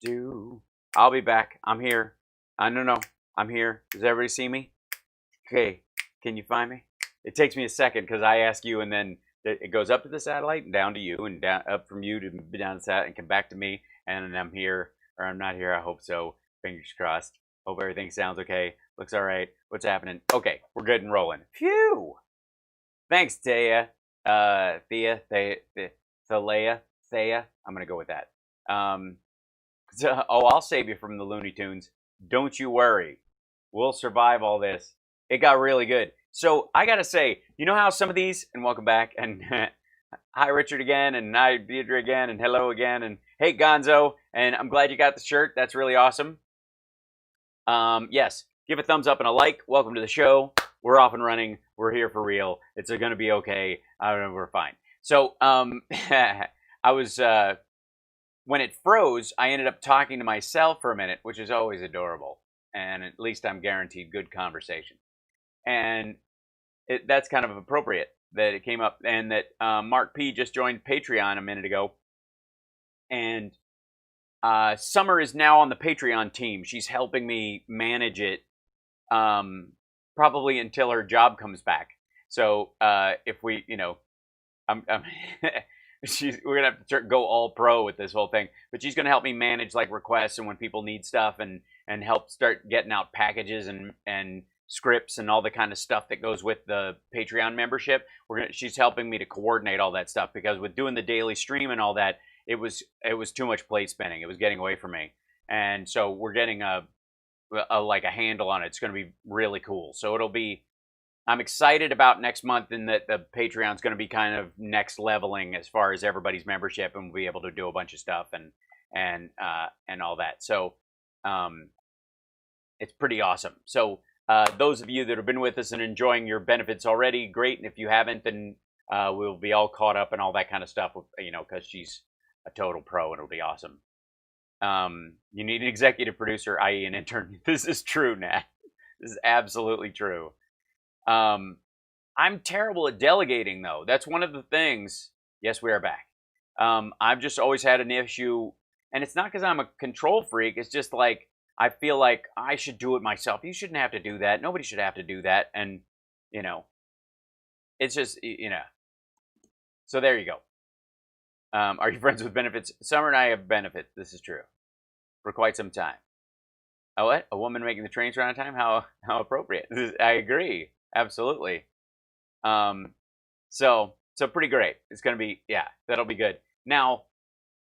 do. I'll be back. I'm here. No. I'm here. Does everybody see me? Okay. Can you find me? It takes me a second because I ask you, and then it goes up to the satellite and down to you, and down up from you to down to that, and come back to me, and I'm here or I'm not here. I hope so. Fingers crossed. Hope everything sounds okay. Looks all right. What's happening? Okay, we're good and rolling. Phew. Thanks, Thea. Thea. I'm gonna go with that. I'll save you from the Looney Tunes. Don't you worry. We'll survive all this. It got really good. So I gotta say, you know how some of these, and welcome back, and hi Richard again, and hi Deidre again, and hello again, and hey Gonzo, and I'm glad you got the shirt. That's really awesome. Yes, give a thumbs up and a like. Welcome to the show. We're off and running. We're here for real. It's gonna be okay. We're fine. So I was when it froze, I ended up talking to myself for a minute, which is always adorable, and at least I'm guaranteed good conversation. And that's kind of appropriate that it came up, and that Mark P just joined Patreon a minute ago, and Summer is now on the Patreon team. She's helping me manage it, probably until her job comes back. So if we, I'm we're gonna have to go all pro with this whole thing, but she's gonna help me manage like requests and when people need stuff, and help start getting out packages and scripts and all the kind of stuff that goes with the Patreon membership. She's helping me to coordinate all that stuff, because with doing the daily stream and all that, it was too much plate spinning. It was getting away from me, and so we're getting a handle on it. It's going to be really cool. So I'm excited about next month, in that the Patreon's going to be kind of next leveling as far as everybody's membership, and we'll be able to do a bunch of stuff and all that. So it's pretty awesome. So those of you that have been with us and enjoying your benefits already, great. And if you haven't, then we'll be all caught up and all that kind of stuff, because she's a total pro, and it'll be awesome. You need an executive producer, i.e. an intern. This is true, Nat. This is absolutely true. I'm terrible at delegating, though. That's one of the things. Yes, we are back. I've just always had an issue, and it's not because I'm a control freak. It's just like, I feel like I should do it myself. You shouldn't have to do that. Nobody should have to do that. And, it's just, So there you go. Are you friends with benefits? Summer and I have benefits. This is true. For quite some time. Oh, what? A woman making the trains run on time? How appropriate. I agree. Absolutely. So pretty great. It's going to be, that'll be good. Now,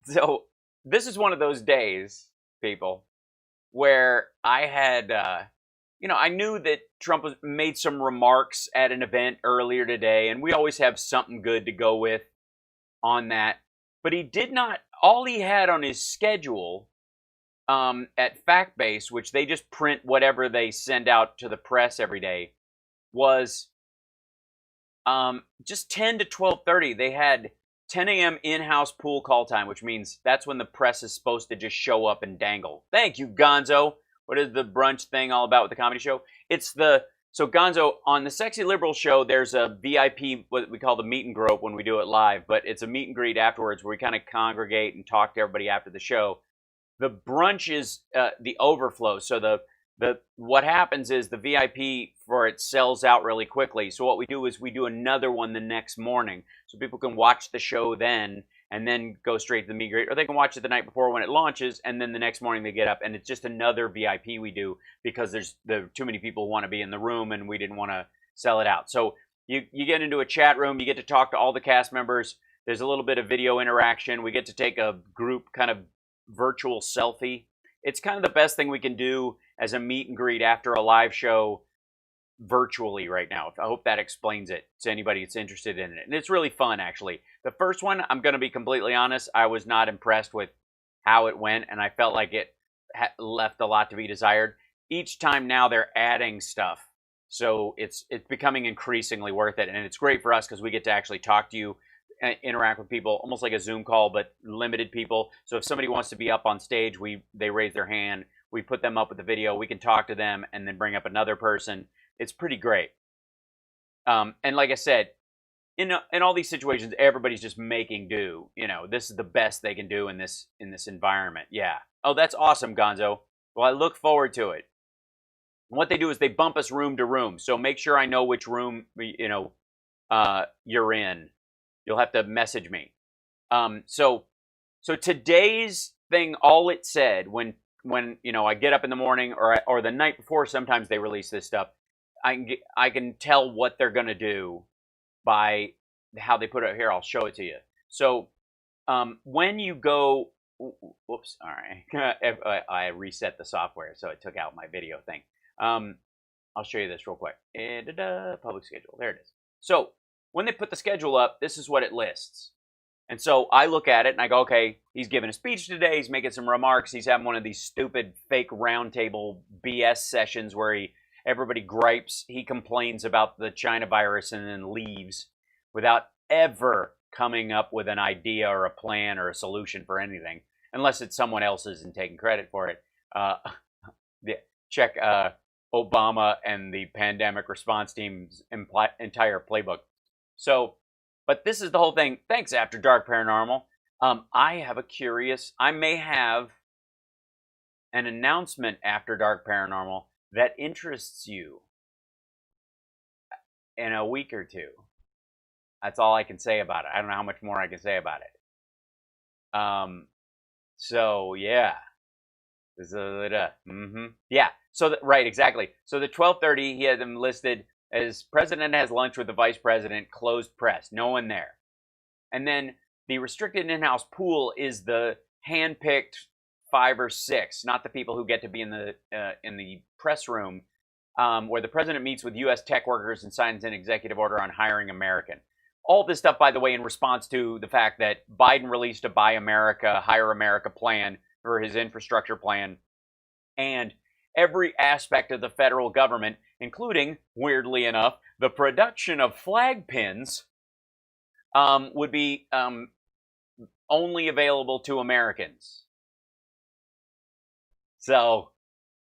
so this is one of those days, people, where I had, I knew that Trump made some remarks at an event earlier today, and we always have something good to go with on that. But he did not, all he had on his schedule at FactBase, which they just print whatever they send out to the press every day, was just 10 to 12:30. They had 10 a.m. in-house pool call time, which means that's when the press is supposed to just show up and dangle. Thank you, Gonzo. What is the brunch thing all about with the comedy show? So Gonzo, on the Sexy Liberal show, there's a VIP, what we call the meet and grope when we do it live, but it's a meet and greet afterwards where we kind of congregate and talk to everybody after the show. The brunch is the overflow. So what happens is the VIP for it sells out really quickly. So what we do is we do another one the next morning, so people can watch the show then and then go straight to the meet and greet, or they can watch it the night before when it launches, and then the next morning they get up, and it's just another VIP we do, because there are too many people who want to be in the room, and we didn't want to sell it out. So you get into a chat room, you get to talk to all the cast members. There's a little bit of video interaction. We get to take a group kind of virtual selfie. It's kind of the best thing we can do as a meet and greet after a live show virtually right now. I hope that explains it to anybody that's interested in it. And it's really fun, actually. The first one, I'm going to be completely honest, I was not impressed with how it went, and I felt like it left a lot to be desired. Each time now they're adding stuff, so it's becoming increasingly worth it, and it's great for us because we get to actually talk to you, interact with people, almost like a Zoom call, but limited people. So if somebody wants to be up on stage, they raise their hand, we put them up with the video, we can talk to them, and then bring up another person. It's pretty great. And like I said, in all these situations, everybody's just making do. You know, this is the best they can do in this environment. Yeah. Oh, that's awesome, Gonzo. Well, I look forward to it. And what they do is they bump us room to room. So make sure I know which room you're in. You'll have to message me. So today's thing, all it said when I get up in the morning or the night before, sometimes they release this stuff. I can tell what they're gonna do by how they put it here. I'll show it to you. So when you go, whoops, all right, I reset the software, so it took out my video thing. I'll show you this real quick. Public schedule, there it is. So when they put the schedule up, this is what it lists. And so I look at it and I go, okay, he's giving a speech today. He's making some remarks. He's having one of these stupid fake roundtable BS sessions where everybody gripes. He complains about the China virus and then leaves without ever coming up with an idea or a plan or a solution for anything, unless it's someone else's and taking credit for it. Check Obama and the pandemic response team's entire playbook. So, but this is the whole thing. Thanks, After Dark Paranormal. I may have an announcement, After Dark Paranormal, that interests you in a week or two. That's all I can say about it. I don't know how much more I can say about it. So yeah. Yeah. So right, exactly. So the 12:30, he had them listed as president has lunch with the vice president, closed press, no one there. And then the restricted in-house pool is the hand-picked 5 or 6, not the people who get to be in the press room, where the president meets with U.S. tech workers and signs an executive order on hiring American. All this stuff, by the way, in response to the fact that Biden released a Buy America, Hire America plan for his infrastructure plan, and every aspect of the federal government, including, weirdly enough, the production of flag pins, would be only available to Americans. So,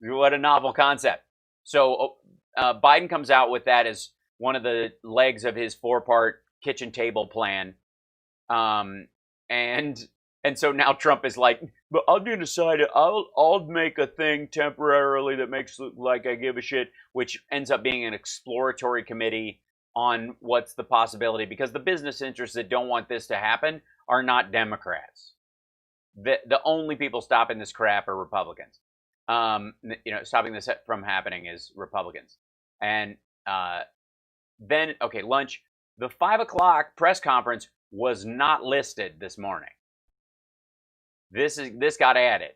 what a novel concept. So, Biden comes out with that as one of the legs of his 4-part kitchen table plan. And so now Trump is like, but I'm going to decide I'll make a thing temporarily that makes it look like I give a shit, which ends up being an exploratory committee on what's the possibility, because the business interests that don't want this to happen are not Democrats. The only people stopping this crap are Republicans. Stopping this from happening is Republicans. And then, okay, lunch. The 5 o'clock press conference was not listed this morning. This got added,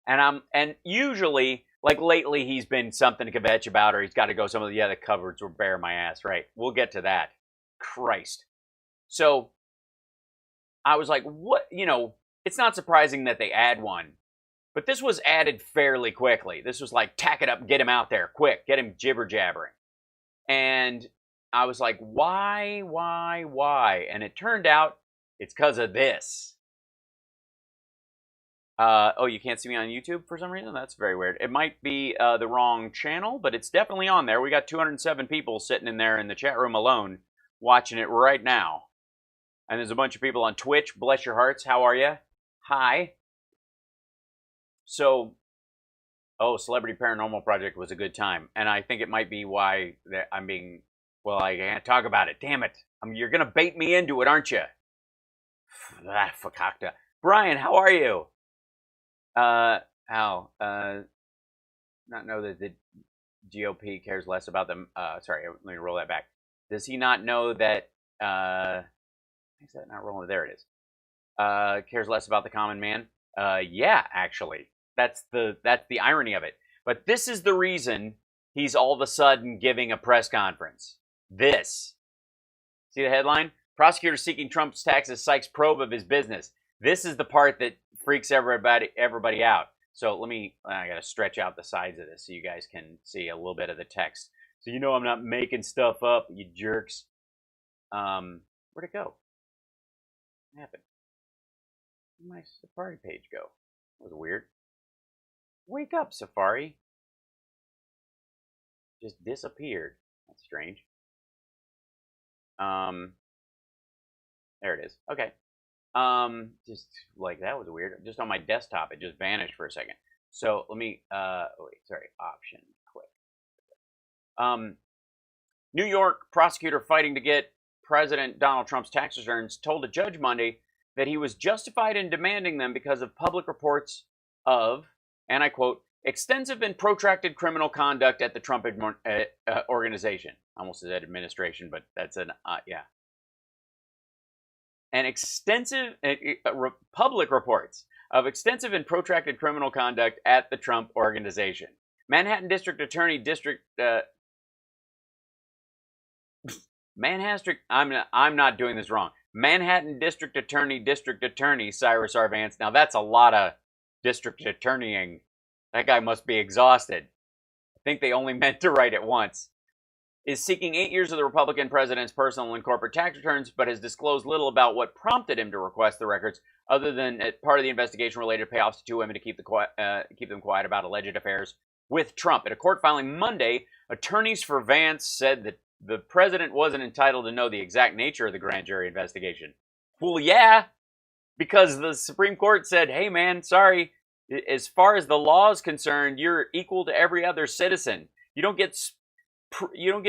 and usually, like lately, he's been something to kvetch about, or he's got to go. Some of the other covers were bare my ass, right? We'll get to that. Christ. So I was like, what? It's not surprising that they add one, but this was added fairly quickly. This was like, tack it up, get him out there, quick, get him jibber jabbering, and I was like, why? And it turned out it's because of this. Oh, you can't see me on YouTube for some reason? That's very weird. It might be the wrong channel, but it's definitely on there. We got 207 people sitting in there in the chat room alone watching it right now. And there's a bunch of people on Twitch. Bless your hearts. How are you? Hi. So, Celebrity Paranormal Project was a good time. And I think it might be why I'm being, well, I can't talk about it. Damn it. You're going to bait me into it, aren't you? Fakakta. Brian, how are you? Not know that the GOP cares less about them. Sorry, let me roll that back. Does he not know that, is that not rolling? There it is. Cares less about the common man? Yeah, actually. That's the irony of it. But this is the reason he's all of a sudden giving a press conference. This. See the headline? Prosecutor seeking Trump's taxes cites probe of his business. This is the part that freaks everybody out. So I gotta stretch out the sides of this so you guys can see a little bit of the text. So I'm not making stuff up, you jerks. Where'd it go? What happened? Where'd my Safari page go? That was weird. Wake up, Safari. Just disappeared. That's strange. There it is. Okay. Just like that was weird. Just on my desktop, it just vanished for a second. So let me, wait, sorry, option, quick. New York prosecutor fighting to get President Donald Trump's tax returns told a judge Monday that he was justified in demanding them because of public reports of, and I quote, extensive and protracted criminal conduct at the Trump organization. Almost said administration, but that's an, yeah. And extensive, public reports of extensive and protracted criminal conduct at the Trump organization. Manhattan District Attorney I'm not doing this wrong. Manhattan District Attorney Cyrus R. Vance. Now that's a lot of district attorneying. That guy must be exhausted. I think they only meant to write it once. Is seeking 8 years of the Republican president's personal and corporate tax returns, but has disclosed little about what prompted him to request the records, other than part of the investigation related to payoffs to two women to keep them quiet about alleged affairs with Trump. At a court filing Monday, attorneys for Vance said that the president wasn't entitled to know the exact nature of the grand jury investigation. Well, yeah, because the Supreme Court said, hey, man, sorry, as far as the law is concerned, you're equal to every other citizen. You don't get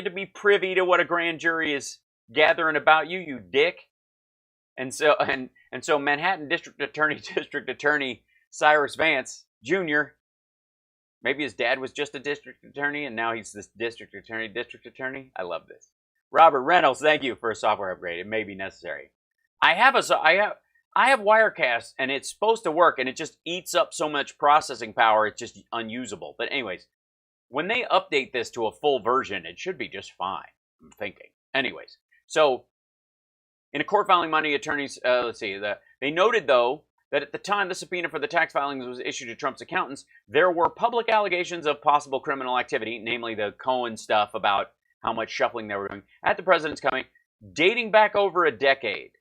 to be privy to what a grand jury is gathering about you, you dick. And so Manhattan District Attorney Cyrus Vance Jr., maybe his dad was just a district attorney, and now he's this district attorney. I love this. Robert Reynolds, thank you for a software upgrade. It may be necessary. I have Wirecast, and it's supposed to work, and it just eats up so much processing power, it's just unusable. But anyways, when they update this to a full version, it should be just fine, I'm thinking. Anyways, so in a court filing Monday, attorneys, they noted, though, that at the time the subpoena for the tax filings was issued to Trump's accountants, there were public allegations of possible criminal activity, namely the Cohen stuff about how much shuffling they were doing at the president's coming, dating back over a decade,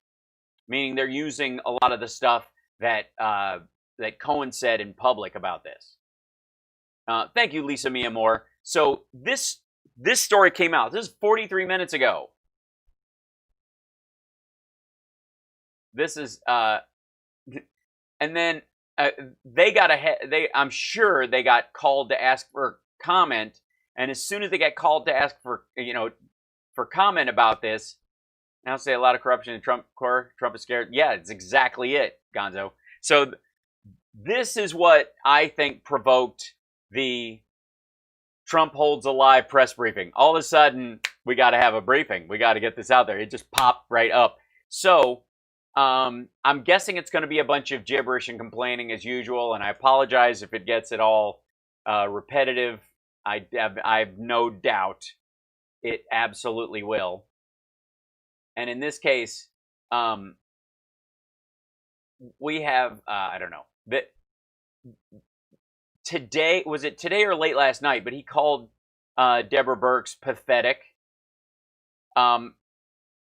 meaning they're using a lot of the stuff that that Cohen said in public about this. Thank you, Lisa Mia Moore. So this story came out. This is 43 minutes ago. This is and then they got ahead. I'm sure they got called to ask for comment, and as soon as they got called to ask for for comment about this, now say a lot of corruption in Trump is scared. Yeah, it's exactly it, Gonzo. So this is what I think provoked the Trump holds a live press briefing. All of a sudden, we got to have a briefing. We got to get this out there. It just popped right up. So I'm guessing it's going to be a bunch of gibberish and complaining as usual, and I apologize if it gets at all repetitive. I have no doubt it absolutely will. And in this case, we have, I don't know, that today, was it today or late last night, but he called Deborah Birx pathetic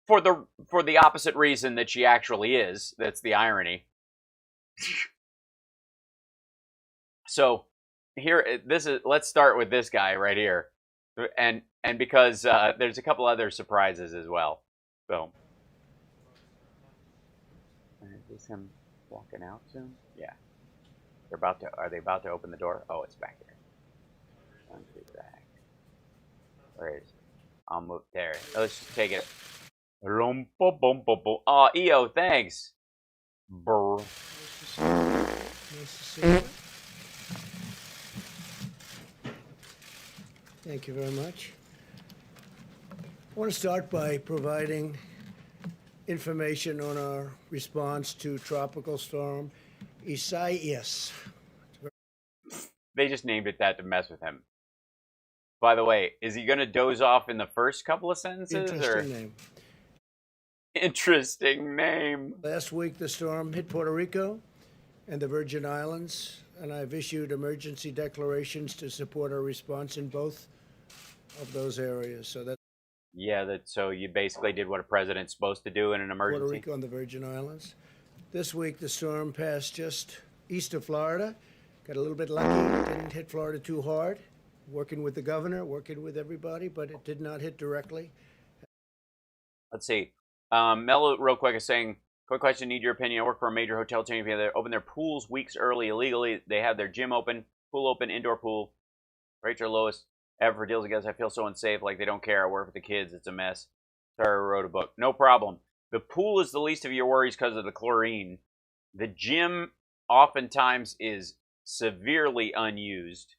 for the opposite reason that she actually is. That's the irony. So here, let's start with this guy right here. And because there's a couple other surprises as well. So, is this him walking out soon? Yeah. Are they about to open the door? Oh, it's back there. One, two, back. Where is it? I'll move there. Let's just take it. Oh, EO, thanks. Brr. Nice to see you. Thank you very much. I want to start by providing information on our response to Tropical Storm Isaias. They just named it that to mess with him. By the way, is he going to doze off in the first couple of sentences? Interesting name. Interesting name. Last week, the storm hit Puerto Rico and the Virgin Islands, and I've issued emergency declarations to support our response in both of those areas. So you basically did what a president's supposed to do in an emergency. Puerto Rico and the Virgin Islands. This week, the storm passed just east of Florida. Got a little bit lucky. Didn't hit Florida too hard. Working with the governor, working with everybody, but it did not hit directly. Let's see. Mello, real quick, is saying, quick question, need your opinion. I work for a major hotel chain. They open their pools weeks early illegally. They have their gym open, pool open, indoor pool. Rates are lowest ever for deals against. I feel so unsafe, like they don't care. I work with the kids. It's a mess. Sorry, I wrote a book. No problem. The pool is the least of your worries because of the chlorine. The gym oftentimes is severely unused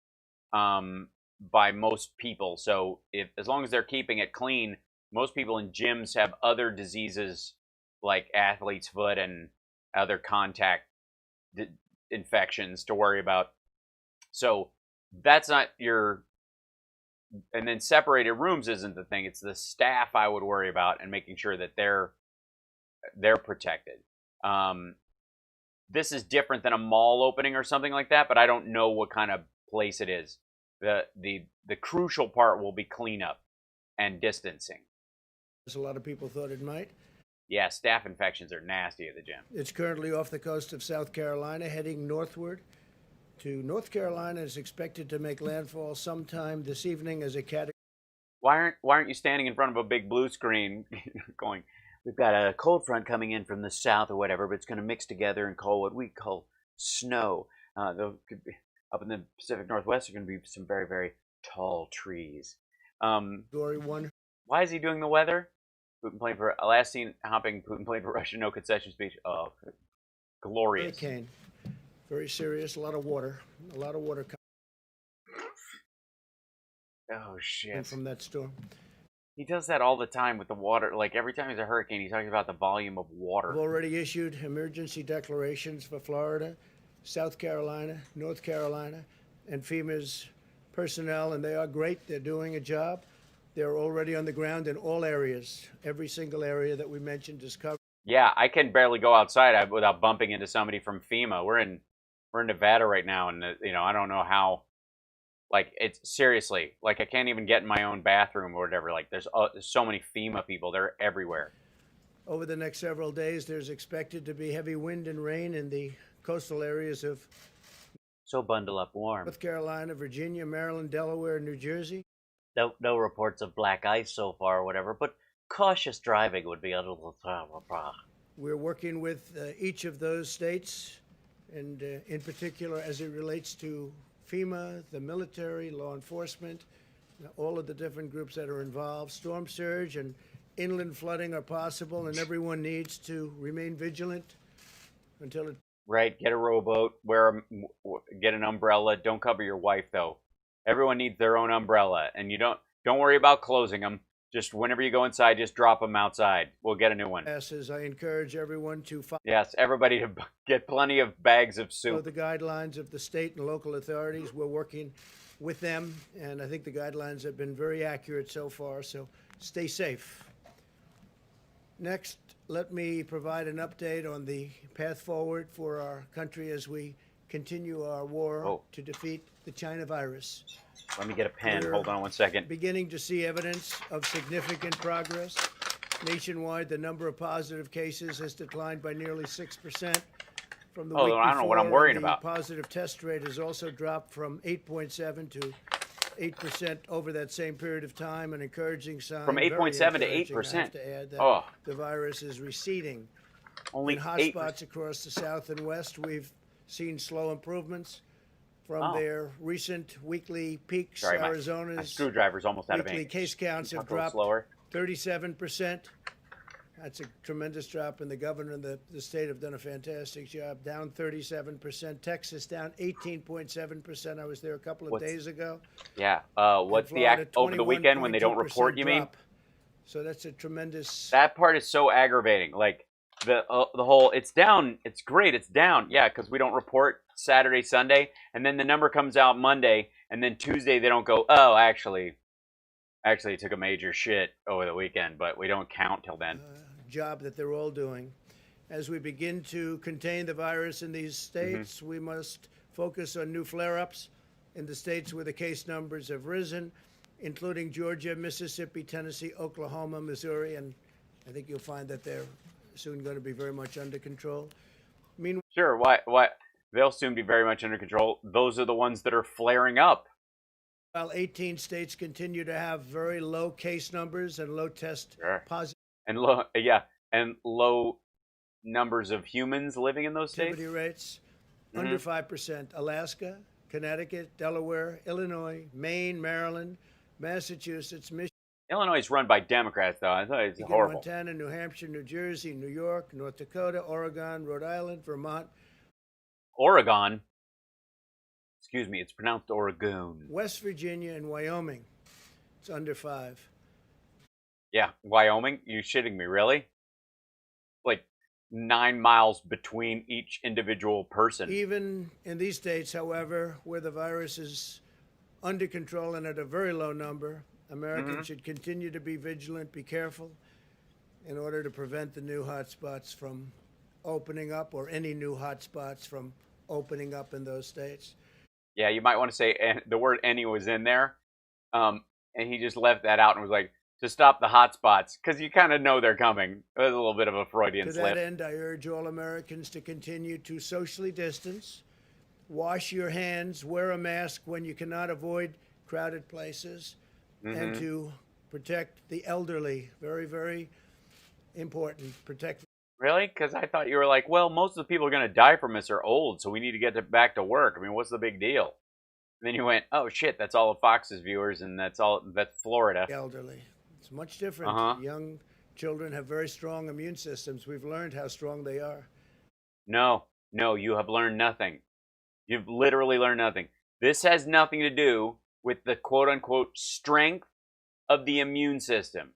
by most people. So as long as they're keeping it clean, most people in gyms have other diseases like athlete's foot and other contact infections to worry about. So that's not your. And then separated rooms isn't the thing. It's the staff I would worry about and making sure that they're protected. This is different than a mall opening or something like that, but I don't know what kind of place it is. The crucial part will be cleanup and distancing. As a lot of people thought it might. Yeah, staph infections are nasty at the gym. It's currently off the coast of South Carolina, heading northward to North Carolina. Is expected to make landfall sometime this evening as a category. Why aren't you standing in front of a big blue screen going, we've got a cold front coming in from the south or whatever, but it's going to mix together and call what we call snow. Up in the Pacific Northwest, there are going to be some very, very tall trees. Category 1. Why is he doing the weather? Putin playing for last seen hopping. Putin playing for Russia. No concession speech. Oh, glorious. Hurricane. Very serious. A lot of water. A lot of water Oh shit! coming from that storm. He does that all the time with the water. Like every time there's a hurricane, he's talking about the volume of water. We've already issued emergency declarations for Florida, South Carolina, North Carolina, and FEMA's personnel, and they are great. They're doing a job. They're already on the ground in all areas. Every single area that we mentioned is covered. Yeah, I can barely go outside without bumping into somebody from FEMA. We're in Nevada right now, and I don't know how. Like, it's seriously, like I can't even get in my own bathroom or whatever. Like there's so many FEMA people. They're everywhere. Over the next several days, there's expected to be heavy wind and rain in the coastal areas of So bundle up warm. North Carolina, Virginia, Maryland, Delaware, New Jersey. No reports of black ice so far or whatever, but cautious driving would be a little. We're working with each of those states, and in particular as it relates to FEMA, the military, law enforcement, all of the different groups that are involved. Storm surge and inland flooding are possible, and everyone needs to remain vigilant until it. Right, get a rowboat, get an umbrella. Don't cover your wife though. Everyone needs their own umbrella, and you don't worry about closing them. Just whenever you go inside, just drop them outside. We'll get a new one. Passes. I encourage everyone to follow Yes, everybody to get plenty of bags of soup. the guidelines of the state and local authorities. We're working with them, and I think the guidelines have been very accurate so far, so stay safe. Next, let me provide an update on the path forward for our country as we continue our war to defeat the China virus. Let me get a pen. Hold on one second. Beginning to see evidence of significant progress. Nationwide, the number of positive cases has declined by nearly 6% from the week before. I don't know what I'm worried and about. The positive test rate has also dropped from 8.7 to 8% over that same period of time, an encouraging sign. From 8.7 to 8%. I have to add that Oh. the virus is receding. Only In 8%. hotspots across the South and West, we've seen slow improvements from their recent weekly peaks. Sorry, my Arizona's screwdriver's almost out of weekly ink. case counts have Talk a little dropped slower. 37%. That's a tremendous drop, and the governor and the state have done a fantastic job. Down 37%. Texas down 18.7%. I was there a couple of days ago. Yeah. What's the act over the weekend when they don't report? You mean? Drop. So that's a tremendous. That part is so aggravating. Like the whole, it's down. It's great. It's down. Yeah, because we don't report Saturday, Sunday, and then the number comes out Monday, and then Tuesday they don't go. Oh, actually took a major shit over the weekend, but we don't count till then. Job that they're all doing. As we begin to contain the virus in these states, we must focus on new flare-ups in the states where the case numbers have risen, including Georgia, Mississippi, Tennessee, Oklahoma, Missouri, and I think you'll find that they're soon going to be very much under control. Meanwhile, Sure. Why? They'll soon be very much under control. Those are the ones that are flaring up. 18 states continue to have very low case numbers and low test positive. And yeah, and low numbers of humans living in those states. Activity rates under 5%. Alaska, Connecticut, Delaware, Illinois, Maine, Maryland, Massachusetts, Michigan, Illinois is run by Democrats, though. I thought it's horrible. Montana, New Hampshire, New Jersey, New York, North Dakota, Oregon, Rhode Island, Vermont, Oregon. Excuse me, it's pronounced Oregon. West Virginia, and Wyoming. It's under 5. Yeah, Wyoming? You shitting me, really? Like 9 miles between each individual person. Even in these states, however, where the virus is under control and at a very low number, Americans should continue to be vigilant, be careful, in order to prevent the new hotspots from opening up, or any new hotspots from opening up in those states. Yeah, you might want to say the word "any" was in there, and he just left that out and was like, to stop the hotspots, because you kind of know they're coming. It was a little bit of a Freudian To slip. that end, I urge all Americans to continue to socially distance, wash your hands, wear a mask when you cannot avoid crowded places, and to protect the elderly. Very, very important. Protect. Really? Because I thought you were like, well, most of the people are going to die from this are old, so we need to get back to work. I mean, what's the big deal? And then you went, oh shit, that's all of Fox's viewers, and that's Florida. Elderly. It's much different. Young children have very strong immune systems. We've learned how strong they are. No, you have learned nothing. You've literally learned nothing. This has nothing to do with the quote-unquote strength of the immune system.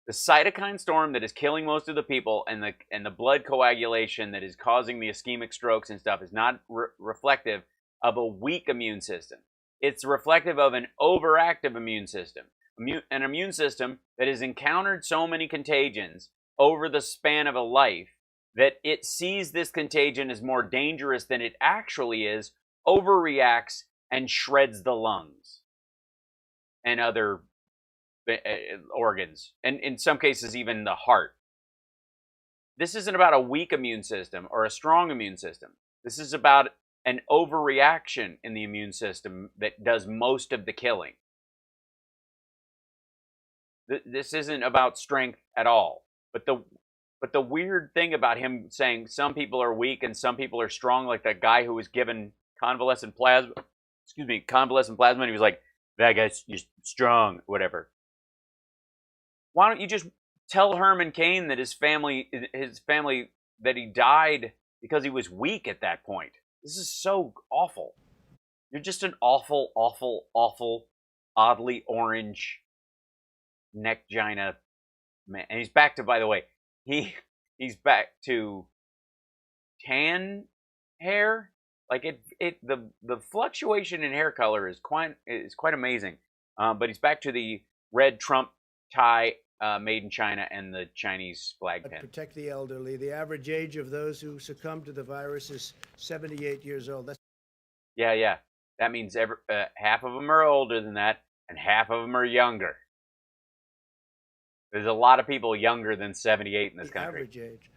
The cytokine storm that is killing most of the people, and the blood coagulation that is causing the ischemic strokes and stuff, is not reflective of a weak immune system. It's reflective of an overactive immune system. An immune system that has encountered so many contagions over the span of a life that it sees this contagion as more dangerous than it actually is, overreacts, and shreds the lungs and other organs, and in some cases even the heart. This isn't about a weak immune system or a strong immune system. This is about an overreaction in the immune system that does most of the killing. This isn't about strength at all. But the weird thing about him saying some people are weak and some people are strong, like that guy who was given convalescent plasma, and he was like, that guy's just strong, whatever. Why don't you just tell Herman Cain that his family, that he died because he was weak at that point? This is so awful. You're just an awful, awful, awful, oddly orange neck-gina man. And he's back to, by the way, he's back to tan hair. Like the fluctuation in hair color is quite amazing. But he's back to the red Trump tie made in China and the Chinese flag pin. Protect the elderly. The average age of those who succumb to the virus is 78 years old. Yeah. That means half of them are older than that, and half of them are younger. There's a lot of people younger than 78 in this country. Average age.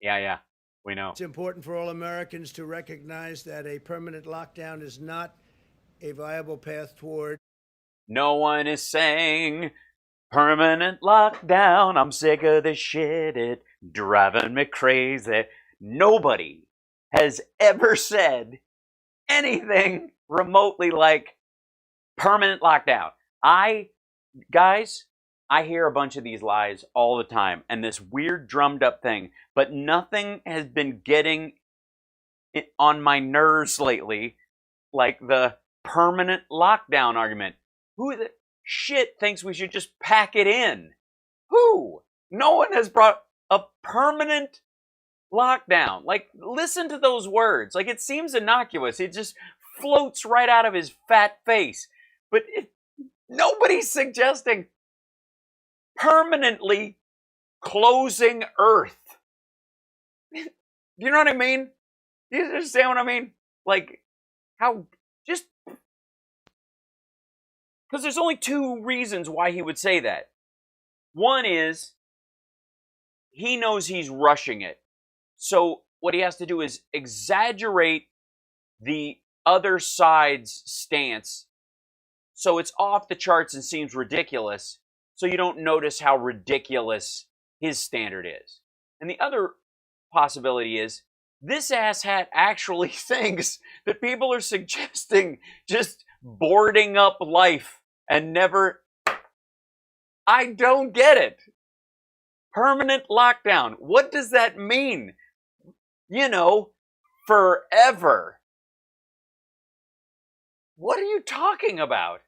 Yeah. We know. It's important for all Americans to recognize that a permanent lockdown is not a viable path toward. No one is saying permanent lockdown. I'm sick of this shit. It's driving me crazy. Nobody has ever said anything remotely like permanent lockdown. I hear a bunch of these lies all the time, and this weird drummed up thing, but nothing has been getting on my nerves lately like the permanent lockdown argument. Who the shit thinks we should just pack it in? Who? No one has brought a permanent lockdown. Like, listen to those words. Like, it seems innocuous. It just floats right out of his fat face. But nobody's suggesting permanently closing Earth. You know what I mean? Do you understand what I mean? Like, how just... Because there's only two reasons why he would say that. One is he knows he's rushing it. So what he has to do is exaggerate the other side's stance so it's off the charts and seems ridiculous, so you don't notice how ridiculous his standard is. And the other possibility is this asshat actually thinks that people are suggesting just boarding up life and never. I don't get it. Permanent lockdown. What does that mean? You know, forever. What are you talking about?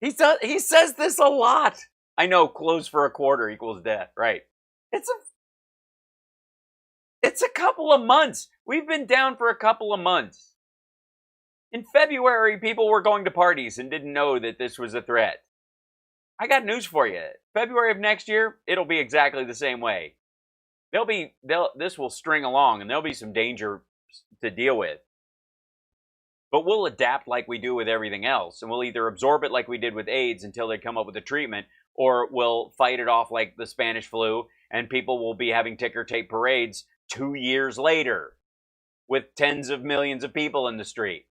He says this a lot. I know, close for a quarter equals death, right? It's a couple of months. We've been down for a couple of months. In February, people were going to parties and didn't know that this was a threat. I got news for you. February of next year, it'll be exactly the same way. This will string along, and there'll be some danger to deal with. But we'll adapt like we do with everything else, and we'll either absorb it like we did with AIDS until they come up with a treatment, or we'll fight it off like the Spanish flu, and people will be having ticker tape parades 2 years later with tens of millions of people in the street.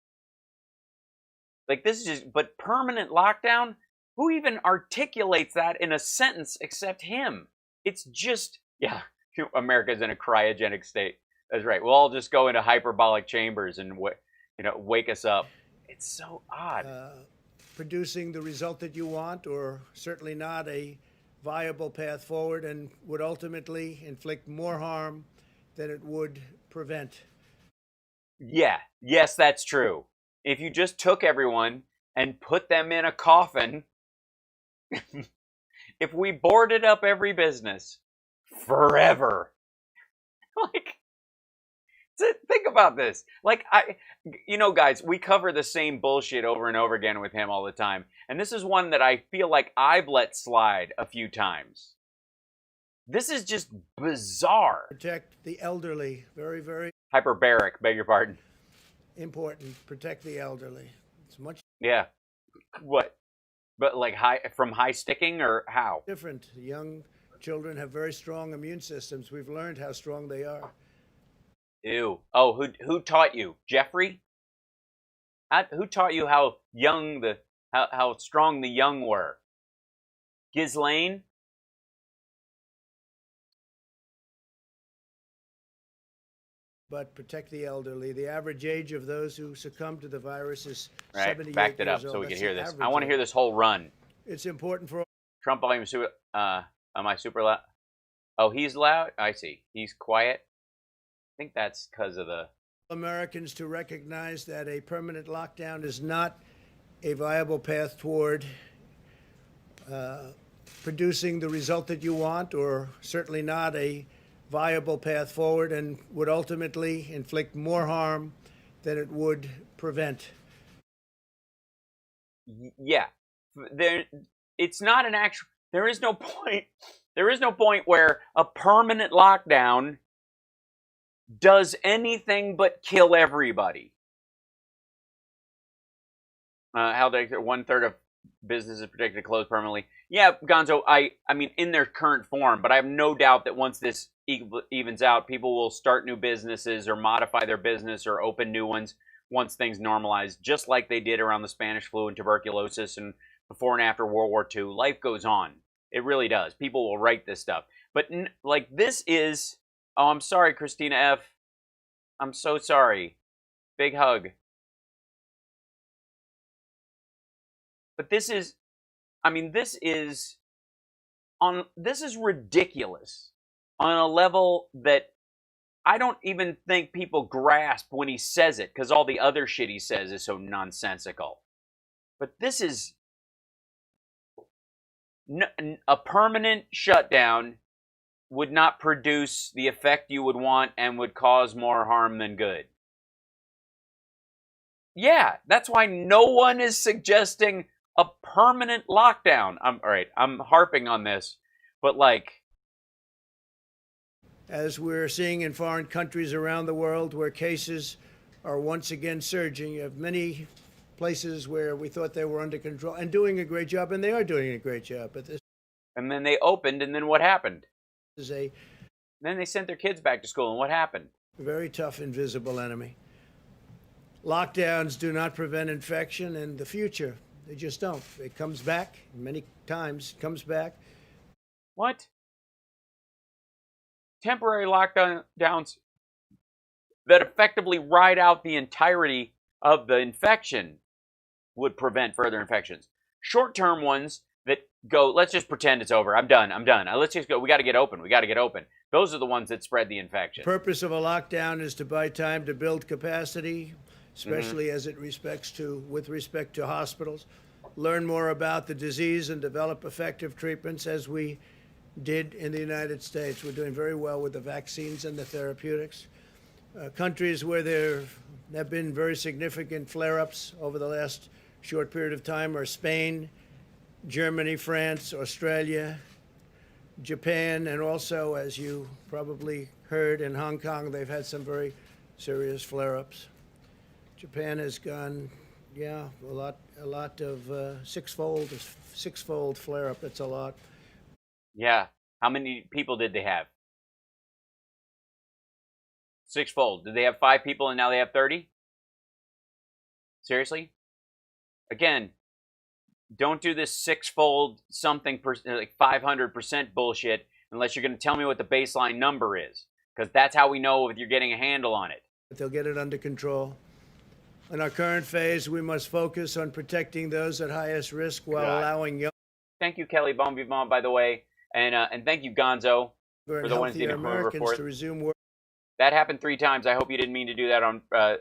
Like, this is just, but permanent lockdown? Who even articulates that in a sentence except him? It's just, yeah, America's in a cryogenic state. That's right. We'll all just go into hyperbolic chambers and wake us up. It's so odd. Producing the result that you want, or certainly not a viable path forward, and would ultimately inflict more harm than it would prevent. Yeah, yes, that's true. If you just took everyone and put them in a coffin, if we boarded up every business forever, like, think about this. Like, guys, we cover the same bullshit over and over again with him all the time. And this is one that I feel like I've let slide a few times. This is just bizarre. Protect the elderly. Very, very hyperbaric, beg your pardon. Important. Protect the elderly. It's much. Yeah. What? But like from high sticking, or how? Different. Young children have very strong immune systems. We've learned how strong they are. Ew. Oh, who taught you? Jeffrey? Who taught you how young how strong the young were? Ghislaine? But protect the elderly. The average age of those who succumb to the virus is 78 years old. Backed it up so we can hear this. I want to hear this whole run. It's important for Trump volume super. Am I super loud? Oh, he's loud. I see. He's quiet. I think that's because of the Americans to recognize that a permanent lockdown is not a viable path toward producing the result that you want, or certainly not a viable path forward, and would ultimately inflict more harm than it would prevent. Yeah. It's not an actual. There is no point where a permanent lockdown does anything but kill everybody. How they 1/3 of businesses predicted to close permanently. Yeah, Gonzo, I mean, in their current form, but I have no doubt that once this evens out, people will start new businesses or modify their business or open new ones once things normalize, just like they did around the Spanish flu and tuberculosis and before and after World War II. Life goes on. It really does. People will write this stuff. But like, this is... Oh, I'm sorry, Christina F. I'm so sorry. Big hug. But this is... I mean, this is ridiculous on a level that I don't even think people grasp when he says it, because all the other shit he says is so nonsensical. But this is a permanent shutdown would not produce the effect you would want and would cause more harm than good. Yeah, that's why no one is suggesting a permanent lockdown. All right, I'm harping on this, but like... As we're seeing in foreign countries around the world where cases are once again surging, you have many places where we thought they were under control and doing a great job, and they are doing a great job. But this... And then they opened, and then what happened? Is a... Then they sent their kids back to school, and what happened? Very tough, invisible enemy. Lockdowns do not prevent infection in the future. They just don't. It comes back many times. Comes back. What? temporary lockdowns that effectively ride out the entirety of the infection would prevent further infections. Short-term ones that go, let's just pretend it's over. I'm done. Let's just go. We got to get open. Those are the ones that spread the infection. The purpose of a lockdown is to buy time to build capacity, especially as it with respect to hospitals, learn more about the disease and develop effective treatments as we did in the United States. We're doing very well with the vaccines and the therapeutics. Countries where there have been very significant flare-ups over the last short period of time are Spain, Germany, France, Australia, Japan, and also, as you probably heard, in Hong Kong, they've had some very serious flare-ups. Japan has gone, a lot of six-fold flare-up. That's a lot. Yeah. How many people did they have? Six-fold. Did they have 5 people and now they have 30? Seriously? Again, don't do this six-fold something, like 500% bullshit unless you're going to tell me what the baseline number is. Because that's how we know if you're getting a handle on it. They'll get it under control. In our current phase, we must focus on protecting those at highest risk while allowing young... Thank you, Kelly Bon Vivant, by the way. And thank you, Gonzo, for the Wednesday report. To resume work. That happened 3 times. I hope you didn't mean to do that on, I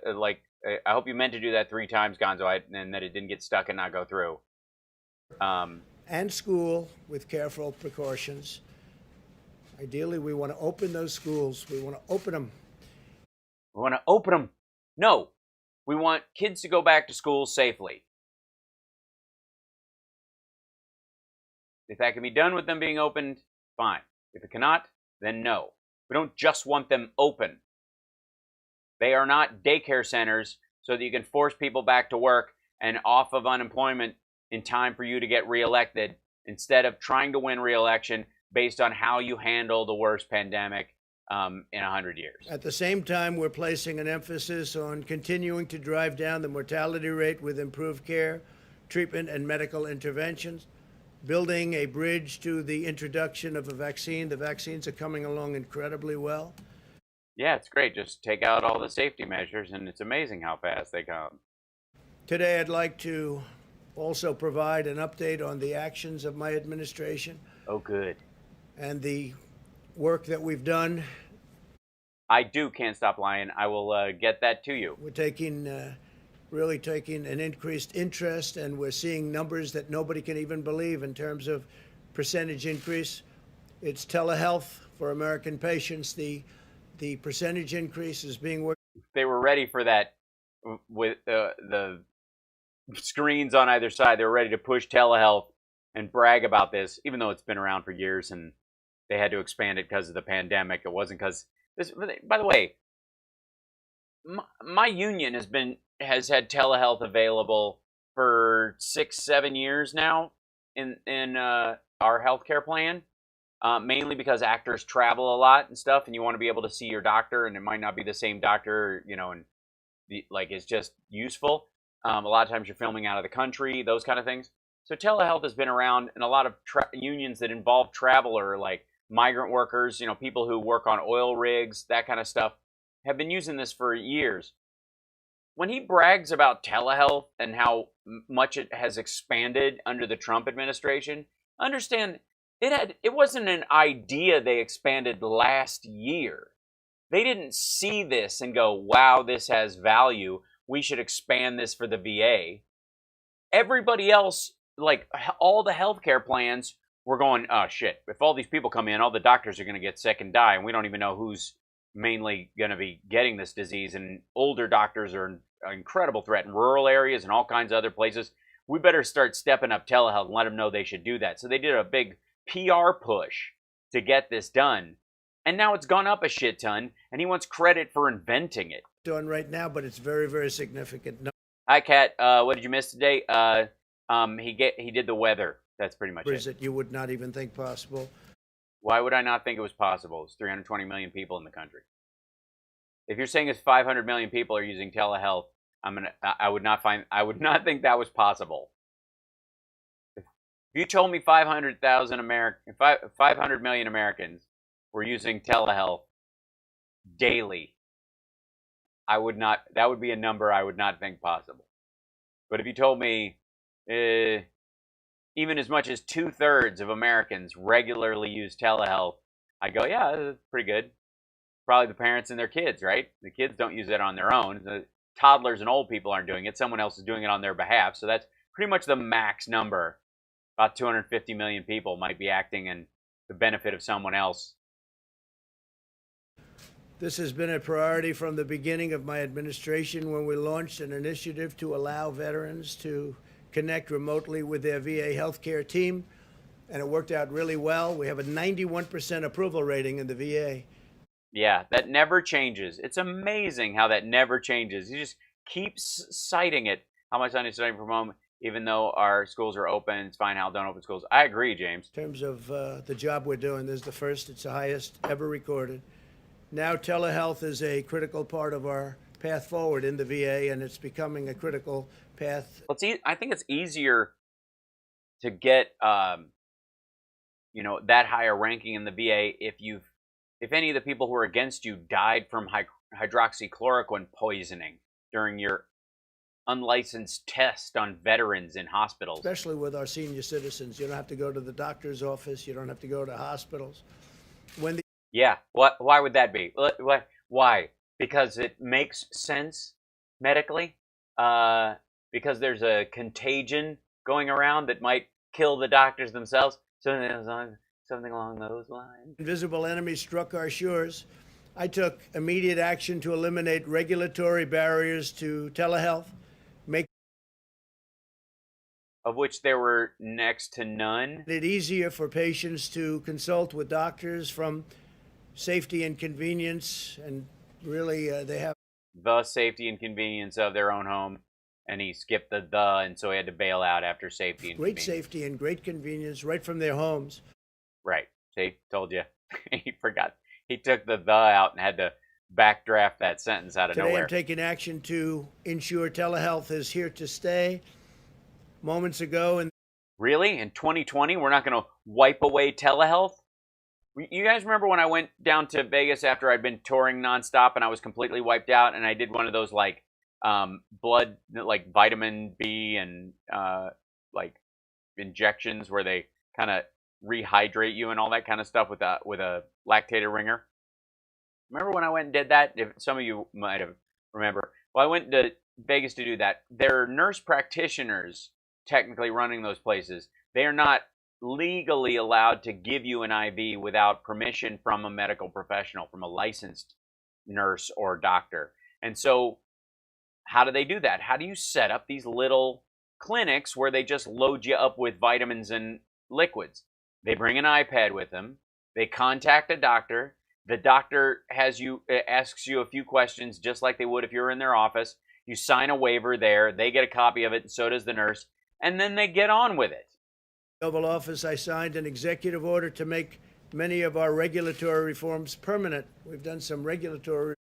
hope you meant to do that 3 times, Gonzo, and that it didn't get stuck and not go through. And school with careful precautions. Ideally, we want to open those schools. We want to open them. We want to open them. No, we want kids to go back to school safely. If that can be done with them being opened, fine. If it cannot, then no. We don't just want them open. They are not daycare centers so that you can force people back to work and off of unemployment in time for you to get reelected instead of trying to win reelection based on how you handle the worst pandemic in 100 years. At the same time, we're placing an emphasis on continuing to drive down the mortality rate with improved care, treatment, and medical interventions, building a bridge to the introduction of a vaccine. The vaccines are coming along incredibly well. Yeah, it's great. Just take out all the safety measures, and it's amazing how fast they come. Today, I'd like to also provide an update on the actions of my administration. Oh, good. And the work that we've done. I can't stop lying. I will get that to you. We're really taking an increased interest, and we're seeing numbers that nobody can even believe in terms of percentage increase. It's telehealth for American patients. The percentage increase is being worked. They were ready for that with the screens on either side. They were ready to push telehealth and brag about this, even though it's been around for years and they had to expand it because of the pandemic. It wasn't because this. By the way, my union has had telehealth available for 6-7 years now in our healthcare plan, mainly because actors travel a lot and stuff, and you want to be able to see your doctor, and it might not be the same doctor, and it's just useful. A lot of times you're filming out of the country, those kind of things. So telehealth has been around, and a lot of unions that involve travel or like migrant workers, people who work on oil rigs, that kind of stuff, have been using this for years. When he brags about telehealth and how much it has expanded under the Trump administration, understand it wasn't an idea they expanded last year. They didn't see this and go, wow, this has value. We should expand this for the VA. Everybody else, like all the healthcare plans, were going, oh shit, if all these people come in, all the doctors are going to get sick and die, and we don't even know who's mainly going to be getting this disease, and older doctors are an incredible threat in rural areas and all kinds of other places. We better start stepping up telehealth and let them know they should do that. So they did a big PR push to get this done, and now it's gone up a shit ton, and he wants credit for inventing it. Doing right now, but it's very, very significant. Hi, Kat. What did you miss today? He did the weather. That's pretty much it. That you would not even think possible. Why would I not think it was possible? It's 320 million people in the country. If you're saying it's 500 million people are using telehealth, I would not think that was possible. If you told me 500 million Americans were using telehealth daily, I would not. That would be a number I would not think possible. But if you told me even as much as 2/3 of Americans regularly use telehealth, I go, yeah, that's pretty good. Probably the parents and their kids, right? The kids don't use it on their own. The toddlers and old people aren't doing it. Someone else is doing it on their behalf. So that's pretty much the max number. About 250 million people might be acting in the benefit of someone else. This has been a priority from the beginning of my administration when we launched an initiative to allow veterans to connect remotely with their VA healthcare team, and it worked out really well. We have a 91% approval rating in the VA. Yeah, that never changes. It's amazing how that never changes. You just keep citing it. How much time is studying from home, even though our schools are open? It's fine how don't open schools. I agree, James. In terms of the job we're doing, this is the first, it's the highest ever recorded. Now telehealth is a critical part of our path forward in the VA, and it's becoming a critical path. Well, I think it's easier to get, that higher ranking in the VA if any of the people who are against you died from hydroxychloroquine poisoning during your unlicensed test on veterans in hospitals. Especially with our senior citizens. You don't have to go to the doctor's office. You don't have to go to hospitals. Yeah, why would that be? Why? Because it makes sense medically? Because there's a contagion going around that might kill the doctors themselves? Something along those lines. Invisible enemy struck our shores. I took immediate action to eliminate regulatory barriers to telehealth, of which there were next to none. It easier for patients to consult with doctors from safety and convenience, and really they have the safety and convenience of their own home, and he skipped the and so he had to bail out after safety and great convenience. Safety and great convenience right from their homes. Right. See, told you. He forgot. He took the out and had to backdraft that sentence out of Today nowhere. I'm taking action to ensure telehealth is here to stay. Moments ago, and really, in 2020, we're not going to wipe away telehealth? You guys remember when I went down to Vegas after I'd been touring nonstop and I was completely wiped out, and I did one of those blood, like vitamin B and like injections where they kind of rehydrate you and all that kind of stuff with a lactated ringer. Remember when I went and did that? If some of you might have remember. Well, I went to Vegas to do that. There are nurse practitioners technically running those places. They are not legally allowed to give you an IV without permission from a medical professional, from a licensed nurse or doctor. And so how do they do that? How do you set up these little clinics where they just load you up with vitamins and liquids? They bring an iPad with them. They contact a doctor. The doctor asks you a few questions just like they would if you were in their office. You sign a waiver there. They get a copy of it, and so does the nurse. And then they get on with it. Oval Office, I signed an executive order to make many of our regulatory reforms permanent. We've done some regulatory.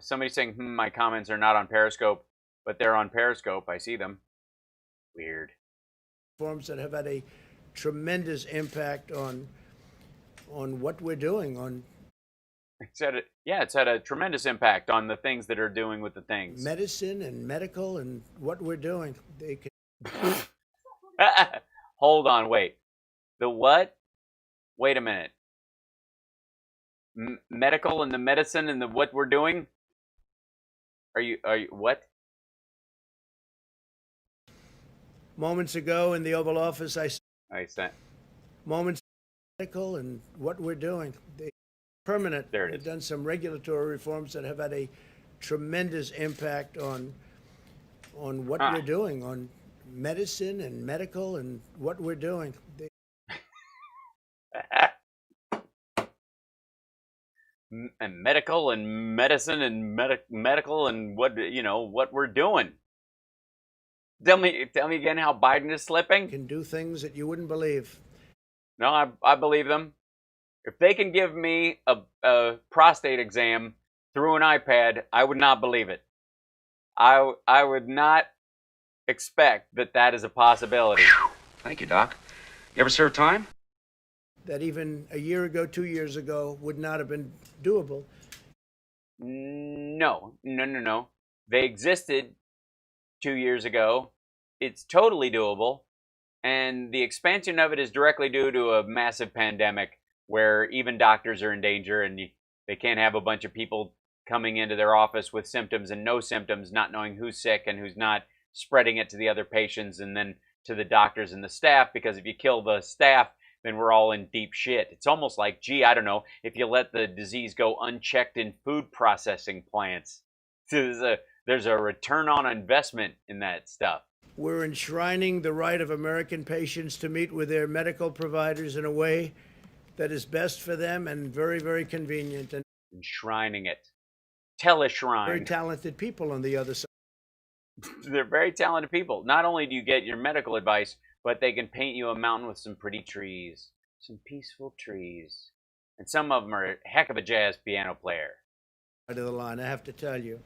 Somebody's saying, my comments are not on Periscope, but they're on Periscope. I see them. Weird. Reforms that have had a tremendous impact on what we're doing. It's had a tremendous impact on the things that are doing with the things. Medicine and medical and what we're doing. They can. Hold on, wait. The what? Wait a minute. Medical and the medicine and the what we're doing? Are you what? Moments ago in the Oval Office, I sent. Moments medical and what we're doing. They permanent. There it We've is. done some regulatory reforms that have had a tremendous impact on what we're doing, on medicine and medical and what we're doing. And medical and medicine and medical and what we're doing. Tell me again how Biden is slipping. Can do things that you wouldn't believe. No, I believe them. If they can give me a prostate exam through an iPad, I would not believe it. I would not expect that is a possibility. Thank you, Doc. You ever serve time? that even a year ago, 2 years ago, would not have been doable. No. They existed 2 years ago. It's totally doable. And the expansion of it is directly due to a massive pandemic where even doctors are in danger, and they can't have a bunch of people coming into their office with symptoms and no symptoms, not knowing who's sick and who's not, spreading it to the other patients and then to the doctors and the staff, because if you kill the staff, then we're all in deep shit. It's almost like, gee, I don't know, if you let the disease go unchecked in food processing plants, there's a return on investment in that stuff. We're enshrining the right of American patients to meet with their medical providers in a way that is best for them and very, very convenient. And Enshrining it. Teleshrine. very talented people on the other side. They're very talented people. Not only do you get your medical advice, but they can paint you a mountain with some pretty trees, some peaceful trees. And some of them are a heck of a jazz piano player. Of the line, I have to tell you.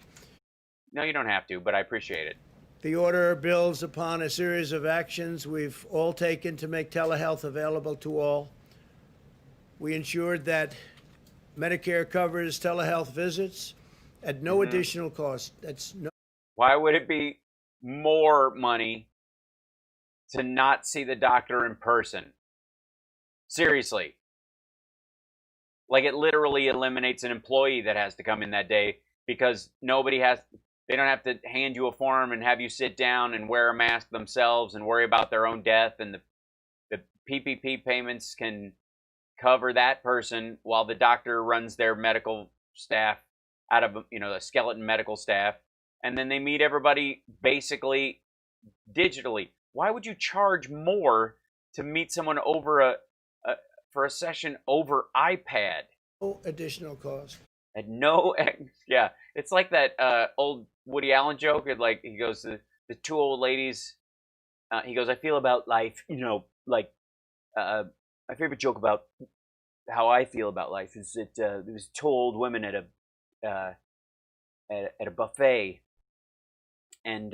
No, you don't have to, but I appreciate it. The order builds upon a series of actions we've all taken to make telehealth available to all. We ensured that Medicare covers telehealth visits at no additional cost. Why would it be more money to not see the doctor in person? Seriously. Like, it literally eliminates an employee that has to come in that day, because they don't have to hand you a form and have you sit down and wear a mask themselves and worry about their own death, and the PPP payments can cover that person while the doctor runs their medical staff out of, the skeleton medical staff, and then they meet everybody basically digitally. Why would you charge more to meet someone for a session over iPad? No additional cost. At yeah, it's like that old Woody Allen joke. Like, he goes, the two old ladies. He goes, I feel about life, like my favorite joke about how I feel about life is that there was two old women at a buffet, and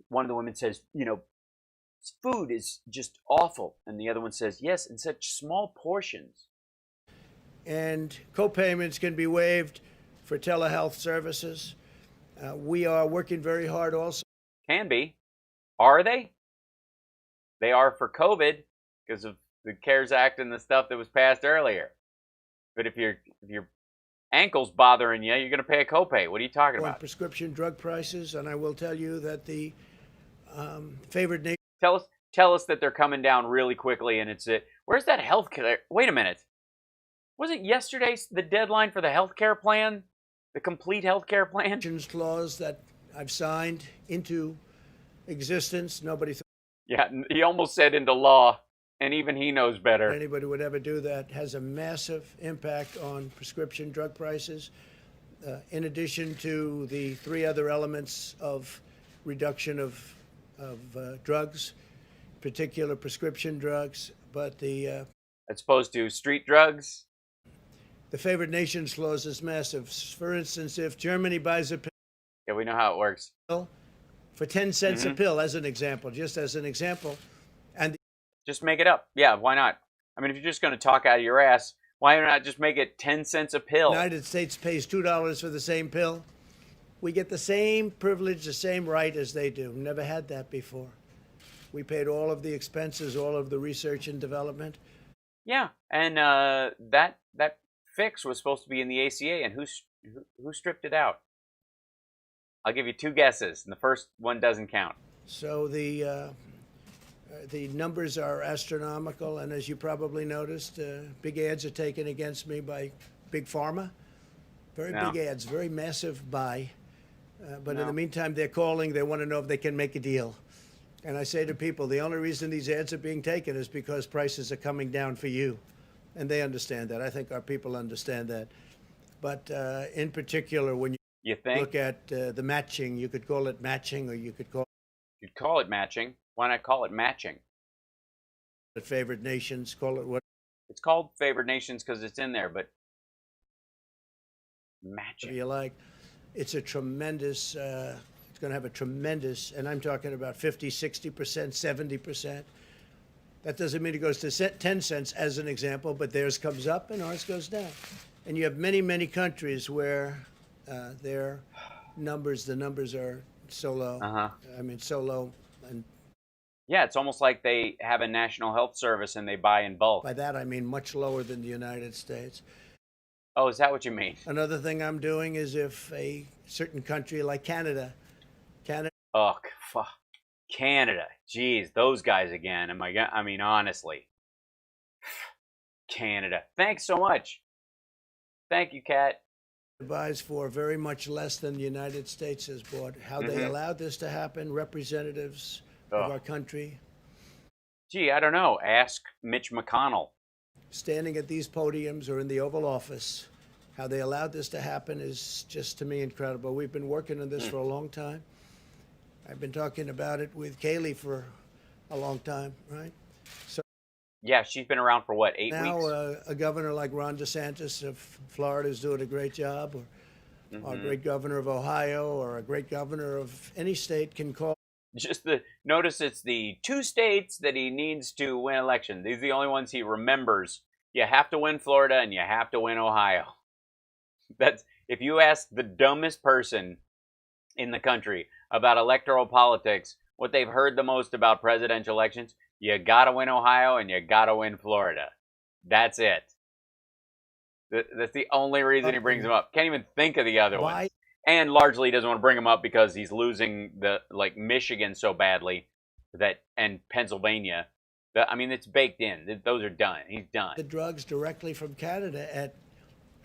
one of the women says, food is just awful, and the other one says, yes, in such small portions. And co-payments can be waived for telehealth services. We are working very hard also. Can be. Are they? They are for COVID because of the CARES Act and the stuff that was passed earlier. But if your ankle's bothering you, you're going to pay a copay. What are you talking about? Prescription drug prices, and I will tell you that the favored nation. Tell us that they're coming down really quickly, and where's that health care? Wait a minute. Wasn't yesterday the deadline for the health care plan? The complete health care plan? Clause that I've signed into existence. Nobody thought. Yeah, he almost said into law, and even he knows better. Anybody would ever do that. Has a massive impact on prescription drug prices. In addition to the three other elements of reduction of drugs, particular prescription drugs, but as opposed to street drugs. The favored nations clause is massive. For instance, if Germany buys a pill, yeah, we know how it works, for 10 cents a pill, as an example, and just make it up. Yeah, why not? I mean, if you're just going to talk out of your ass, why not just make it 10 cents a pill? The United States pays $2 for the same pill. We get the same privilege, the same right as they do. Never had that before. We paid all of the expenses, all of the research and development. Yeah, and that fix was supposed to be in the ACA, and who stripped it out? I'll give you two guesses, and the first one doesn't count. So the numbers are astronomical, and as you probably noticed, big ads are taken against me by Big Pharma. Very big ads, very massive buy. But in the meantime, they're calling. They want to know if they can make a deal. And I say to people, the only reason these ads are being taken is because prices are coming down for you. And they understand that. I think our people understand that. But in particular, when you look at the matching, you could call it matching, or you could call You'd call it matching. Why not call it matching? it favored nations, call it what? It's called favored nations because it's in there, but matching. You like. It's a tremendous, it's going to have a tremendous, and I'm talking about 50, 60%, 70% That doesn't mean it goes to 10 cents as an example, but theirs comes up and ours goes down. And you have many, many countries where their numbers, the numbers are so low. I mean, so low. And yeah, it's almost like they have a national health service and they buy in bulk. by that, I mean much lower than the United States. Oh, is that what you mean? Another thing I'm doing is if a certain country like Canada. Oh, fuck. Canada. Jeez, those guys again. I mean, honestly. Canada. Thanks so much. Thank you, Kat. Buys for very much less than the United States has bought. How they allowed this to happen, representatives of our country. Gee, I don't know. Ask Mitch McConnell. Standing at these podiums or in the Oval Office, how they allowed this to happen is just, to me, incredible. We've been working on this for a long time. I've been talking about it with Kayleigh for a long time, right? So yeah, she's been around for what, 8 weeks? now a governor like Ron DeSantis of Florida is doing a great job, or a great governor of Ohio, or a great governor of any state can call. Just notice it's the 2 states that he needs to win elections. These are the only ones he remembers. You have to win Florida and you have to win Ohio. That's, if you ask the dumbest person in the country about electoral politics, what they've heard the most about presidential elections, you gotta win Ohio and you gotta win Florida. That's it. That's the only reason he brings them up. Can't even think of the other ones. And largely he doesn't want to bring them up because he's losing Michigan so badly and Pennsylvania. I mean, it's baked in. Those are done. He's done. The drugs directly from Canada at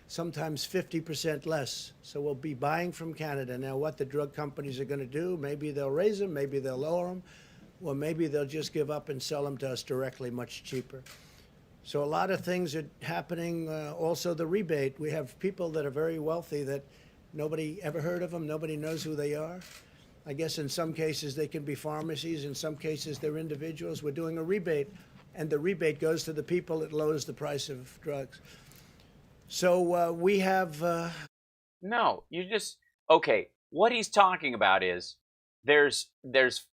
sometimes 50% less. So we'll be buying from Canada. Now, what the drug companies are going to do, maybe they'll raise them, maybe they'll lower them, or maybe they'll just give up and sell them to us directly much cheaper. So a lot of things are happening. Also, the rebate. We have people that are very wealthy that nobody ever heard of them. Nobody knows who they are. I guess in some cases they can be pharmacies. In some cases they're individuals. We're doing a rebate, and the rebate goes to the people. It lowers the price of drugs. So we have... No, you just... Okay, what he's talking about is there's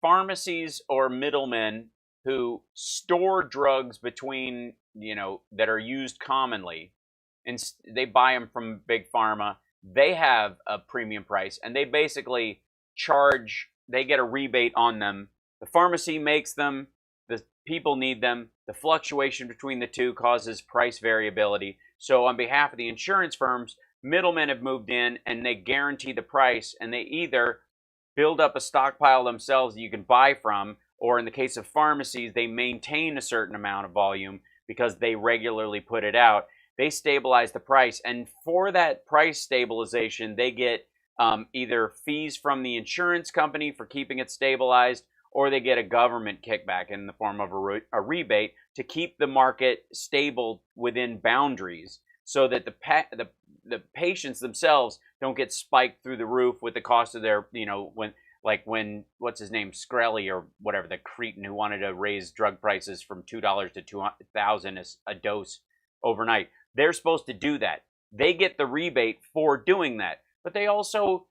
pharmacies or middlemen who store drugs between, that are used commonly, and they buy them from Big Pharma. They have a premium price, and they basically they get a rebate on them. The pharmacy makes them, the people need them. The fluctuation between the two causes price variability. So on behalf of the insurance firms, middlemen have moved in, and they guarantee the price, and they either build up a stockpile themselves that you can buy from, or in the case of pharmacies, they maintain a certain amount of volume because they regularly put it out. They stabilize the price, and for that price stabilization, they get either fees from the insurance company for keeping it stabilized, or they get a government kickback in the form of a rebate to keep the market stable within boundaries, so that the patients themselves don't get spiked through the roof with the cost of their, when what's his name, Skrelly or whatever, the cretin who wanted to raise drug prices from $2 to $2,000 a dose overnight. They're supposed to do that. They get the rebate for doing that. But they also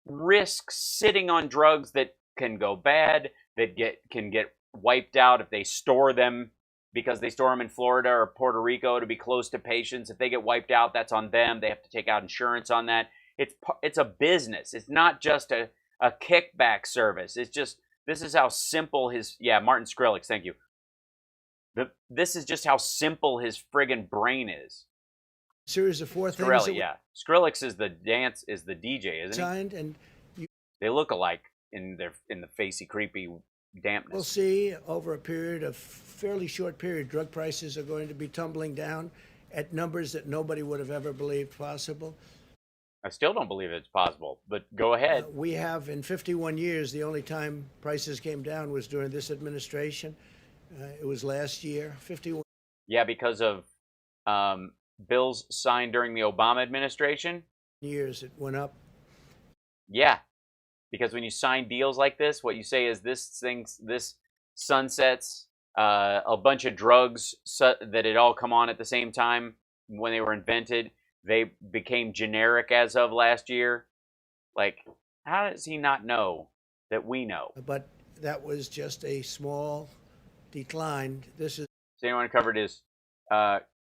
risk sitting on drugs that can go bad, that can get wiped out if they store them, because they store them in Florida or Puerto Rico to be close to patients. If they get wiped out, that's on them. They have to take out insurance on that. It's a business. It's not just a kickback service. It's just, this is how simple Martin Skrillex, thank you. This is just how simple his friggin' brain is. Series of 4 things. Skrillex is the DJ, isn't he? Signed, and they look alike in the facey, creepy dampness. We'll see over a period of fairly short period, drug prices are going to be tumbling down at numbers that nobody would have ever believed possible. I still don't believe it's possible, but go ahead. We have, in 51 years, the only time prices came down was during this administration. It was last year, 51. Yeah, because of bills signed during the Obama administration. Years it went up. Yeah, because when you sign deals like this, what you say is this sunsets a bunch of drugs that had all come on at the same time when they were invented. They became generic as of last year. Like, how does he not know that we know? But that was just a small declined. This is Has anyone covered his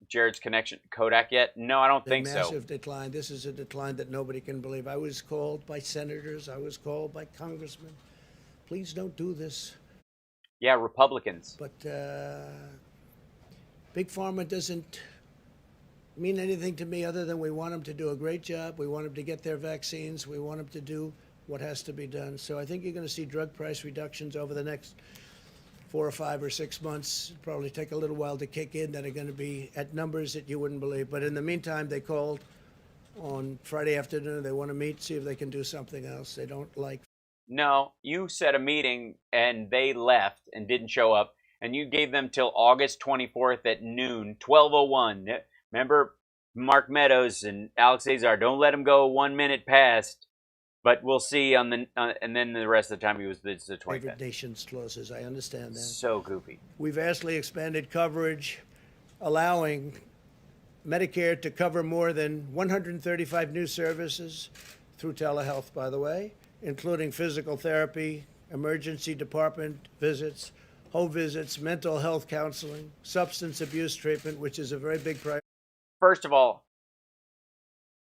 Jared's connection to Kodak yet? No, I don't a think so. massive decline. This is a decline that nobody can believe. I was called by senators. I was called by congressmen. Please don't do this. Yeah, Republicans. But Big Pharma doesn't mean anything to me other than we want them to do a great job. We want them to get their vaccines. We want them to do what has to be done. So I think you're going to see drug price reductions over the next 4 or 5 or 6 months. It'll probably take a little while to kick in, that are going to be at numbers that you wouldn't believe. But in the meantime, they called on Friday afternoon. They want to meet, see if they can do something else. They don't like. No, you set a meeting and they left and didn't show up, and you gave them till August 24th at noon, 12:01. Remember Mark Meadows and Alex Azar? Don't let him go 1 minute past. But we'll see on the and then the rest of the time it's the 25th. Favored nations clauses. I understand that. So goofy. We vastly expanded coverage, allowing Medicare to cover more than 135 new services through telehealth, by the way, including physical therapy, emergency department visits, home visits, mental health counseling, substance abuse treatment, which is a very big priority. First of all,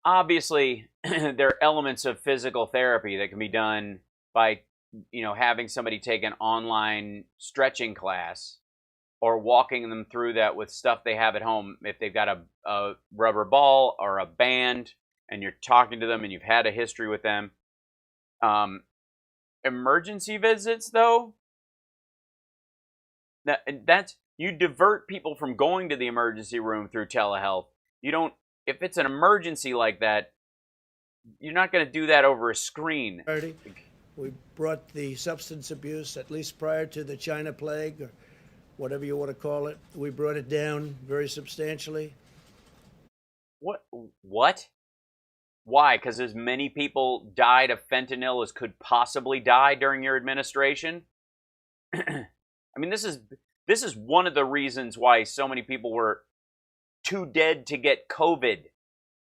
obviously, there are elements of physical therapy that can be done by, having somebody take an online stretching class or walking them through that with stuff they have at home. If they've got a rubber ball or a band and you're talking to them and you've had a history with them. Emergency visits, though, that's you divert people from going to the emergency room through telehealth. You don't. If it's an emergency like that, you're not going to do that over a screen. We brought the substance abuse, at least prior to the China plague, or whatever you want to call it, we brought it down very substantially. What? Why? Because as many people died of fentanyl as could possibly die during your administration? I mean, this is one of the reasons why so many people were too dead to get COVID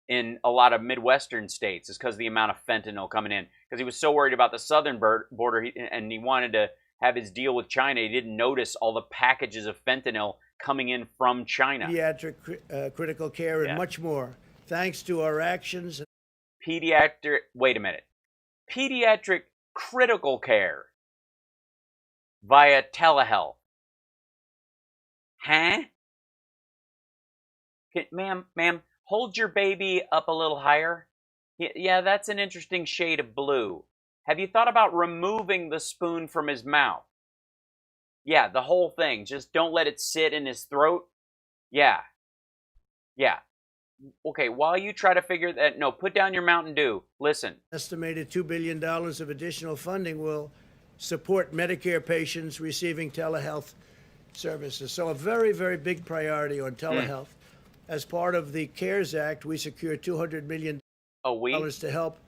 in a lot of Midwestern states, is because of the amount of fentanyl coming in. Because he was so worried about the southern border, and he wanted to have his deal with China. He didn't notice all the packages of fentanyl coming in from China. Pediatric critical care and much more. Thanks to our actions. Wait a minute. Pediatric critical care via telehealth. Huh? Ma'am, hold your baby up a little higher. Yeah, that's an interesting shade of blue. Have you thought about removing the spoon from his mouth? Yeah, the whole thing. Just don't let it sit in his throat. Yeah. Okay, while you try to figure that, no, put down your Mountain Dew. Listen. Estimated $2 billion of additional funding will support Medicare patients receiving telehealth services. So a very, very big priority on telehealth. As part of the CARES Act, we secured $200 million to help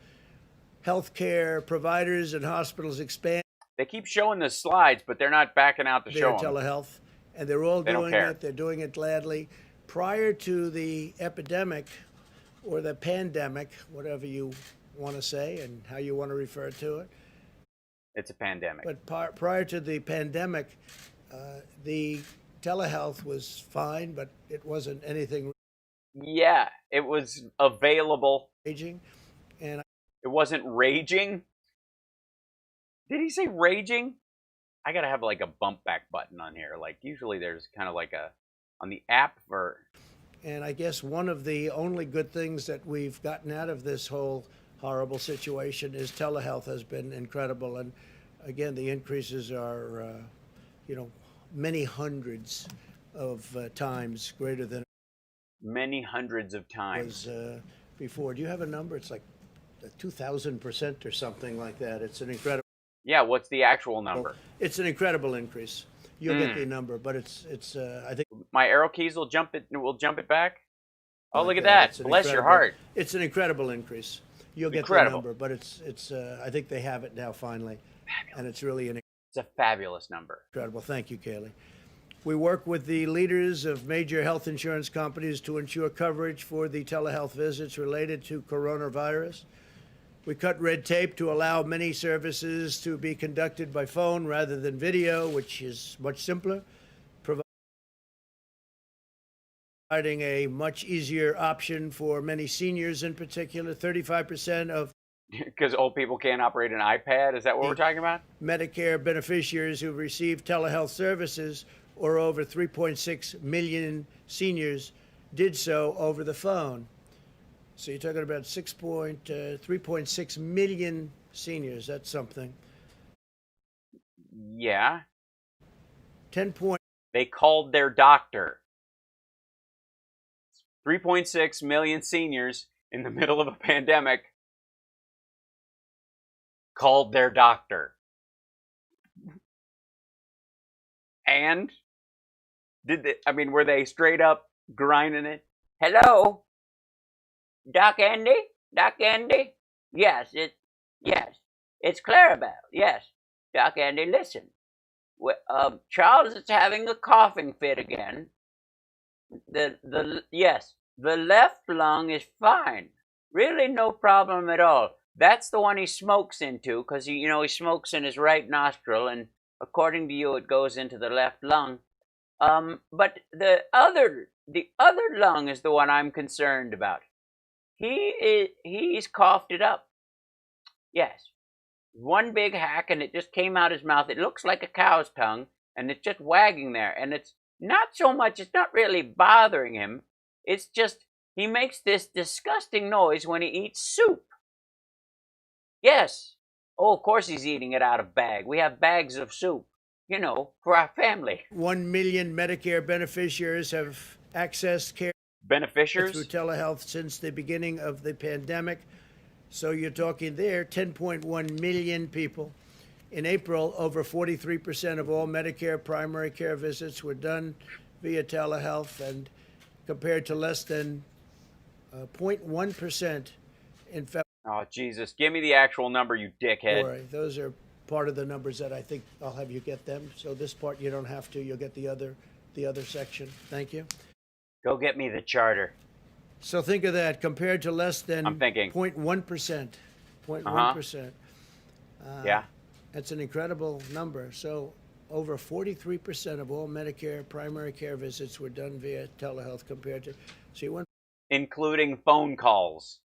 healthcare providers and hospitals expand. They keep showing the slides, but they're not backing out to show them. Telehealth, and they're all doing it. They're doing it gladly. Prior to the epidemic or the pandemic, whatever you want to say and how you want to refer to it. It's a pandemic. But prior to the pandemic, the telehealth was fine, but it wasn't anything. Yeah, it was available. Raging, and it wasn't raging. Did he say raging? I gotta have like a bump back button on here. Like usually there's kind of like a on the app for. And I guess one of the only good things that we've gotten out of this whole horrible situation is telehealth has been incredible. And again, the increases are, many hundreds of times greater than. Many hundreds of times. Was before. Do you have a number? It's like 2,000% or something like that. It's an incredible. Yeah, what's the actual number? It's an incredible increase. You'll get the number, but it's I think my arrow keys will jump it back. Oh, look at that! Bless your heart. It's an incredible increase. You'll get the number, but it's I think they have it now finally, and it's really it's a fabulous number. Incredible. Thank you, Kaylee. We work with the leaders of major health insurance companies to ensure coverage for the telehealth visits related to coronavirus. We cut red tape to allow many services to be conducted by phone rather than video, which is much simpler. providing a much easier option for many seniors in particular. 35% of Because old people can't operate an iPad? Is that what we're talking about? Medicare beneficiaries who receive telehealth services, or over 3.6 million seniors, did so over the phone. So you're talking about 3.6 million seniors. That's something. Yeah. 10 point. They called their doctor. 3.6 million seniors in the middle of a pandemic called their doctor. And were they straight up grinding it? Hello? Doc Andy? Doc Andy? Yes, it's Clarabelle. Yes. Doc Andy, listen. Charles is having a coughing fit again. The left lung is fine. Really no problem at all. That's the one he smokes into, because he smokes in his right nostril, and according to you, it goes into the left lung. But the other lung is the one I'm concerned about. He's coughed it up. Yes. One big hack, and it just came out his mouth. It looks like a cow's tongue, and it's just wagging there. And it's not really bothering him. It's just, he makes this disgusting noise when he eats soup. Yes. Oh, of course he's eating it out of bag. We have bags of soup, for our family. 1 million Medicare beneficiaries have accessed care Beneficiaries? through telehealth since the beginning of the pandemic. So you're talking there, 10.1 million people. In April, over 43% of all Medicare primary care visits were done via telehealth, and compared to less than 0.1% in February. Oh, Jesus. Give me the actual number, you dickhead. Those are part of the numbers that I think I'll have you get them. So this part you don't have to. You'll get the other section. Thank you. Go get me the charter. So think of that, compared to less than I'm thinking 0.1%. 0.1%. Yeah. That's an incredible number. So over 43% of all Medicare primary care visits were done via telehealth compared to, so you went, including phone calls.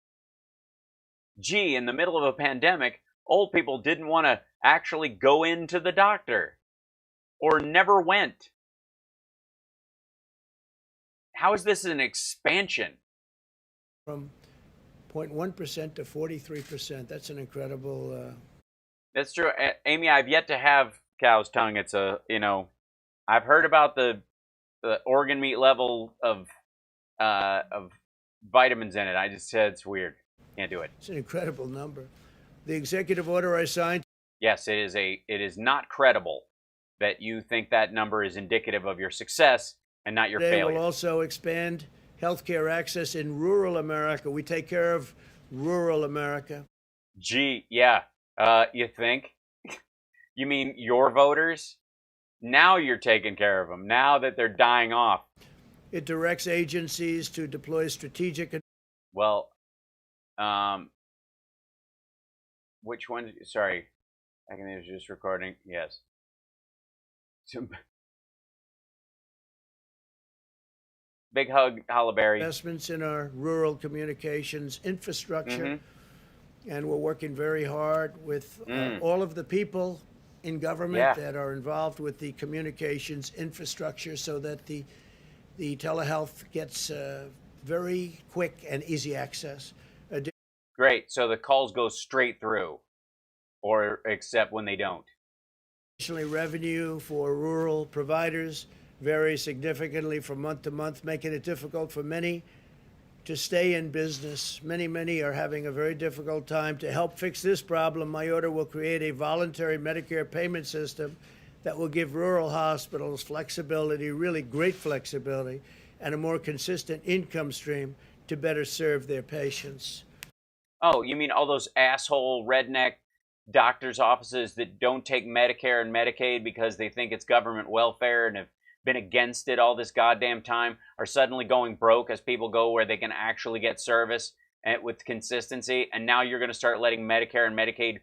Gee, in the middle of a pandemic, old people didn't want to actually go into the doctor, or never went. How is this an expansion? from 0.1% to 43%. That's an incredible. That's true. Amy, I've yet to have cow's tongue. It's I've heard about the organ meat level of vitamins in it. I just said it's weird. Can't do it. It's an incredible number. The executive order I signed. Yes, it is not credible that you think that number is indicative of your success and not your failure. They will also expand healthcare access in rural America. We take care of rural America. Gee, yeah. You think? You mean your voters? Now you're taking care of them, now that they're dying off. It directs agencies to deploy strategic. Well, which one? Sorry. I can is just recording. Yes. Big hug, Hallaberry. Investments in our rural communications infrastructure. And we're working very hard with all of the people in government that are involved with the communications infrastructure, so that the telehealth gets very quick and easy access. Great. So the calls go straight through, or except when they don't. Additionally, revenue for rural providers varies significantly from month to month, making it difficult for many to stay in business. Many are having a very difficult time. To help fix this problem, my order will create a voluntary Medicare payment system that will give rural hospitals flexibility, really great flexibility, and a more consistent income stream to better serve their patients. Oh, you mean all those asshole redneck doctors' offices that don't take Medicare and Medicaid because they think it's government welfare and have been against it all this goddamn time, are suddenly going broke as people go where they can actually get service and with consistency, and now you're going to start letting Medicare and Medicaid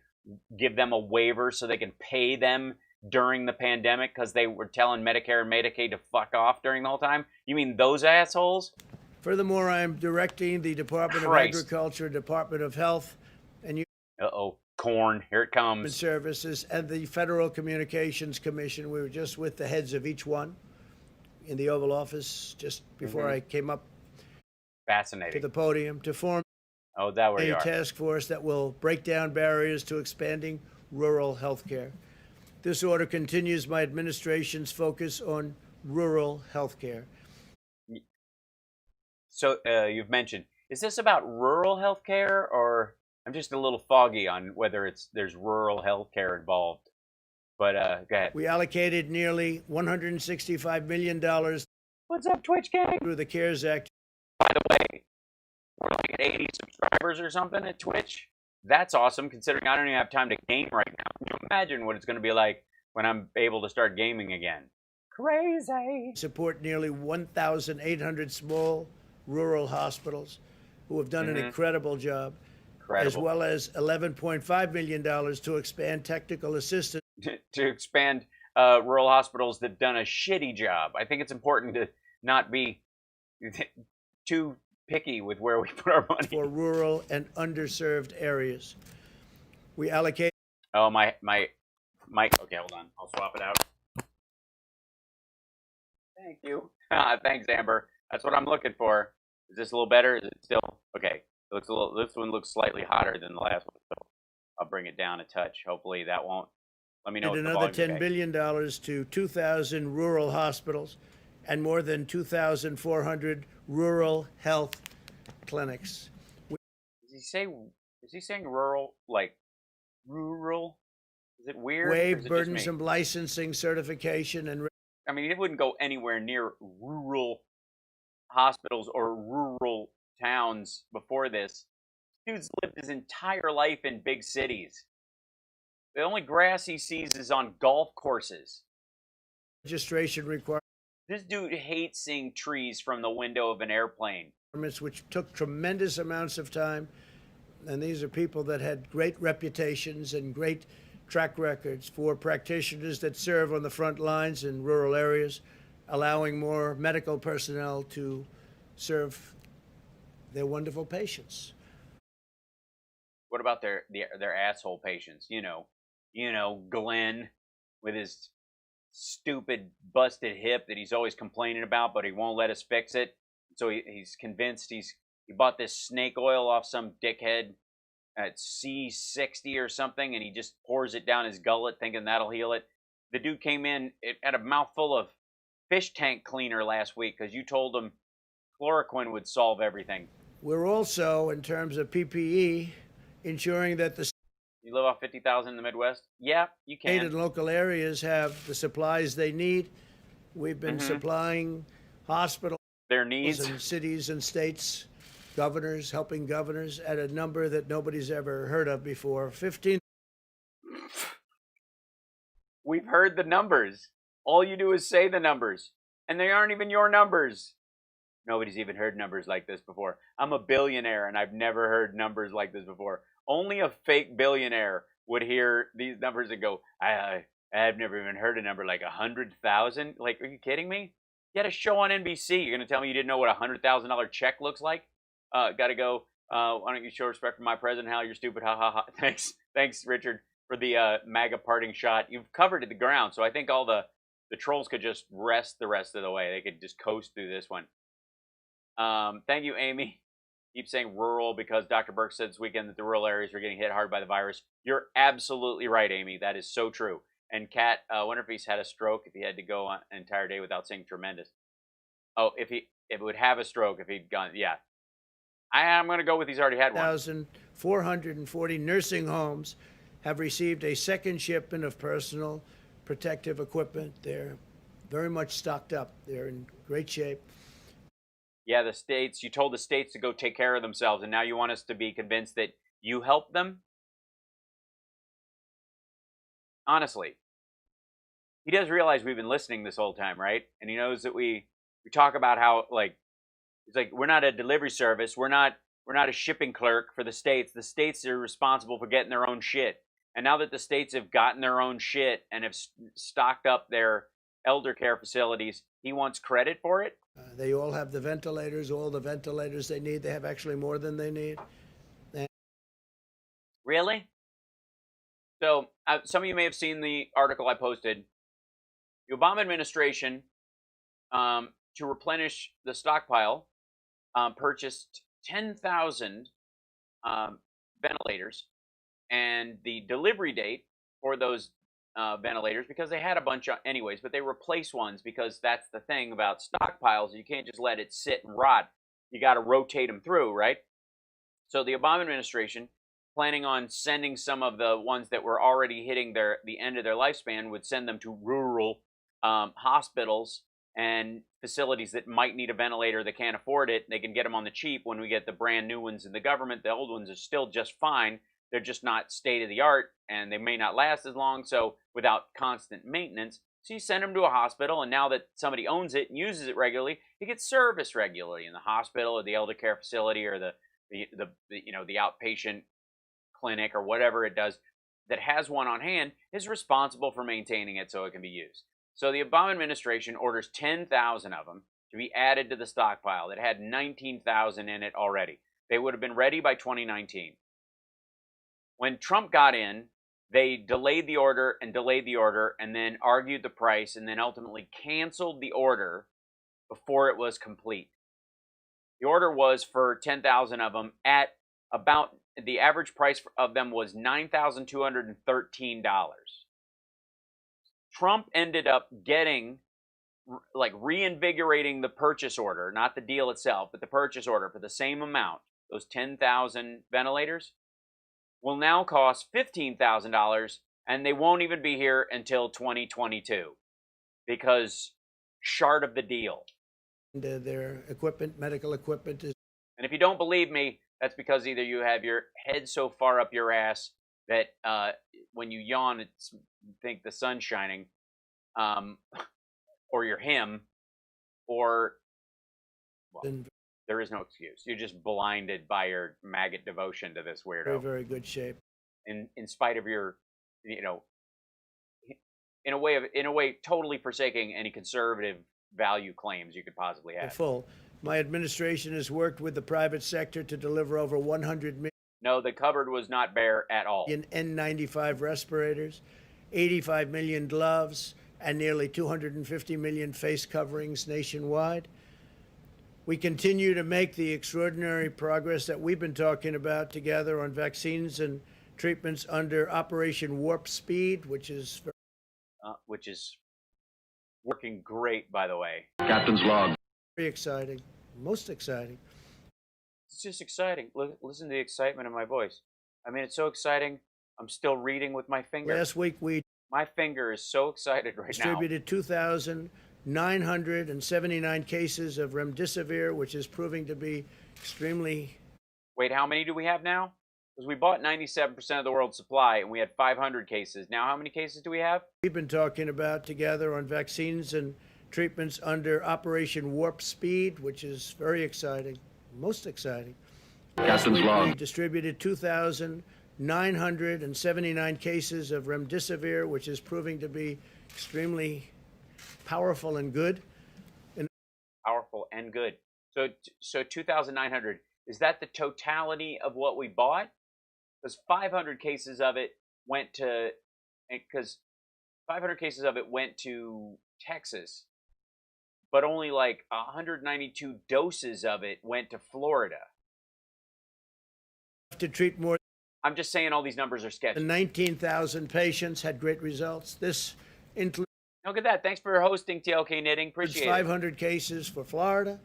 give them a waiver so they can pay them during the pandemic because they were telling Medicare and Medicaid to fuck off during the whole time? You mean those assholes? Furthermore, I am directing the Department of Christ. Agriculture, Department of Health and Uh-oh. Corn. Here it Human comes. Services, and the Federal Communications Commission. We were just with the heads of each one in the Oval Office just before I came up to Fascinating. the podium to form Oh, that where you a are. task force that will break down barriers to expanding rural health care. This order continues my administration's focus on rural health care. So you've mentioned, is this about rural health care, or I'm just a little foggy on whether there's rural health care involved. But go ahead. We allocated nearly $165 million What's up, Twitch gang? through the CARES Act. By the way, we're like at 80 subscribers or something at Twitch. That's awesome, considering I don't even have time to game right now. Can you imagine what it's going to be like when I'm able to start gaming again? Crazy. Support nearly 1,800 small rural hospitals who have done an incredible job, Incredible. as well as $11.5 million to expand technical assistance To expand rural hospitals that've done a shitty job. I think it's important to not be too picky with where we put our money. for rural and underserved areas. We allocate Oh, my mic. Okay, hold on. I'll swap it out. Thank you. Thanks, Amber. That's what I'm looking for. Is this a little better? Is it still okay? It looks a little. This one looks slightly hotter than the last one, so I'll bring it down a touch. Hopefully that won't. Let me know. If another the $10 billion to 2,000 rural hospitals and more than 2,400 rural health clinics. Is he saying rural, like rural? Is it weird? Or is Waive it just me? burdensome licensing, certification, and I mean, it wouldn't go anywhere near rural hospitals or rural towns before this. Dude's lived his entire life in big cities. The only grass he sees is on golf courses. registration requirements, This dude hates seeing trees from the window of an airplane. which took tremendous amounts of time. And these are people that had great reputations and great track records for practitioners that serve on the front lines in rural areas, allowing more medical personnel to serve their wonderful patients. What about their asshole patients? You know, Glenn with his stupid busted hip that he's always complaining about, but he won't let us fix it. So he's convinced he bought this snake oil off some dickhead at C60 or something, and he just pours it down his gullet thinking that'll heal it. The dude came in had a mouthful of fish tank cleaner last week because you told him chloroquine would solve everything. We're also, in terms of PPE, ensuring that the You live off 50,000 in the Midwest? Yeah, you state can. and local areas have the supplies they need. We've been supplying hospitals Their needs. and cities and states, governors, helping governors at a number that nobody's ever heard of before. 15. We've heard the numbers. All you do is say the numbers, and they aren't even your numbers. Nobody's even heard numbers like this before. I'm a billionaire, and I've never heard numbers like this before. Only a fake billionaire would hear these numbers and go, I've never even heard a number like 100,000. Like, are you kidding me? You had a show on NBC. You're going to tell me you didn't know what a $100,000 check looks like? Got to go. Why don't you show respect for my president, Hal? You're stupid. Ha, ha, ha. Thanks, Richard, for the MAGA parting shot. You've covered the ground, so I think all the trolls could just rest the rest of the way. They could just coast through this one. Thank you, Amy. Keep saying rural because Dr. Burke said this weekend that the rural areas are getting hit hard by the virus. You're absolutely right, Amy. That is so true. And Kat, I wonder if he's had a stroke, if he had to go an entire day without saying tremendous. Oh, if he would have a stroke if he'd gone, yeah. I'm going to go with he's already had one. 1,440 nursing homes have received a second shipment of personal protective equipment. They're very much stocked up. They're in great shape. Yeah, the states, you told the states to go take care of themselves, and now you want us to be convinced that you helped them? Honestly. He does realize we've been listening this whole time, right? And he knows that we talk about how, like, it's like we're not a delivery service. We're not a shipping clerk for the states. The states are responsible for getting their own shit. And now that the states have gotten their own shit and have stocked up their elder care facilities, he wants credit for it? They all have the ventilators, all the ventilators they need. They have actually more than they need. Really? So, some of you may have seen the article I posted. The Obama administration, to replenish the stockpile, purchased 10,000 ventilators, and the delivery date for those ventilators, because they had a bunch anyways, but they replace ones because that's the thing about stockpiles. You can't just let it sit and rot. You got to rotate them through, right? So the Obama administration, planning on sending some of the ones that were already hitting the end of their lifespan, would send them to rural hospitals and facilities that might need a ventilator that can't afford it. They can get them on the cheap when we get the brand new ones in the government. The old ones are still just fine. They're just not state of the art, and they may not last as long, so without constant maintenance. So you send them to a hospital, and now that somebody owns it and uses it regularly, it gets serviced regularly in the hospital or the elder care facility or the outpatient clinic or whatever it does that has one on hand is responsible for maintaining it so it can be used. So the Obama administration orders 10,000 of them to be added to the stockpile that had 19,000 in it already. They would have been ready by 2019. When Trump got in, they delayed the order and then argued the price and then ultimately canceled the order before it was complete. The order was for 10,000 of them at about, the average price of them was $9,213. Trump ended up getting, reinvigorating the purchase order, not the deal itself, but the purchase order for the same amount. Those 10,000 ventilators will now cost $15,000, and they won't even be here until 2022 because short of the deal. Their equipment, medical equipment is. And if you don't believe me, that's because either you have your head so far up your ass that when you yawn, it's think the sun's shining, or you're him, or there is no excuse. You're just blinded by your maggot devotion to this weirdo. Very, very good shape. In spite of your, in a way, totally forsaking any conservative value claims you could possibly have. Full. My administration has worked with the private sector to deliver over 100 million. No, the cupboard was not bare at all. N95 respirators, 85 million gloves, and nearly 250 million face coverings nationwide. We continue to make the extraordinary progress that we've been talking about together on vaccines and treatments under Operation Warp Speed, which is working great, by the way. Captain's log. Very exciting, most exciting. It's just exciting. Listen to the excitement in my voice. I mean, it's so exciting. I'm still reading with my finger. Last week my finger is so excited right now. Distributed 2,979 cases of remdesivir, which is proving to be extremely. Wait, how many do we have now? Because we bought 97% of the world's supply, and we had 500 cases. Now, how many cases do we have? We've been talking about together on vaccines and treatments under Operation Warp Speed, which is very exciting, most exciting. Captain's log. We distributed 2,979 cases of remdesivir, which is proving to be extremely powerful and good. Powerful and good. So 2,900. Is that the totality of what we bought? Because 500 cases of it went to Texas, but only like 192 doses of it went to Florida. To treat more. I'm just saying all these numbers are sketchy. 19,000 patients had great results. This includes. Look at that. Thanks for hosting TLK Knitting. Appreciate 500 cases for Florida,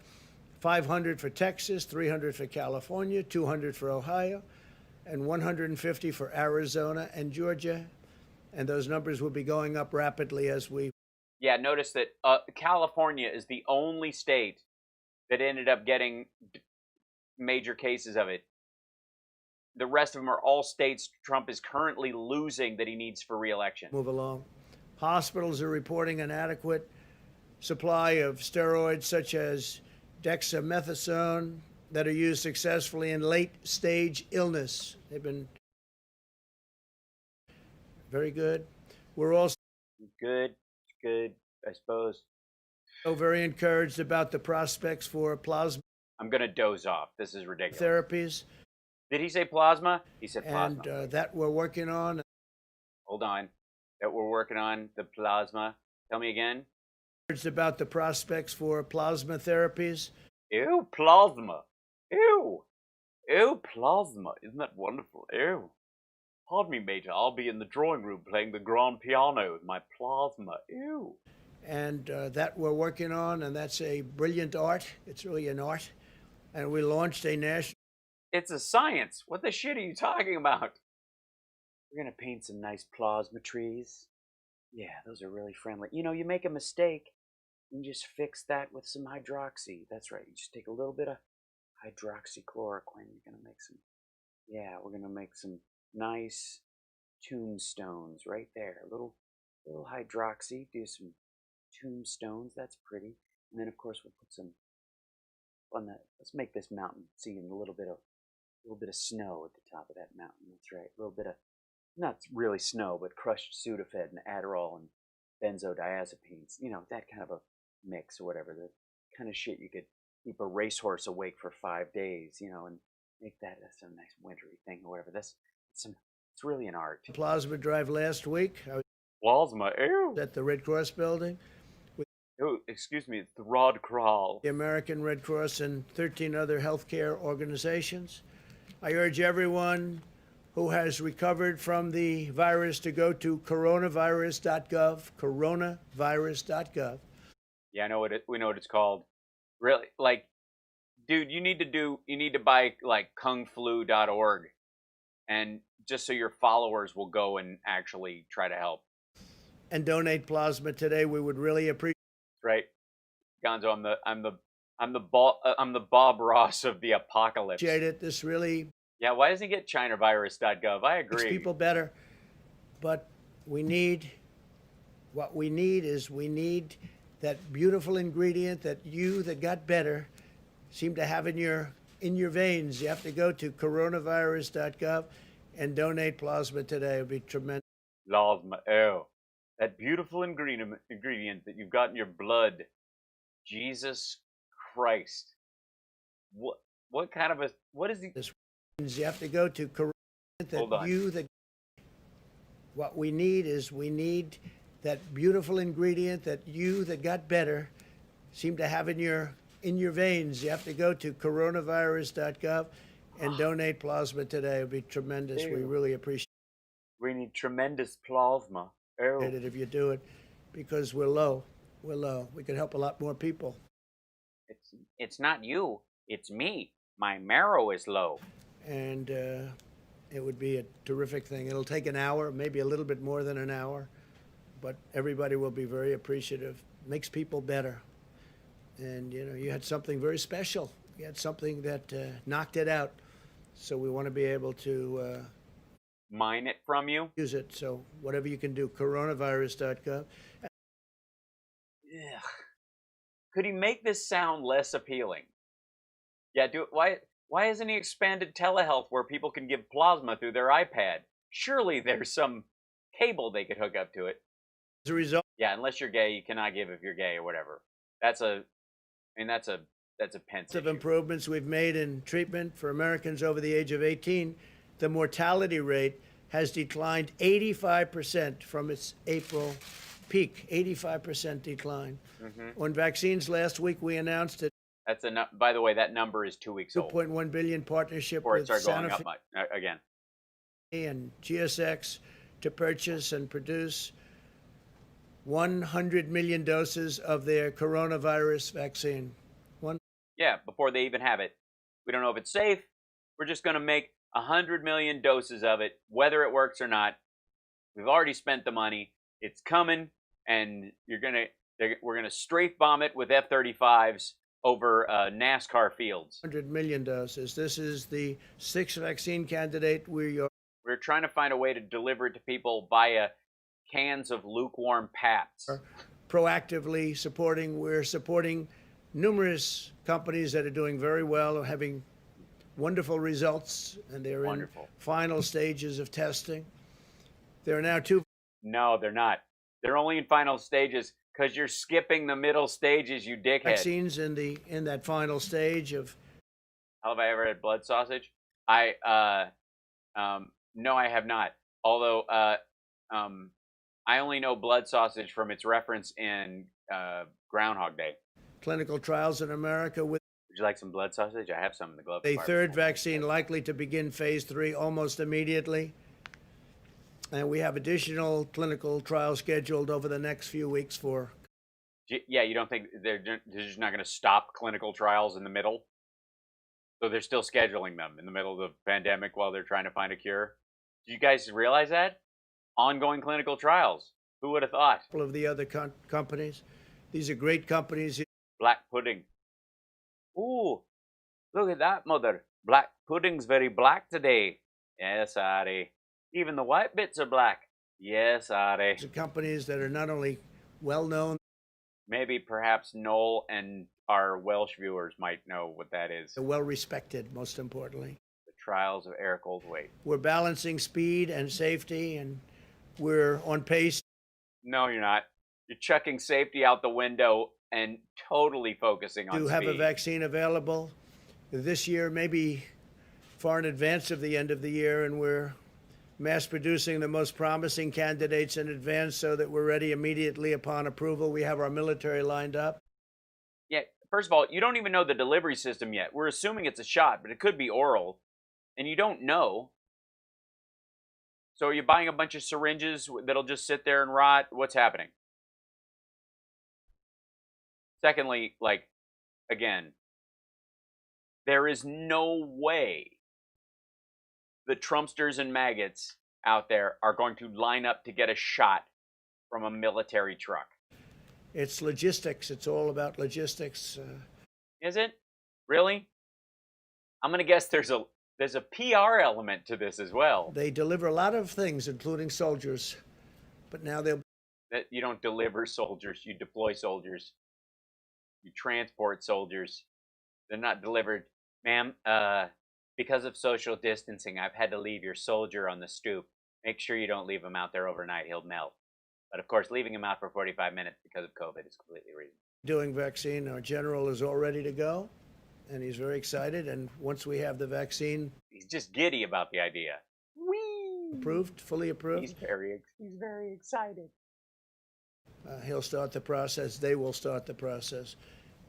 500 for Texas, 300 for California, 200 for Ohio, and 150 for Arizona and Georgia. And those numbers will be going up rapidly as we. Yeah, notice that California is the only state that ended up getting major cases of it. The rest of them are all states Trump is currently losing that he needs for re-election. Move along. Hospitals are reporting an adequate supply of steroids such as dexamethasone that are used successfully in late-stage illness. They've been Very good. We're also Good, I suppose. very encouraged about the prospects for plasma I'm gonna doze off. This is ridiculous. therapies, Did he say plasma? He said plasma. and that we're working on. Hold on. That we're working on the plasma. Tell me again. Encouraged about the prospects for plasma therapies. Ew, plasma. Ew. Ew, plasma. Isn't that wonderful? Ew. Pardon me, Major. I'll be in the drawing room playing the grand piano with my plasma. Ew. And that we're working on, and that's a brilliant art. It's really an art. And we launched a national. It's a science. What the shit are you talking about? We're gonna paint some nice plasma trees. Yeah, those are really friendly. You know, you make a mistake, you can just fix that with some hydroxy. That's right. You just take a little bit of hydroxychloroquine. You're gonna make some. Yeah, we're gonna make some nice tombstones right there. A little hydroxy. Do some tombstones. That's pretty. And then of course we'll put some on the. Let's make this mountain. See, a little bit of snow at the top of that mountain. That's right. A little bit of, not really snow, but crushed Sudafed and Adderall and benzodiazepines. You know, that kind of a mix or whatever. The kind of shit you could keep a racehorse awake for 5 days. You know, and make that some nice wintry thing or whatever. It's really an art. Plasma drive last week. I was Plasma. Ew. at the Red Cross building. Oh, excuse me, it's the Rod Crawl. The American Red Cross and 13 other healthcare organizations. I urge everyone who has recovered from the virus to go to coronavirus.gov, coronavirus.gov. Yeah, I know we know what it's called. Really, like, dude, you need to buy like kungflu.org, and just so your followers will go and actually try to help. And donate plasma today. We would really appreciate. Right, Gonzo, I'm the Bob Ross of the apocalypse. It. This really. Yeah, why doesn't he get chinavirus.gov? I agree. Makes people better, but what we need is that beautiful ingredient that got better seem to have in your veins. You have to go to coronavirus.gov and donate plasma today. It would be tremendous. Plasma, ew. That beautiful ingredient that you've got in your blood. Jesus Christ. What kind of a, what is he? You have to go to Hold on. What we need is that beautiful ingredient that got better seem to have in your veins. You have to go to coronavirus.gov and donate plasma today. It would be tremendous. Ew. We really appreciate We need tremendous plasma. Ew. it if you do it, because we're low. We're low. We could help a lot more people. It's not you. It's me. My marrow is low. And it would be a terrific thing. It'll take an hour, maybe a little bit more than an hour, but everybody will be very appreciative. Makes people better. And, you know, you had something very special. You had something that knocked it out. So we want to be able to Mine it from you. use it. So whatever you can do, coronavirus.gov. Ugh. Could he make this sound less appealing? Yeah, do it. Why hasn't he expanded telehealth where people can give plasma through their iPad? Surely there's some cable they could hook up to it. As a result Yeah, unless you're gay, you cannot give if you're gay or whatever. That's a Pence of issue. improvements we've made in treatment for Americans over the age of 18, the mortality rate has declined 85% from its April peak. 85% decline. On vaccines last week, we announced that That's by the way, that number is 2 weeks old. 2.1 billion partnership Before it with started going Sanofi up again. and GSX to purchase and produce 100 million doses of their coronavirus vaccine. Yeah, before they even have it. We don't know if it's safe. We're just going to make 100 million doses of it, whether it works or not. We've already spent the money. It's coming, and we're gonna strafe bomb it with F-35s over NASCAR fields. 100 million doses. This is the sixth vaccine candidate we're trying to find a way to deliver it to people via cans of lukewarm Pabst. proactively supporting. We're supporting numerous companies that are doing very well or having wonderful results, and they're Wonderful. in final stages of testing. There are now 2 No, they're not. They're only in final stages because you're skipping the middle stages, you dickhead. vaccines in that final stage of. How have I ever had blood sausage? No, I have not. Although, I only know blood sausage from its reference in Groundhog Day. Clinical trials in America with Would you like some blood sausage? I have some in the glove a compartment. third vaccine likely to begin phase 3 almost immediately. And we have additional clinical trials scheduled over the next few weeks for. Yeah, you don't think they're just not going to stop clinical trials in the middle? So they're still scheduling them in the middle of the pandemic while they're trying to find a cure? Do you guys realize that? Ongoing clinical trials. Who would have thought? A couple of the other companies. These are great companies. Black pudding. Ooh, look at that, mother. Black pudding's very black today. Yes, Ari. Even the white bits are black. Yes, Ari. These are companies that are not only well known. Maybe perhaps Noel and our Welsh viewers might know what that is. They're well respected, most importantly. The trials of Eric Oldway. We're balancing speed and safety, and we're on pace. No, you're not. You're chucking safety out the window and totally focusing on To speed. have a vaccine available this year, maybe far in advance of the end of the year, and we're mass producing the most promising candidates in advance so that we're ready immediately upon approval. We have our military lined up. Yeah, first of all, you don't even know the delivery system yet. We're assuming it's a shot, but it could be oral, and you don't know. So are you buying a bunch of syringes that'll just sit there and rot? What's happening? Secondly, like, again, there is no way the Trumpsters and maggots out there are going to line up to get a shot from a military truck. It's logistics. It's all about logistics. Is it? Really? I'm going to guess there's a PR element to this as well. They deliver a lot of things, including soldiers. But now they'll. That you don't deliver soldiers, you deploy soldiers. You transport soldiers. They're not delivered. Ma'am, because of social distancing, I've had to leave your soldier on the stoop. Make sure you don't leave him out there overnight. He'll melt. But of course, leaving him out for 45 minutes because of COVID is completely reasonable. Doing vaccine. Our general is all ready to go, and he's very excited. And once we have the vaccine He's just giddy about the idea. Whee! approved, fully approved, He's very excited. he'll start the process. They will start the process,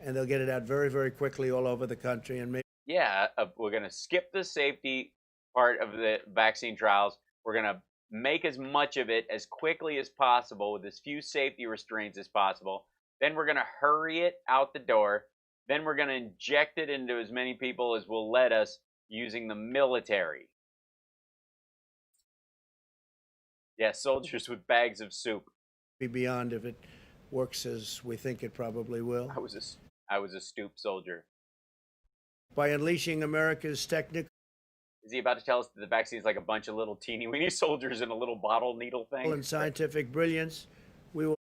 and they'll get it out very, very quickly all over the country. And maybe Yeah, we're going to skip the safety part of the vaccine trials. We're going to make as much of it as quickly as possible with as few safety restraints as possible. Then we're going to hurry it out the door. Then we're going to inject it into as many people as will let us using the military. Yeah, soldiers with bags of soup. be beyond if it works as we think it probably will. I was a stoop soldier. By unleashing America's technical Is he about to tell us that the vaccine is like a bunch of little teeny weeny soldiers in a little bottle needle thing? and scientific brilliance, we will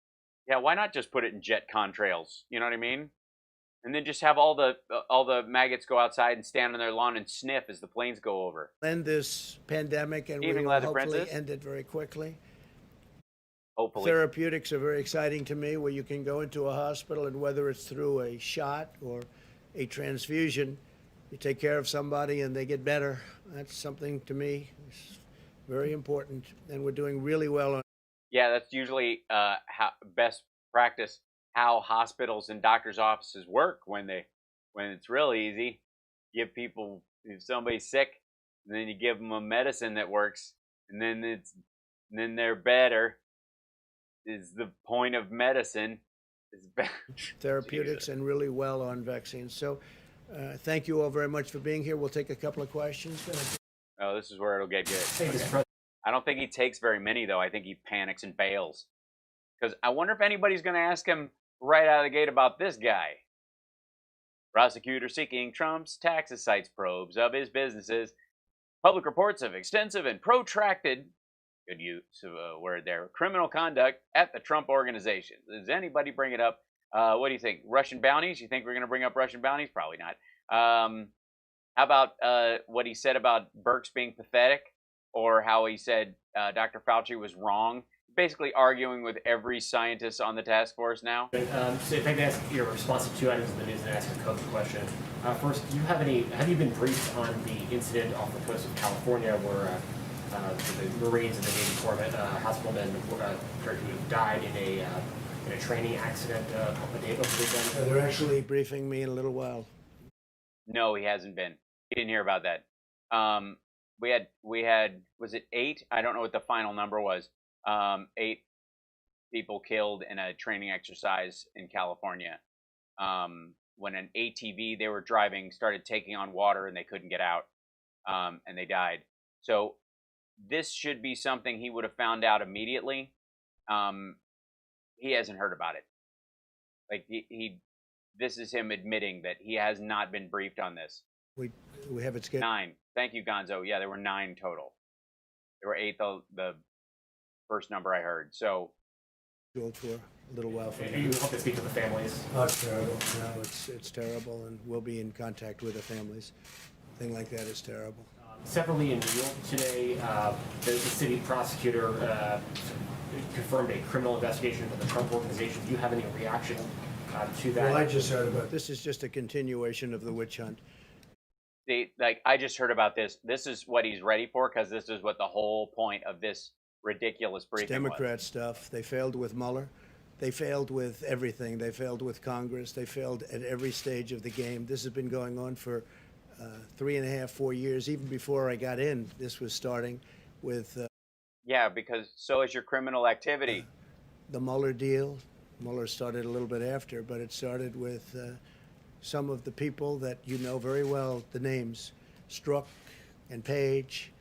Yeah, why not just put it in jet contrails? You know what I mean? And then just have all the maggots go outside and stand on their lawn and sniff as the planes go over. end this pandemic, and we Evening, will Leather hopefully Princess. end it very quickly. Hopefully. Therapeutics are very exciting to me, where you can go into a hospital, and whether it's through a shot or a transfusion, you take care of somebody and they get better. That's something to me is very important, and we're doing really well on. Yeah, that's usually how best practice how hospitals and doctors' offices work when it's real easy. Give people, if somebody's sick, and then you give them a medicine that works, and then they're better. Is the point of medicine? Therapeutics Jesus. and really well on vaccines. So thank you all very much for being here. We'll take a couple of questions. Oh, this is where it'll get good. Okay. I don't think he takes very many, though. I think he panics and bails. Because I wonder if anybody's going to ask him right out of the gate about this guy. Prosecutor seeking Trump's taxes cites probes of his businesses. Public reports of extensive and protracted, good use of a word there, criminal conduct at the Trump organization. Does anybody bring it up? What do you think? Russian bounties? You think we're going to bring up Russian bounties? Probably not. How about what he said about Burks being pathetic? or how he said Dr. Fauci was wrong. Basically arguing with every scientist on the task force now. So if I can ask your response to 2 items in the news and ask a COVID question. First, have you been briefed on the incident off the coast of California where the Marines and the Navy corpsman hospitalmen who died in a training accident a couple of days over the weekend? They're actually briefing me in a little while. No, he hasn't been. He didn't hear about that. We had was it 8? I don't know what the final number was. 8 people killed in a training exercise in California. When an ATV they were driving started taking on water and they couldn't get out, and they died. So this should be something he would have found out immediately. He hasn't heard about it. Like this is him admitting that he has not been briefed on this. We have it scheduled. 9. Thank you, Gonzo. Yeah, there were 9 total. There were 8 the first number I heard. So For a little while. And you hope to speak to the families? Oh, it's terrible. No, it's terrible, and we'll be in contact with the families. A thing like that is terrible. Separately in New York today, the city prosecutor confirmed a criminal investigation into the Trump Organization. Do you have any reaction to that? Well, I just heard about this. Is just a continuation of the witch hunt. I just heard about this. This is what he's ready for, because this is what the whole point of this ridiculous briefing It's Democrat stuff. They failed with Mueller. They failed with everything. They failed with Congress. They failed at every stage of the game. This has been going on for 3.5, 4 years. Even before I got in, this was starting with... yeah, because so is your criminal activity. The Mueller deal. Mueller started a little bit after, but it started with some of the people that you know very well, the names, Strzok and Page.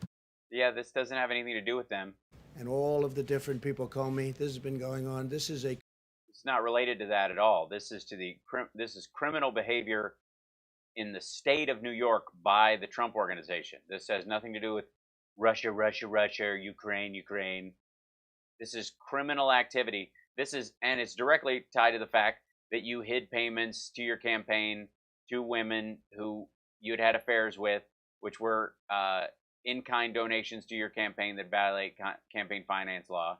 Yeah, this doesn't have anything to do with them. And all of the different people call me. This has been going on. This is a... It's not related to that at all. This is this is criminal behavior in the state of New York by the Trump Organization. This has nothing to do with Russia, Ukraine. This is criminal activity. And it's directly tied to the fact that you hid payments to your campaign to women who you'd had affairs with, which were in-kind donations to your campaign that violate campaign finance law,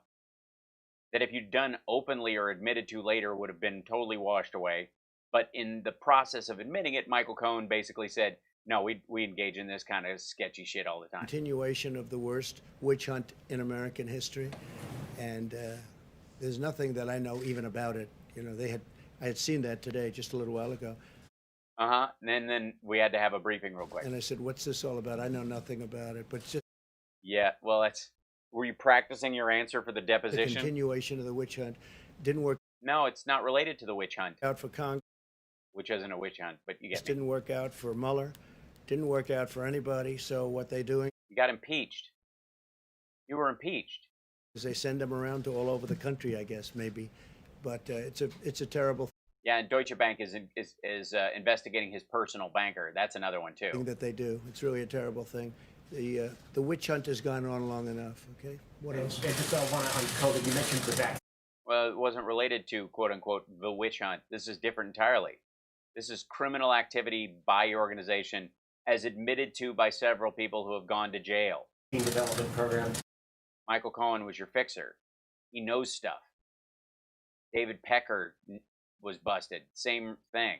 that if you'd done openly or admitted to later would have been totally washed away. But in the process of admitting it, Michael Cohen basically said, no, we engage in this kind of sketchy shit all the time. Continuation of the worst witch hunt in American history. And there's nothing that I know even about it. You know, I had seen that today, just a little while ago. And then we had to have a briefing real quick. And I said, what's this all about? I know nothing about it. But just yeah, well, were you practicing your answer for the the deposition? continuation of the witch hunt didn't work No, it's not related to the witch hunt, out for Congress. which isn't a witch hunt, but you get me. Didn't work out for Mueller. Didn't work out for anybody. So what they're doing You got impeached. You were impeached. is they send them around to all over the country, I guess, maybe. But it's a terrible Yeah, and Deutsche Bank is investigating his personal banker. That's another one thing too. that they do. It's really a terrible thing. The witch hunt has gone on long enough. Okay, what And else? just one on COVID, you mentioned the vaccine. Well, it wasn't related to quote unquote the witch hunt. This is different entirely. This is criminal activity by your organization, as admitted to by several people who have gone to jail. Development program. Michael Cohen was your fixer. He knows stuff. David Pecker was busted. Same thing.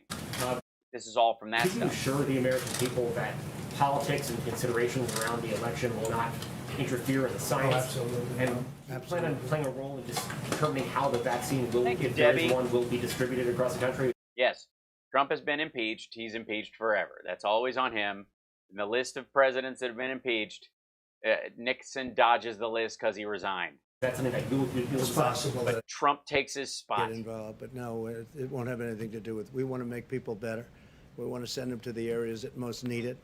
This is all from that Can you stuff. assure the American people that politics and considerations around the election will not interfere in the science? absolutely. And No. you plan on playing a role in just determining how the vaccine will, Thank you, if there Debbie. is one, will be distributed across the country? Yes, Trump has been impeached. He's impeached forever. That's always on him. In the list of presidents that have been impeached, Nixon dodges the list because he resigned. That's something that you'll It's possible But that Trump takes his spot. get involved, but no, it won't have anything to do with. We want to make people better. We want to send them to the areas that most need it,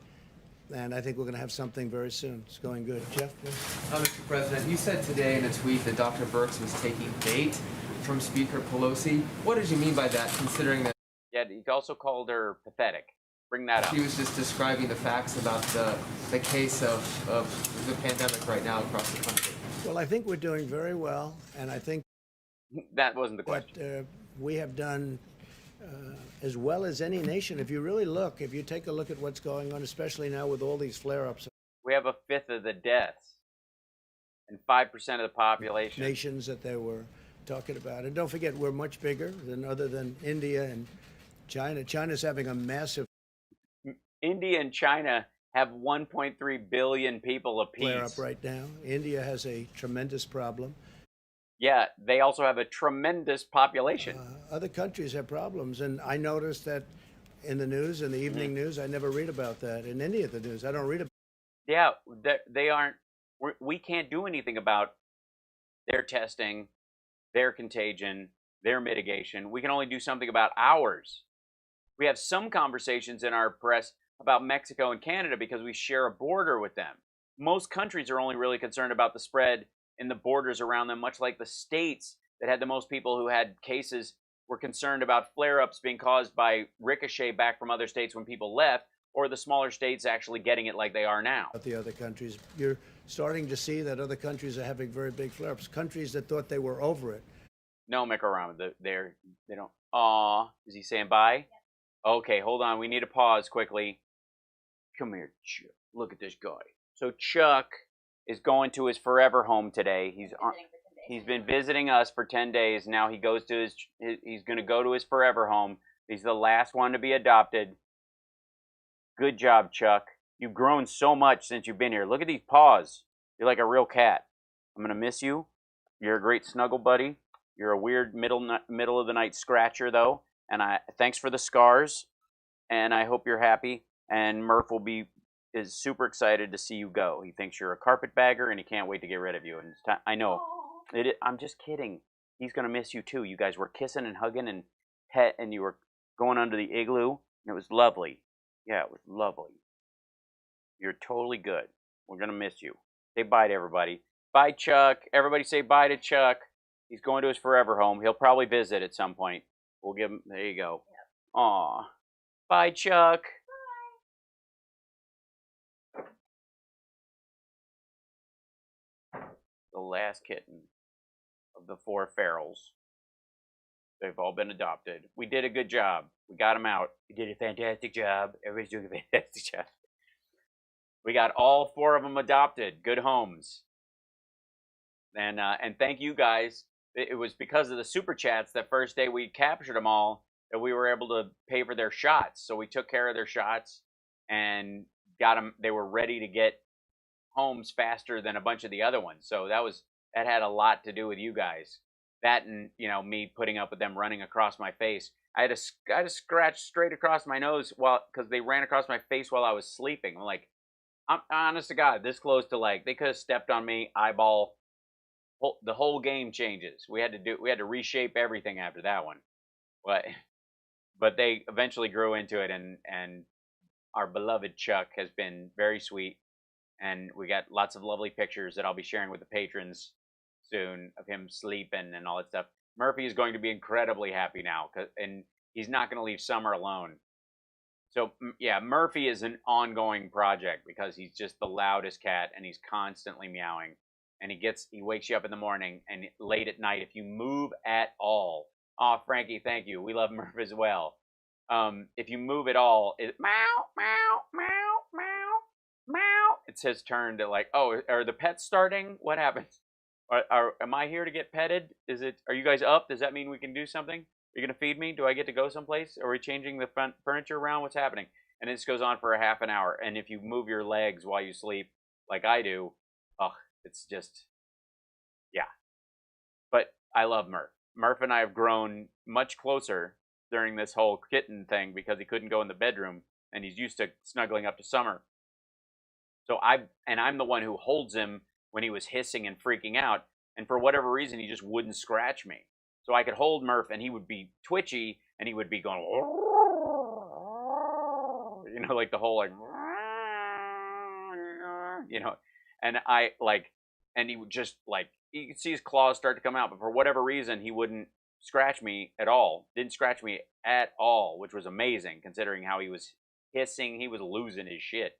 and I think we're going to have something very soon. It's going good. Jeff, please. Mr. President, you said today in a tweet that Dr. Birx was taking bait from Speaker Pelosi. What did you mean by that, considering that Yeah, he also called her pathetic. Bring that up. she was just describing the facts about the case of the pandemic right now across the country? Well, I think we're doing very well, and I think That wasn't the that question. we have done as well as any nation. If you really look, if you take a look at what's going on, especially now with all these flare-ups. We have 1/5 of the deaths. and 5% of the population. nations that they were talking about. And don't forget, we're much bigger other than India and China. China's having a massive India and China have 1.3 billion people apiece. flare up right now. India has a tremendous problem. Yeah, they also have a tremendous population. Other countries have problems, and I noticed that in the news, in the evening news. I never read about that in any of the news. I don't read about. Yeah, they aren't. We can't do anything about their testing, their contagion, their mitigation. We can only do something about ours. We have some conversations in our press about Mexico and Canada because we share a border with them. Most countries are only really concerned about the spread in the borders around them, much like the states that had the most people who had cases were concerned about flare-ups being caused by ricochet back from other states when people left, or the smaller states actually getting it like they are now. The other countries, you're starting to see that other countries are having very big flare-ups. Countries that thought they were over it. No, Mikorama, they don't. Aw, is he saying bye? Yeah. Okay, hold on. We need to pause quickly. Come here, Chuck. Look at this guy. So Chuck is going to his forever home today. He's been visiting us for 10 days. Now he goes to he's going to go to his forever home. He's the last one to be adopted. Good job, Chuck. You've grown so much since you've been here. Look at these paws. You're like a real cat. I'm going to miss you. You're a great snuggle buddy. You're a weird middle of the night scratcher though. And thanks for the scars. And I hope you're happy. And Murph is super excited to see you go. He thinks you're a carpetbagger and he can't wait to get rid of you. And it's time, I know. I'm just kidding. He's going to miss you too. You guys were kissing and hugging and pet, and you were going under the igloo, and it was lovely. Yeah, it was lovely. You're totally good. We're going to miss you. Say bye to everybody. Bye, Chuck. Everybody say bye to Chuck. He's going to his forever home. He'll probably visit at some point. We'll give him, there you go. Yep. Aw. Bye, Chuck. Bye. The last kitten of the 4 ferals. They've all been adopted. We did a good job. We got them out. We did a fantastic job. Everybody's doing a fantastic job. We got all 4 of them adopted. Good homes. And thank you guys. It was because of the super chats that first day we captured them all that we were able to pay for their shots. So we took care of their shots and got them. They were ready to get homes faster than a bunch of the other ones. So that had a lot to do with you guys. That and, me putting up with them running across my face. I had a scratch straight across my nose because they ran across my face while I was sleeping. I'm honest to God, this close to they could have stepped on me, eyeball. The whole game changes. We had to reshape everything after that one. But they eventually grew into it, and our beloved Chuck has been very sweet, and we got lots of lovely pictures that I'll be sharing with the patrons soon of him sleeping and all that stuff. Murphy is going to be incredibly happy now, and he's not going to leave Summer alone. So yeah, Murphy is an ongoing project because he's just the loudest cat, and he's constantly meowing. And he wakes you up in the morning and late at night if you move at all. Oh, Frankie, thank you. We love Murph as well. If you move at all, meow, meow, meow, meow, meow. It's his turn to oh, are the pets starting? What happens? Am I here to get petted? Are you guys up? Does that mean we can do something? Are you going to feed me? Do I get to go someplace? Are we changing the furniture around? What's happening? And this goes on for a half an hour. And if you move your legs while you sleep, like I do, it's just, yeah. But I love Murph. Murph and I have grown much closer during this whole kitten thing because he couldn't go in the bedroom and he's used to snuggling up to Summer. So I'm the one who holds him when he was hissing and freaking out, and for whatever reason he just wouldn't scratch me. So I could hold Murph and he would be twitchy and he would be going, like the whole and and he would just you could see his claws start to come out, but for whatever reason he wouldn't scratch me at all. Didn't scratch me at all, which was amazing considering how he was hissing. He was losing his shit.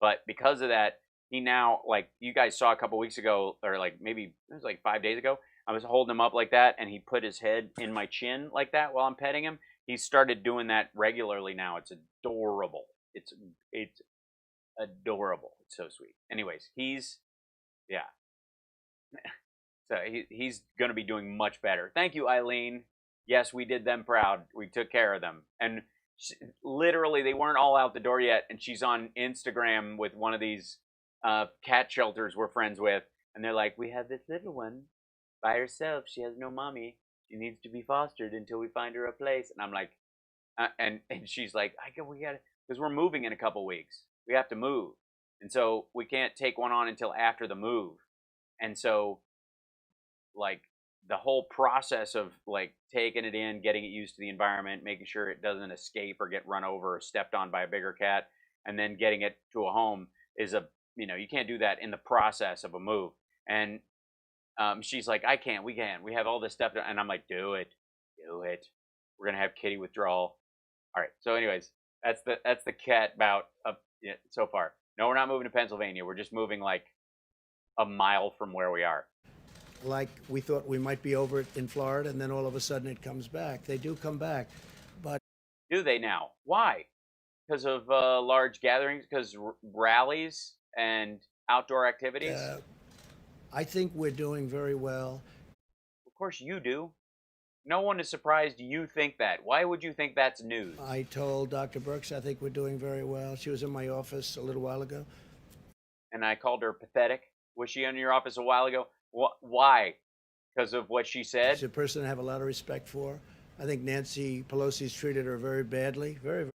But because of that, he now, you guys saw a couple weeks ago, or maybe it was 5 days ago, I was holding him up like that and he put his head in my chin like that while I'm petting him. He started doing that regularly now. It's adorable. It's adorable. It's so sweet. Anyways, So he's going to be doing much better. Thank you, Eileen. Yes, we did them proud. We took care of them. And literally, they weren't all out the door yet. And she's on Instagram with one of these cat shelters we're friends with. And they're like, we have this little one by herself. She has no mommy. She needs to be fostered until we find her a place. And I'm like, and she's like, we got to, because we're moving in a couple weeks. We have to move. And so we can't take one on until after the move. And so, like, the whole process of, like, taking it in, getting it used to the environment, making sure it doesn't escape or get run over or stepped on by a bigger cat, and then getting it to a home is you can't do that in the process of a move. And she's like, I can't, we can. We have all this stuff. And I'm like, do it. We're going to have kitty withdrawal. All right. So anyways, that's the cat bout of so far. No, we're not moving to Pennsylvania. We're just moving like a mile from where we are. Like we thought we might be over it in Florida, and then all of a sudden it comes back. They do come back. But do they now? Why? Because of large gatherings? Because rallies and outdoor activities? I think we're doing very well. Of course you do. No one is surprised you think that. Why would you think that's news? I told Dr. Birx I think we're doing very well. She was in my office a little while ago. And I called her pathetic. Was she in your office a while ago? Why? Because of what she said? She's a person I have a lot of respect for. I think Nancy Pelosi's treated her very badly. Very,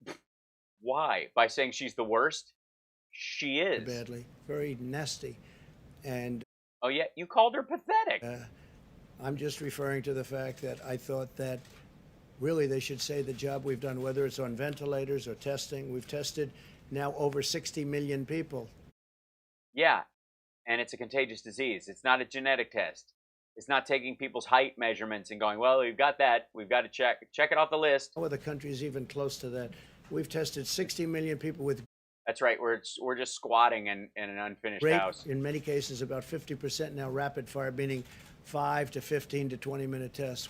very Why? By saying she's the worst? She is. badly. Very nasty. And oh, yeah? You called her pathetic. I'm just referring to the fact that I thought that really they should say the job we've done, whether it's on ventilators or testing. We've tested now over 60 million people. Yeah, and it's a contagious disease. It's not a genetic test. It's not taking people's height measurements and going, well, we've got that. We've got to check it off the list. No other country is even close to that. We've tested 60 million people with That's right. We're just squatting in an unfinished house. in many cases, about 50% now rapid fire, meaning 5 to 15 to 20-minute tests.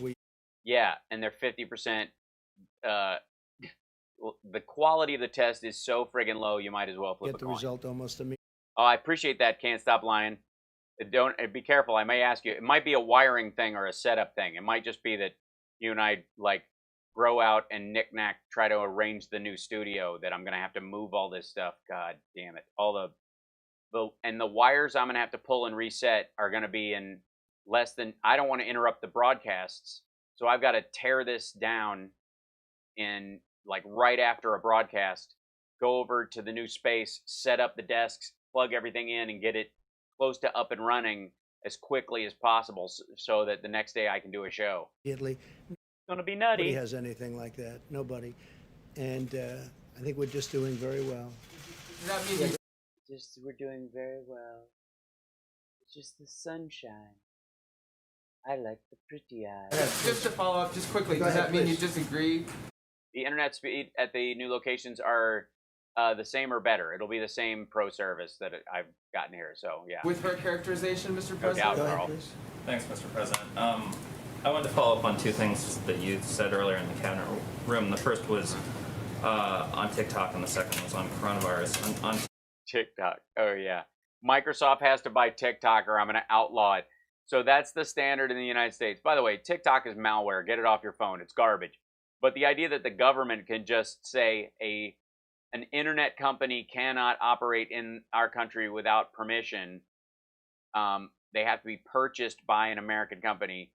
Yeah, and they're 50%. The quality of the test is so friggin' low, you might as well flip Get a the coin. result almost immediately. Oh, I appreciate that. Can't stop lying. Don't be careful. I may ask you. It might be a wiring thing or a setup thing. It might just be that you and I like grow out and knick-knack try to arrange the new studio. That I'm gonna have to move all this stuff. God damn it! All the wires I'm gonna have to pull and reset are gonna be in less than. I don't want to interrupt the broadcasts, so I've got to tear this down in like right after a broadcast. Go over to the new space, set up the desks, plug everything in, and get it close to up and running as quickly as possible so that the next day I can do a show. It's going to be nutty. Nobody has anything like that. Nobody. And I think we're just doing very well. Does that mean We're doing very well. It's just the sunshine. I like the pretty eyes. just to follow up, just quickly, Go does ahead, that mean please. you disagree? The internet speed at the new locations are the same or better. It'll be the same pro service that I've gotten here. So yeah. With her characterization, Mr. No President? doubt, Go ahead, Carl. please. Thanks, Mr. President. I wanted to follow up on two things that you said earlier in the cabinet room. The first was on TikTok, and the second was on coronavirus. On TikTok. Oh yeah. Microsoft has to buy TikTok or I'm going to outlaw it. So that's the standard in the United States. By the way, TikTok is malware. Get it off your phone. It's garbage. But the idea that the government can just say an internet company cannot operate in our country without permission, they have to be purchased by an American company,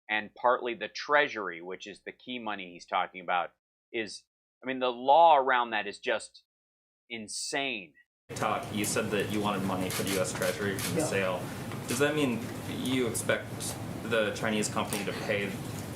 and partly the Treasury, which is the key money he's talking about, is, I mean, the law around that is just insane. TikTok, you said that you wanted money for the U.S. Treasury from the sale. Does that mean you expect the Chinese company to pay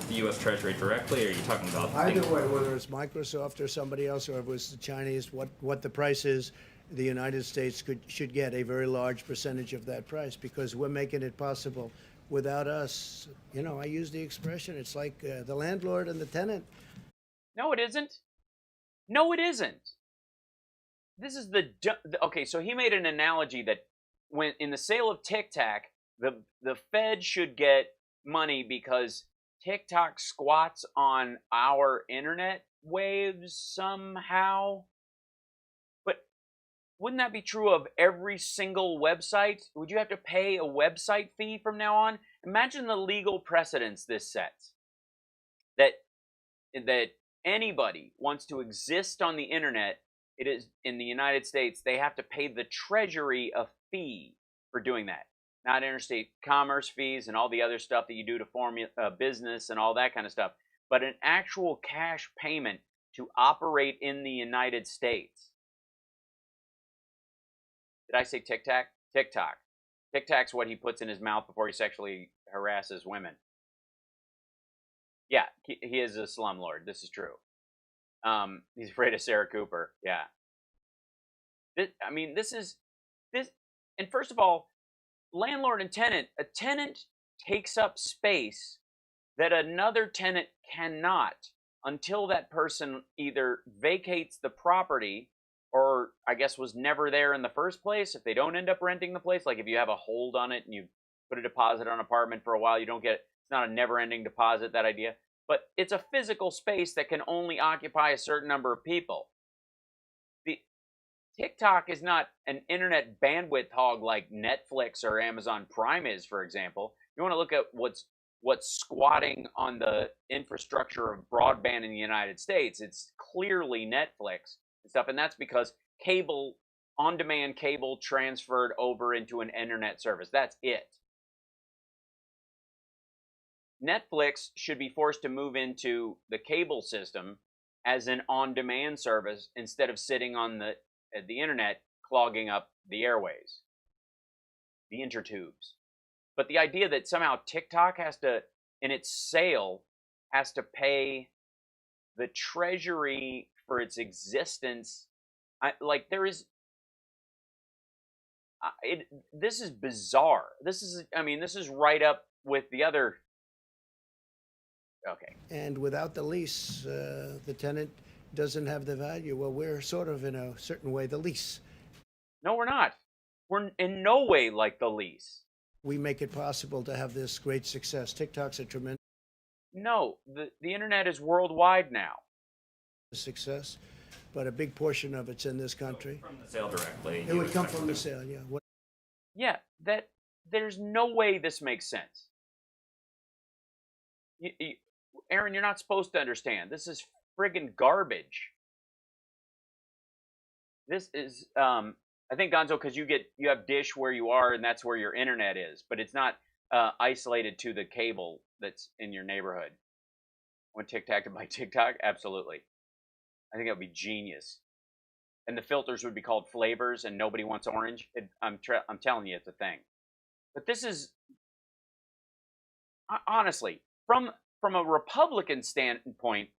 the U.S. Treasury directly, or are you talking about Either way, whether it's Microsoft or somebody else, or if it was the Chinese, what the price is, the United States should get a very large percentage of that price because we're making it possible. Without us, I use the expression, it's like the landlord and the tenant. No, it isn't. No, it isn't. This is okay, so he made an analogy that when in the sale of TikTok, the Fed should get money because TikTok squats on our internet waves somehow. wouldn't that be true of every single website? Would you have to pay a website fee from now on? Imagine the legal precedents this sets. That anybody wants to exist on the internet, it is in the United States, they have to pay the Treasury a fee for doing that. Not interstate commerce fees and all the other stuff that you do to form a business and all that kind of stuff, but an actual cash payment to operate in the United States. Did I say tic-tac? TikTok. Tic-tac's what he puts in his mouth before he sexually harasses women. Yeah, he is a slumlord. This is true. He's afraid of Sarah Cooper. Yeah. This is. And first of all, landlord and tenant. A tenant takes up space that another tenant cannot until that person either vacates the property or, I guess, was never there in the first place. If they don't end up renting the place, like if you have a hold on it and you put a deposit on an apartment for a while, you don't get it. It's not a never-ending deposit, that idea. But it's a physical space that can only occupy a certain number of people. The TikTok is not an internet bandwidth hog like Netflix or Amazon Prime is, for example. You want to look at what's squatting on the infrastructure of broadband in the United States. It's clearly Netflix and stuff, and that's because cable, on-demand cable transferred over into an internet service. That's it. Netflix should be forced to move into the cable system as an on-demand service instead of sitting on the internet clogging up the airways, the intertubes. But the idea that somehow TikTok has to, in its sale, has to pay the Treasury for its existence, this is bizarre. This is right up with the other. Okay. And without the lease, the tenant doesn't have the value. Well, we're sort of, in a certain way, the lease. No, we're not. We're in no way like the lease. We make it possible to have this great success. TikTok's a tremendous No, the internet is worldwide now. success, but a big portion of it's in this country. From the sale directly. It would come from the sale, yeah. Yeah, there's no way this makes sense. Aaron, you're not supposed to understand. This is friggin' garbage. This is, I think, Gonzo, because you have Dish where you are, and that's where your internet is, but it's not isolated to the cable that's in your neighborhood. Want TikTok to buy TikTok? Absolutely. I think that would be genius. And the filters would be called flavors, and nobody wants orange. I'm telling you, it's a thing. But this is, honestly, from a Republican standpoint,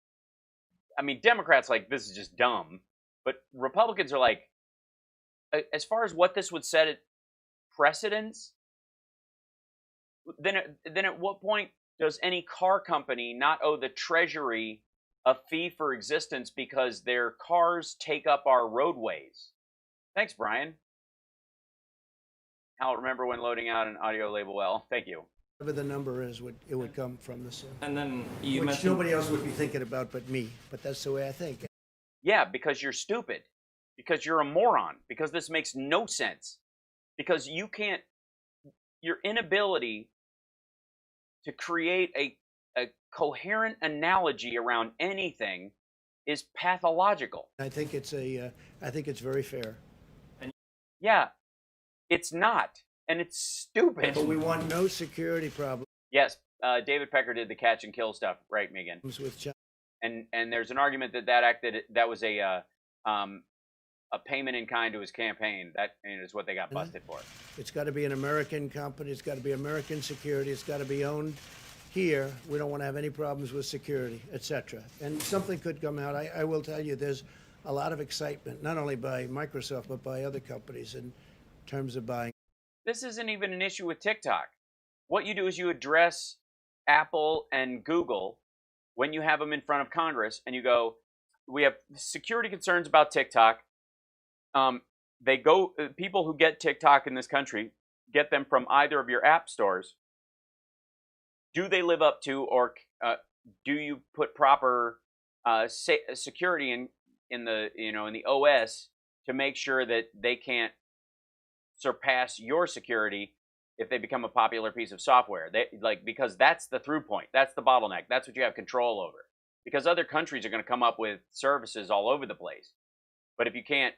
I mean, Democrats like, this is just dumb. But Republicans are like, as far as what this would set at precedence, then at what point does any car company not owe the Treasury a fee for existence because their cars take up our roadways? Thanks, Brian. I'll remember when loading out an audio label well. Thank you. Whatever the number is, it would come from the sale. And then you Which mentioned nobody else would be thinking about but me. But that's the way I think. Yeah, because you're stupid. Because you're a moron. Because this makes no sense. Because you can't, your inability to create a coherent analogy around anything is pathological. I think it's very fair. Yeah, it's not. And it's stupid. But we want no security problems Yes, David Pecker did the catch and kill stuff, right, Megan? with China. And there's an argument that was a payment in kind to his campaign. That is what they got busted for. It's got to be an American company. It's got to be American security. It's got to be owned here. We don't want to have any problems with security, etc. And something could come out. I will tell you, there's a lot of excitement, not only by Microsoft, but by other companies in terms of buying. This isn't even an issue with TikTok. What you do is you address Apple and Google when you have them in front of Congress, and you go, we have security concerns about TikTok. People who get TikTok in this country get them from either of your app stores. Do they live up to, or do you put proper security in the OS to make sure that they can't surpass your security if they become a popular piece of software. Because that's the through point. That's the bottleneck. That's what you have control over. Because other countries are going to come up with services all over the place. But if you can't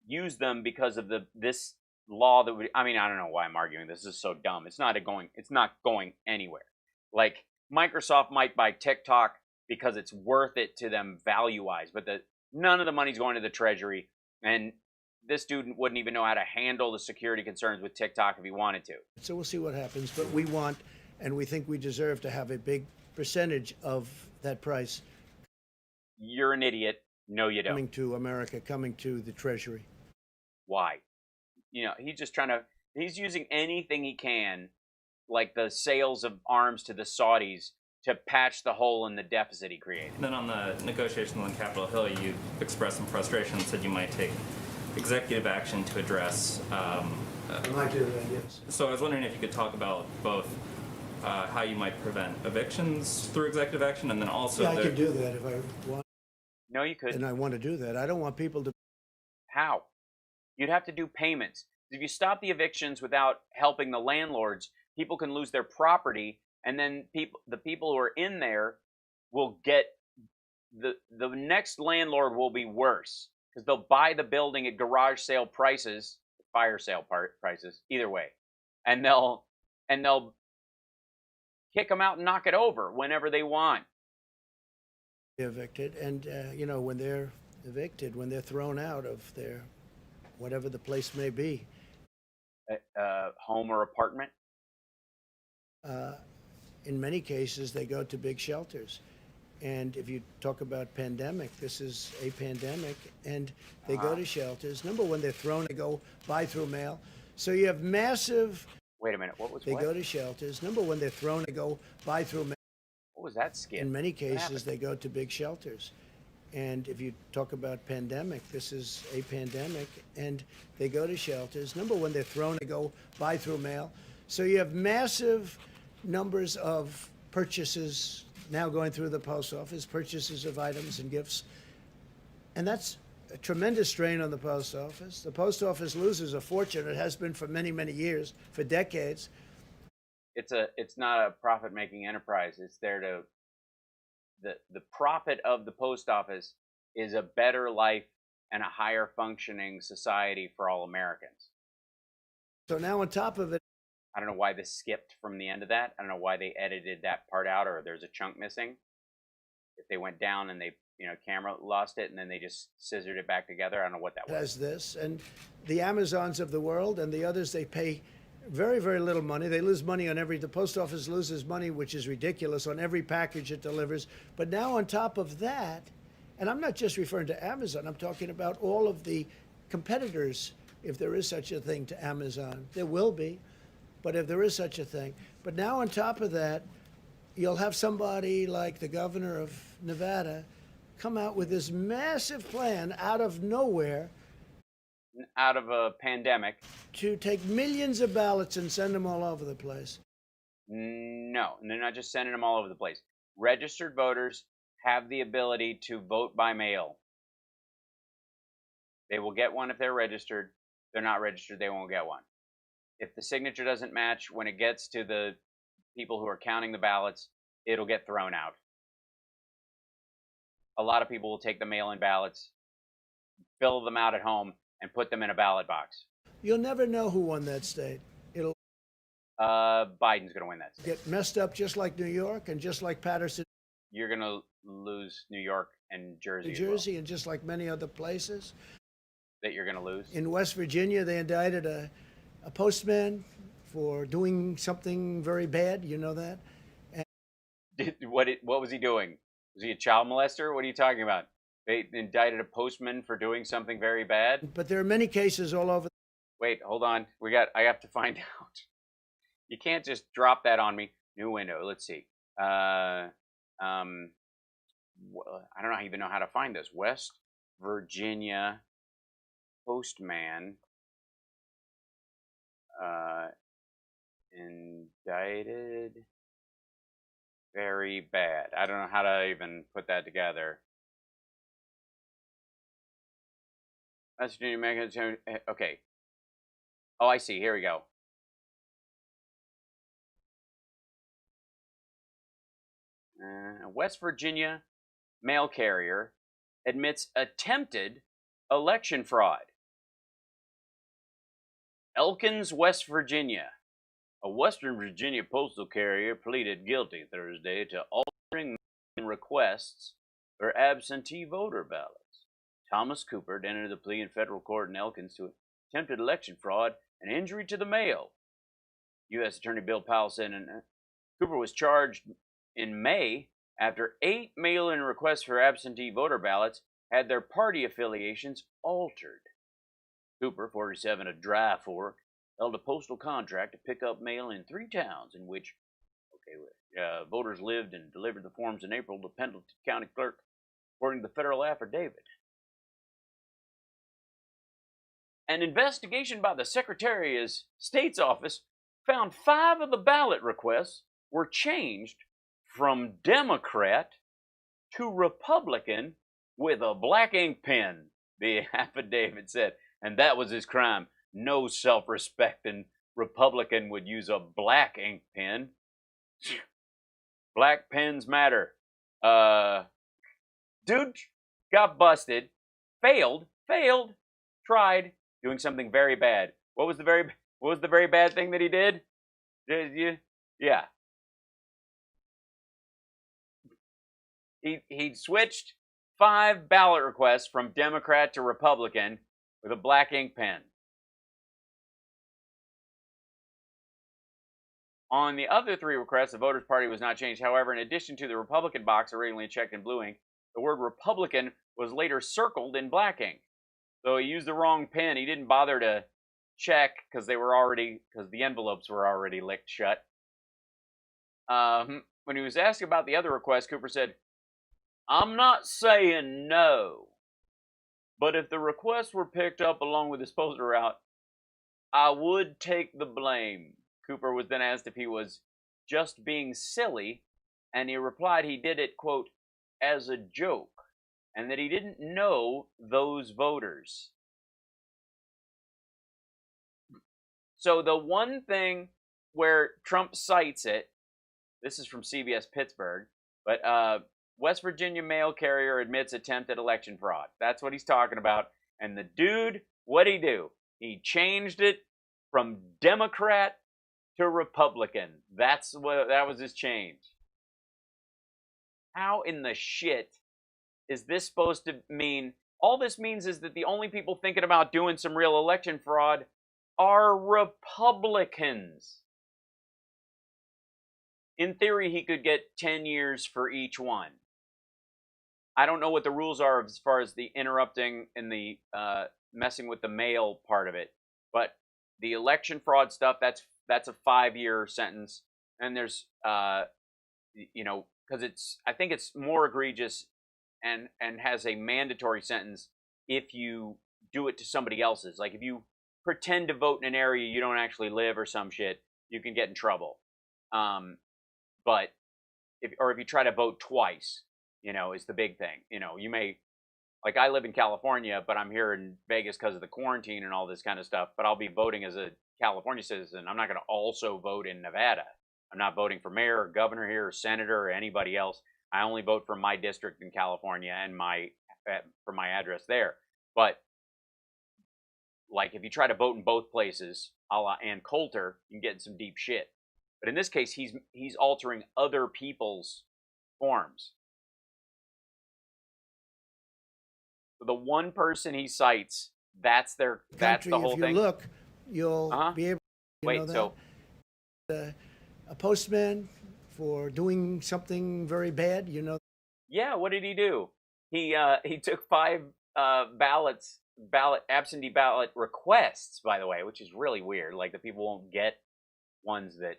use them because of this law that would, I don't know why I'm arguing this. This is so dumb. It's not going anywhere. Like, Microsoft might buy TikTok because it's worth it to them value-wise, but none of the money's going to the Treasury, and this dude wouldn't even know how to handle the security concerns with TikTok if he wanted to. So we'll see what happens, but we want, and we think we deserve to have a big percentage of that price. You're an idiot. No, you don't. Coming to America, coming to the Treasury. Why? He's using anything he can, like the sales of arms to the Saudis, to patch the hole in the deficit he created. Then on the negotiations on Capitol Hill, you expressed some frustration and said you might take executive action to address. I might do that, yes. So I was wondering if you could talk about both how you might prevent evictions through executive action, and then also. Yeah, I could do that if I want. No, you couldn't. And I want to do that. I don't want people to. How? You'd have to do payments. If you stop the evictions without helping the landlords, people can lose their property, and then the people who are in there will get the next landlord will be worse because they'll buy the building at garage sale prices, fire sale prices, either way, and they'll kick them out and knock it over whenever they want. Evicted, and when they're evicted, when they're thrown out of their whatever the place may be, home or apartment. In many cases, they go to big shelters. And if you talk about pandemic, this is a pandemic, and they go to shelters. Number one, they're thrown. They go buy through mail. So you have massive. Wait a minute. They go to shelters. Number one, they're thrown. They go buy through mail. What was that skit? In many cases, they go to big shelters. And if you talk about pandemic, this is a pandemic, and they go to shelters. Number one, they're thrown. They go buy through mail. So you have massive numbers of purchases now going through the post office, purchases of items and gifts. And that's a tremendous strain on the post office. The post office loses a fortune. It has been for many, many years, for decades. It's not a profit-making enterprise. It's there to the profit of the post office is a better life and a higher functioning society for all Americans. So now on top of it, I don't know why this skipped from the end of that. I don't know why they edited that part out, or there's a chunk missing. If they went down and they, camera lost it and then they just scissored it back together, I don't know what that was. Has this, and the Amazons of the world and the others, they pay very, very little money. They lose money on the post office loses money, which is ridiculous, on every package it delivers. But now on top of that, and I'm not just referring to Amazon, I'm talking about all of the competitors, if there is such a thing to Amazon. There will be, but if there is such a thing. But now on top of that, you'll have somebody like the governor of Nevada come out with this massive plan out of nowhere, out of a pandemic, to take millions of ballots and send them all over the place. No, and they're not just sending them all over the place. Registered voters have the ability to vote by mail. They will get one if they're registered. If they're not registered, they won't get one. If the signature doesn't match when it gets to the people who are counting the ballots, it'll get thrown out. A lot of people will take the mail-in ballots, fill them out at home, and put them in a ballot box. You'll never know who won that state. It'll Biden's going to win that state. get messed up just like New York and just like Patterson, You're going to lose New York and Jersey. New as well, Jersey, and just like many other places. that you're going to lose. In West Virginia, they indicted a postman for doing something very bad. You know that? What was he doing? Was he a child molester? What are you talking about? They indicted a postman for doing something very bad? But there are many cases all over. Wait, hold on. I have to find out. You can't just drop that on me. New window. Let's see. I don't even know how to find this. West Virginia postman indicted very bad. I don't know how to even put that together. West Virginia, American. Okay. Oh, I see. Here we go. West Virginia mail carrier admits attempted election fraud. Elkins, West Virginia. A Western Virginia postal carrier pleaded guilty Thursday to altering requests for absentee voter ballots. Thomas Cooper entered the plea in federal court in Elkins to attempted election fraud and injury to the mail. U.S. Attorney Bill Powell said Cooper was charged in May after 8 mail-in requests for absentee voter ballots had their party affiliations altered. Cooper, 47, of Dry Fork, held a postal contract to pick up mail in 3 towns in which voters lived and delivered the forms in April to Pendleton County Clerk, according to the federal affidavit. An investigation by the Secretary of State's office found 5 of the ballot requests were changed from Democrat to Republican with a black ink pen, the affidavit said. And that was his crime. No self-respecting Republican would use a black ink pen. Black pens matter. Dude got busted, failed, tried doing something very bad. What was the very bad thing that he did? Yeah. He switched 5 ballot requests from Democrat to Republican with a black ink pen. On the other 3 requests, the Voters' Party was not changed. However, in addition to the Republican box originally checked in blue ink, the word Republican was later circled in black ink. So he used the wrong pen. He didn't bother to check because the envelopes were already licked shut. When he was asked about the other request, Cooper said, "I'm not saying no, but if the requests were picked up along with disposal route, I would take the blame." Cooper was then asked if he was just being silly, and he replied he did it, quote, as a joke, and that he didn't know those voters. So the one thing where Trump cites it, this is from CBS Pittsburgh, but West Virginia mail carrier admits attempted election fraud. That's what he's talking about. And the dude, what'd he do? He changed it from Democrat to Republican. That was his change. How in the shit is this supposed to mean? All this means is that the only people thinking about doing some real election fraud are Republicans. In theory, he could get 10 years for each one. I don't know what the rules are as far as the interrupting and the messing with the mail part of it, but the election fraud stuff, that's a 5-year sentence. And there's, because I think it's more egregious and has a mandatory sentence if you do it to somebody else's. Like if you pretend to vote in an area you don't actually live or some shit, you can get in trouble. But if you try to vote twice, is the big thing. You may, like I live in California, but I'm here in Vegas because of the quarantine and all this kind of stuff, but I'll be voting as a California citizen. I'm not going to also vote in Nevada. I'm not voting for mayor or governor here or senator or anybody else. I only vote for my district in California and for my address there. But like if you try to vote in both places, a la Ann Coulter, you can get in some deep shit. But in this case, he's altering other people's forms. The one person he cites, that's the whole if you thing. Look, you'll be able to Wait, know that. A postman for doing something very bad, Yeah, what did he do? He took 5 absentee ballot requests, by the way, which is really weird. Like the people won't get ones that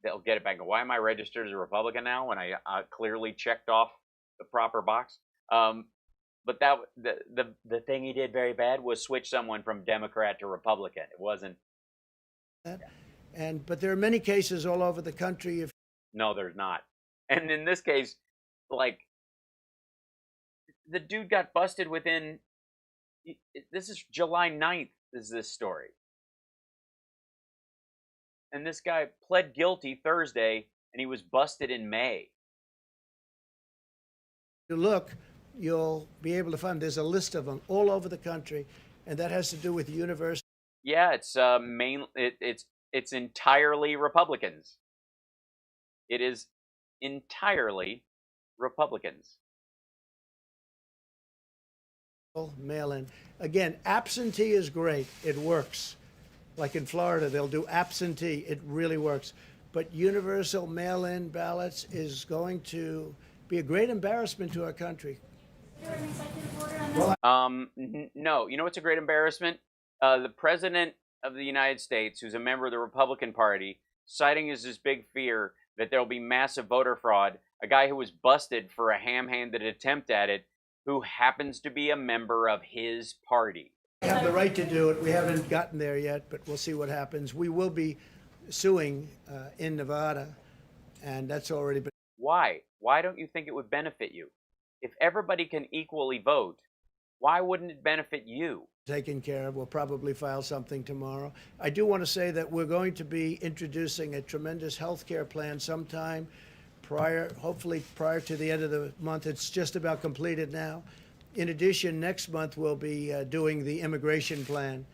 they'll get it back. Why am I registered as a Republican now when I clearly checked off the proper box? But that the thing he did very bad was switch someone from Democrat to Republican. It wasn't. But there are many cases all over the country. No, there's not. And in this case, like the dude got busted within This is July 9th, is this story. And this guy pled guilty Thursday, and he was busted in May. You look, you'll be able to find, there's a list of them all over the country, and that has to do with universities. Yeah, it's it's entirely Republicans. It is entirely Republicans. Mail-in. Again, absentee is great. It works. Like in Florida, they'll do absentee. It really works. But universal mail-in ballots is going to be a great embarrassment to our country. No. You know what's a great embarrassment? The president of the United States, who's a member of the Republican Party, citing as his big fear that there will be massive voter fraud, a guy who was busted for a ham-handed attempt at it, who happens to be a member of his party. We have the right to do it. We haven't gotten there yet, but we'll see what happens. We will be suing in Nevada, and that's already been. Why? Why don't you think it would benefit you? If everybody can equally vote, why wouldn't it benefit you? Taken care of. We'll probably file something tomorrow. I do want to say that we're going to be introducing a tremendous health care plan sometime hopefully prior to the end of the month. It's just about completed now. In addition, next month we'll be doing the immigration plan.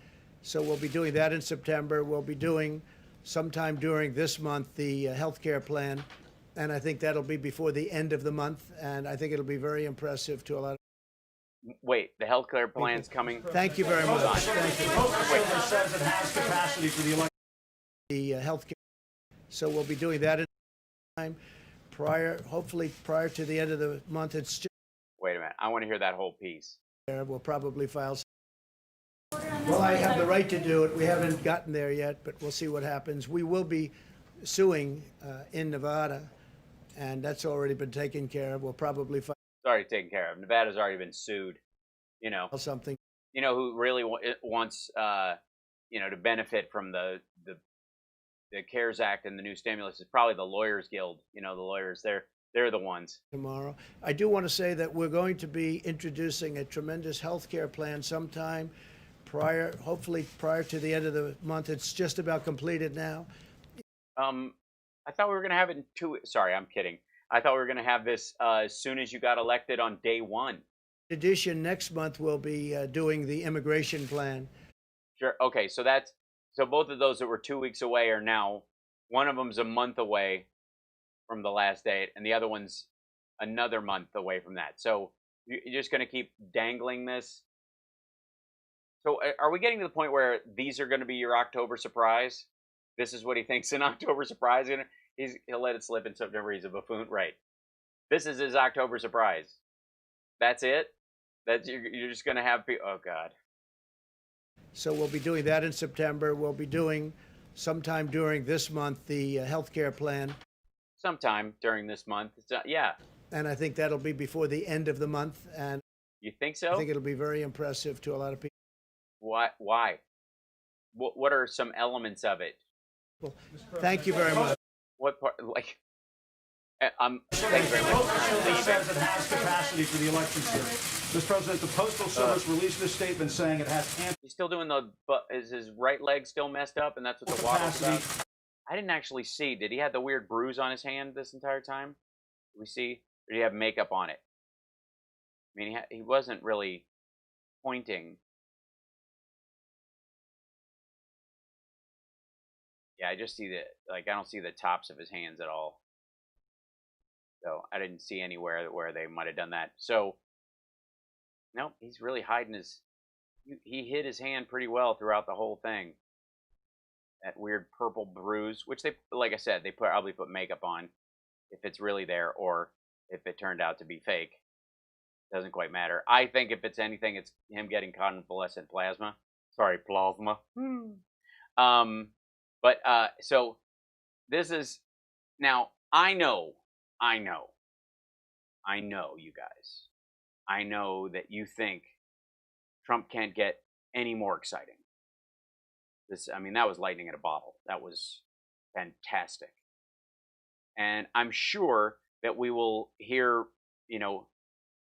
So we'll be doing that in September. We'll be doing sometime during this month the health care plan. And I think that'll be before the end of the month. And I think it'll be very impressive to a lot of. Wait, the health care plan's coming? Thank you very much. Thank you. Says it has capacity for the election. The health care. So we'll be doing that in time hopefully prior to the end of the month. It's just. Wait a minute. I want to hear that whole piece. We'll probably file. Well, I have the right to do it. We haven't gotten there yet, but we'll see what happens. We will be suing in Nevada, and that's already been taken care of. We'll probably file. It's already taken care of. Nevada's already been sued. You know Something. You know who really wants to benefit from the CARES Act and the new stimulus is probably the Lawyers Guild. You know, the lawyers, they're the ones. Tomorrow. I do want to say that we're going to be introducing a tremendous health care plan sometime hopefully prior to the end of the month. It's just about completed now. I thought we were going to have it in sorry, I'm kidding. I thought we were going to have this as soon as you got elected on day one. In addition, next month we'll be doing the immigration plan. Sure. Okay, so both of those that were 2 weeks away are now, one of them's a month away from the last date, and the other one's another month away from that. So you're just going to keep dangling this. So are we getting to the point where these are going to be your October surprise? This is what he thinks an October surprise. He'll let it slip in September. He's a buffoon, right? This is his October surprise. That's it. You're just going to have people. Oh God. So we'll be doing that in September. We'll be doing sometime during this month the health care plan. Sometime during this month. Yeah. And I think that'll be before the end of the month. And you think so? I think it'll be very impressive to a lot of people. Why? What are some elements of it? Well, thank you very much. What part? Like, thank you very much. Says it has capacity for the election period. Mr. President, the Postal Service released a statement saying it has. He's still doing is his right leg still messed up, and that's what the waddle's about? I didn't actually see. Did he have the weird bruise on his hand this entire time? Did we see? Or did he have makeup on it? I mean, he wasn't really pointing. Yeah, I just see I don't see the tops of his hands at all. So I didn't see anywhere where they might have done that. So, no, he's really hiding he hid his hand pretty well throughout the whole thing. That weird purple bruise, which like I said, they probably put makeup on if it's really there, or if it turned out to be fake. Doesn't quite matter. I think if it's anything, it's him getting convalescent plasma. Sorry, plasma. But so this is now. I know, you guys. I know that you think Trump can't get any more exciting. That was lightning in a bottle. That was fantastic. And I'm sure that we will hear,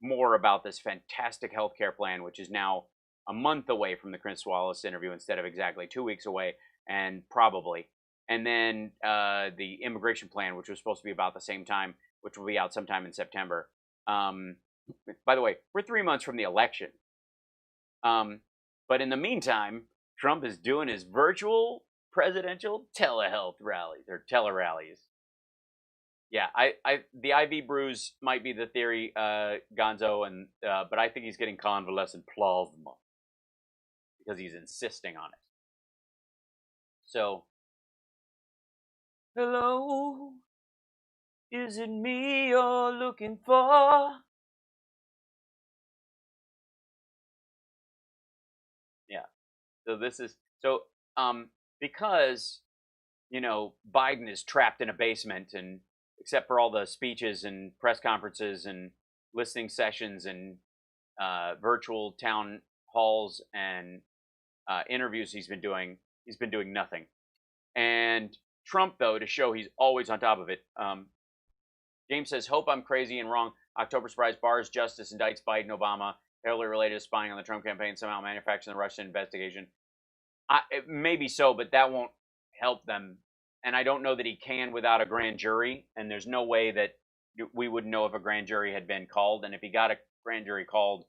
more about this fantastic healthcare plan, which is now a month away from the Chris Wallace interview instead of exactly 2 weeks away, and probably. And then the immigration plan, which was supposed to be about the same time, which will be out sometime in September. By the way, we're 3 months from the election. But in the meantime, Trump is doing his virtual presidential telehealth rallies or tele-rallies. Yeah, the IV bruise might be the theory, Gonzo, and but I think he's getting convalescent plasma because he's insisting on it. So, hello, is it me you're looking for? Yeah. So this is because Biden is trapped in a basement, and except for all the speeches and press conferences and listening sessions and virtual town halls and interviews he's been doing nothing. And Trump, though, to show he's always on top of it, James says, hope I'm crazy and wrong. October surprise bars justice, indicts Biden, Obama, Hillary related to spying on the Trump campaign, somehow manufacturing the Russian investigation. Maybe so, but that won't help them. And I don't know that he can without a grand jury. And there's no way that we would know if a grand jury had been called. And if he got a grand jury called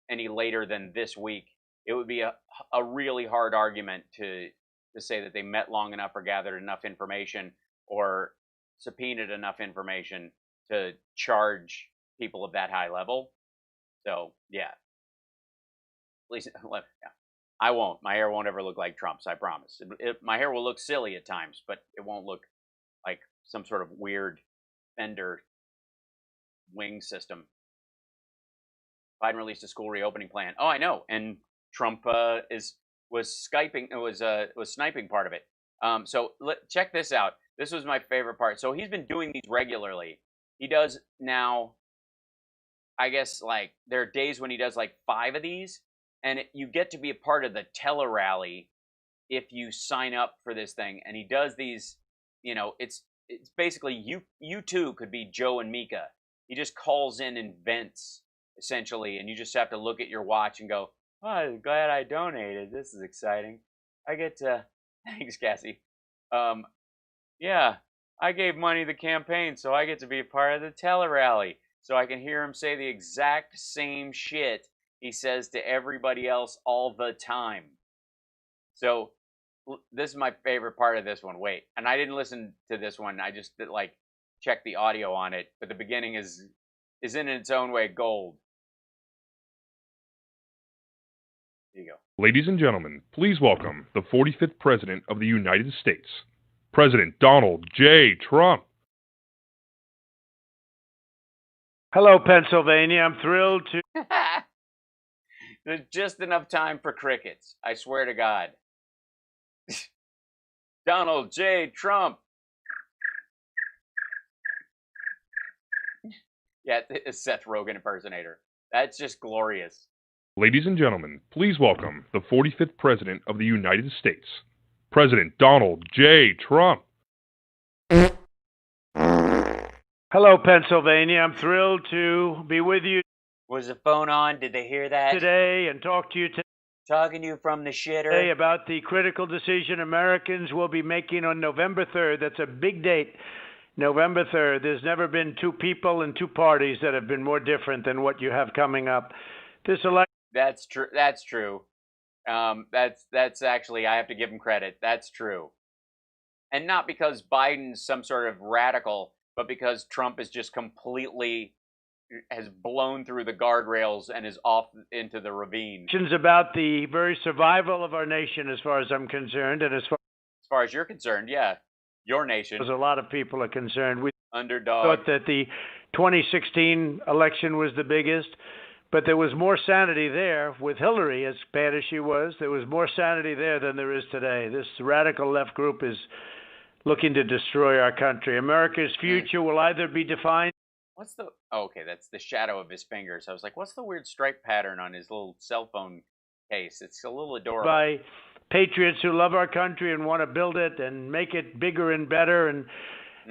any later than this week, it would be a really hard argument to say that they met long enough or gathered enough information or subpoenaed enough information to charge people of that high level. So, yeah. At least, yeah. I won't. My hair won't ever look like Trump's, I promise. My hair will look silly at times, but it won't look like some sort of weird Fender wing system. Biden released a school reopening plan. Oh, I know. And Trump was sniping part of it. So check this out. This was my favorite part. So he's been doing these regularly. He does now, I guess, like, there are days when he does like 5 of these. And you get to be a part of the tele-rally if you sign up for this thing. And he does these, it's basically you too could be Joe and Mika. He just calls in and vents, essentially. And you just have to look at your watch and go, oh, I'm glad I donated. This is exciting. I get to, thanks, Cassie. Yeah, I gave money to the campaign, so I get to be a part of the tele-rally. So I can hear him say the exact same shit he says to everybody else all the time. So this is my favorite part of this one. Wait, and I didn't listen to this one. I just checked the audio on it. But the beginning is in its own way gold. Here you go. Ladies and gentlemen, please welcome the 45th President of the United States, President Donald J. Trump. Hello, Pennsylvania. I'm thrilled to... There's just enough time for crickets. I swear to God. Donald J. Trump. Yeah, it's Seth Rogen impersonator. That's just glorious. Ladies and gentlemen, please welcome the 45th President of the United States, President Donald J. Trump. Hello, Pennsylvania. I'm thrilled to be with you Was the phone on? Did they hear that? today and talk to you Talking to you from the shitter. today about the critical decision Americans will be making on November 3rd. That's a big date. November 3rd. There's never been 2 people and 2 parties that have been more different than what you have coming up. This election. That's true. That's true. That's actually, I have to give him credit. That's true. And not because Biden's some sort of radical, but because Trump is just completely has blown through the guardrails and is off into the ravine. About the very survival of our nation, as far as I'm concerned, and as far as you're concerned, yeah, your nation. as a lot of people are concerned. We Underdog. thought that the 2016 election was the biggest, but there was more sanity there with Hillary, as bad as she was. There was more sanity there than there is today. This radical left group is looking to destroy our country. America's future will either be defined. What's the... Oh, okay, that's the shadow of his fingers. I was like, what's the weird stripe pattern on his little cell phone case? It's a little adorable. By patriots who love our country and want to build it and make it bigger and better and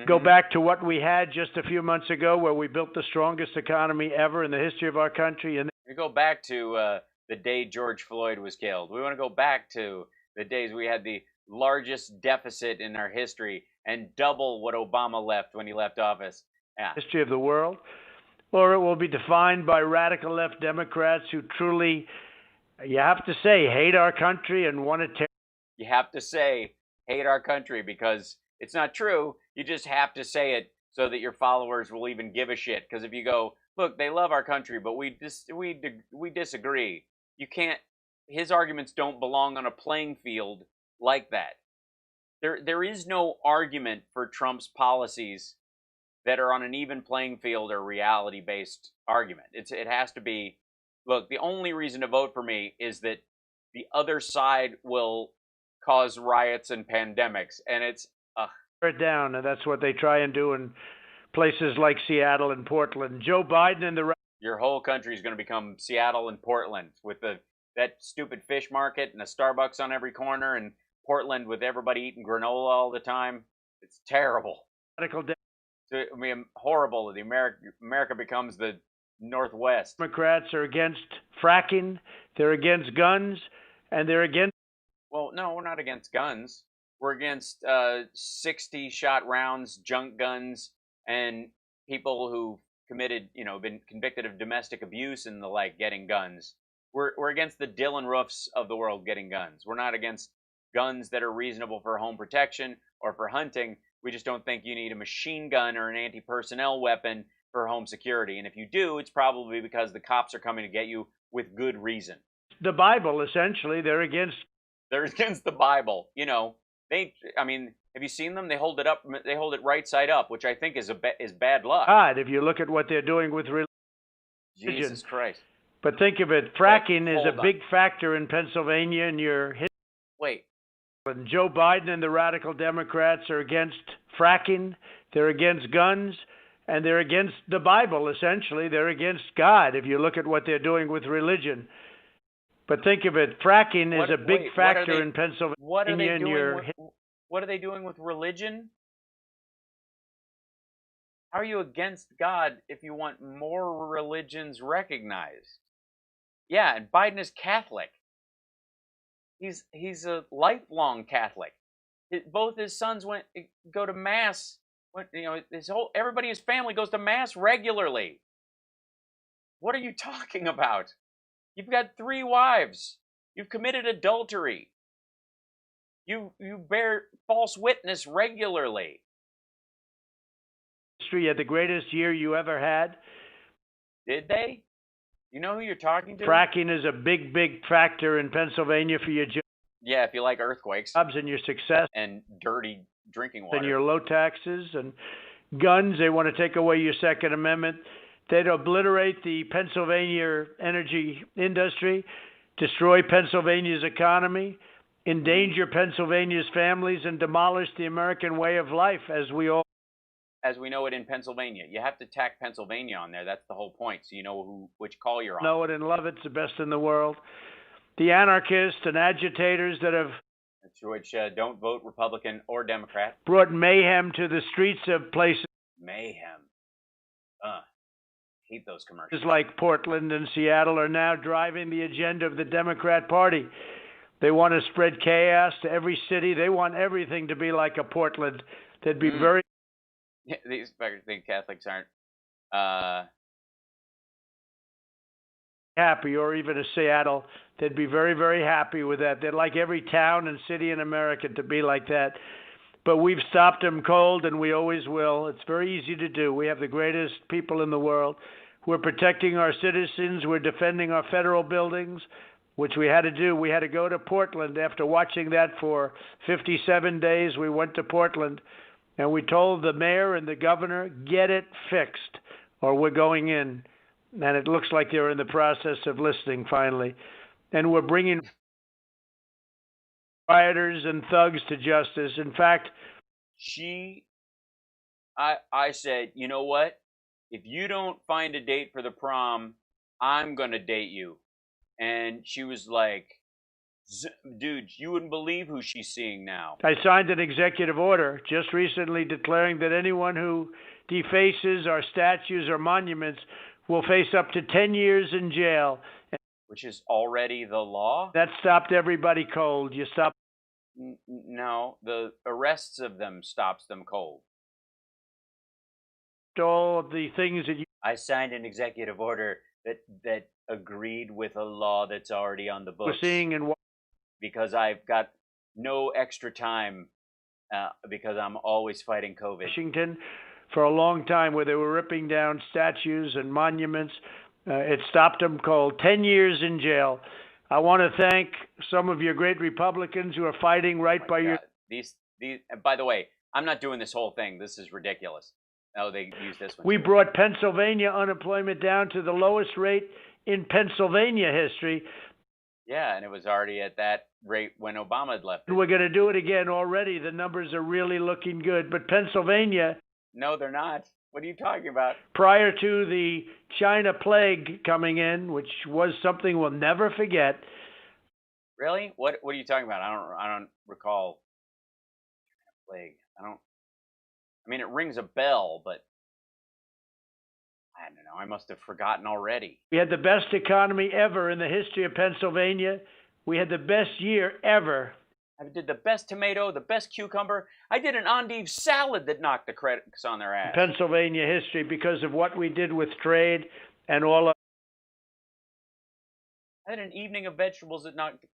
go back to what we had just a few months ago, where we built the strongest economy ever in the history of our country. And we go back to the day George Floyd was killed. We want to go back to the days we had the largest deficit in our history and double what Obama left when he left office. Yeah. History of the world, or it will be defined by radical left Democrats who truly, you have to say, hate our country and want to tear. You have to say hate our country because it's not true. You just have to say it so that your followers will even give a shit. Because if you go, look, they love our country, but we disagree. You can't. His arguments don't belong on a playing field like that. There is no argument for Trump's policies that are on an even playing field or reality-based argument. It has to be, look, the only reason to vote for me is that the other side will cause riots and pandemics, and it's it down, and that's what they try and do in places like Seattle and Portland. Joe Biden and the your whole country is going to become Seattle and Portland with that stupid fish market and a Starbucks on every corner, and Portland with everybody eating granola all the time. It's terrible. radical I mean, horrible. The America becomes the Northwest. Democrats are against fracking, they're against guns, and they're against. Well, no, we're not against guns. We're against 60-shot rounds, junk guns, and people who committed, been convicted of domestic abuse and the like getting guns. We're against the Dylan Roofs of the world getting guns. We're not against guns that are reasonable for home protection or for hunting. We just don't think you need a machine gun or an anti-personnel weapon for home security. And if you do, it's probably because the cops are coming to get you with good reason. The Bible, essentially, they're against. They're against the Bible. Have you seen them? They hold it up. They hold it right side up, which I think is bad luck. God, if you look at what they're doing with religion. Jesus Christ. But think of it, fracking is a big factor in Pennsylvania, and you're hit. Wait. And Joe Biden and the radical Democrats are against fracking, they're against guns, and they're against the Bible, essentially. They're against God, if you look at what they're doing with religion. But think of it, fracking is a big factor in Pennsylvania. What are they doing with religion? How are you against God if you want more religions recognized? Yeah, and Biden is Catholic. He's a lifelong Catholic. Both his sons go to mass. Everybody in his family goes to mass regularly. What are you talking about? You've got 3 wives. You've committed adultery. You bear false witness regularly. You had the greatest year you ever had. Did they? You know who you're talking to? Fracking is a big, big factor in Pennsylvania for your jobs. Yeah, if you like earthquakes. And your success. And dirty drinking water. And your low taxes and guns. They want to take away your Second Amendment. They'd obliterate the Pennsylvania energy industry, destroy Pennsylvania's economy, endanger Pennsylvania's families, and demolish the American way of life as we know it in Pennsylvania. You have to tack Pennsylvania on there. That's the whole point, so you know which call you're on. Know it and love it. It's the best in the world. The anarchists and agitators that have which don't vote Republican or Democrat. Brought mayhem to the streets of places. Mayhem. Hate those commercials. Like Portland and Seattle are now driving the agenda of the Democrat Party. They want to spread chaos to every city. They want everything to be like a Portland. They'd be very... These think Catholics aren't happy, or even a Seattle. They'd be very, very happy with that. They'd like every town and city in America to be like that. But we've stopped them cold, and we always will. It's very easy to do. We have the greatest people in the world. We're protecting our citizens. We're defending our federal buildings, which we had to do. We had to go to Portland. After watching that for 57 days, we went to Portland, and we told the mayor and the governor, get it fixed, or we're going in. And it looks like they're in the process of listening finally. And we're bringing rioters and thugs to justice. In fact, I said, you know what? If you don't find a date for the prom, I'm going to date you. And she was like, dude, you wouldn't believe who she's seeing now. I signed an executive order just recently declaring that anyone who defaces our statues or monuments will face up to 10 years in jail. Which is already the law? That stopped everybody cold. You stopped No, the arrests of them stops them cold. all of the things that you I signed an executive order that agreed with a law that's already on the were books seeing in Because I've got no extra time because I'm always fighting COVID. Washington for a long time, where they were ripping down statues and monuments. It stopped them cold. 10 years in jail. I want to thank some of your great Republicans who are fighting right by your. These. By the way, I'm not doing this whole thing. This is ridiculous. Oh, they use this one. We too. brought Pennsylvania unemployment down to the lowest rate in Pennsylvania history. Yeah, and it was already at that rate when Obama had left. We're going to do it again already. The numbers are really looking good. But Pennsylvania, No, they're not. What are you talking about? prior to the China plague coming in, which was something we'll never forget, Really? What are you talking about? I don't recall. Plague. I mean, it rings a bell, but I don't know. I must have forgotten already. we had the best economy ever in the history of Pennsylvania. We had the best year ever. I did the best tomato, the best cucumber. I did an endive salad that knocked the critics on their ass. Pennsylvania history because of what we did with trade and all I had an evening of vegetables that knocked.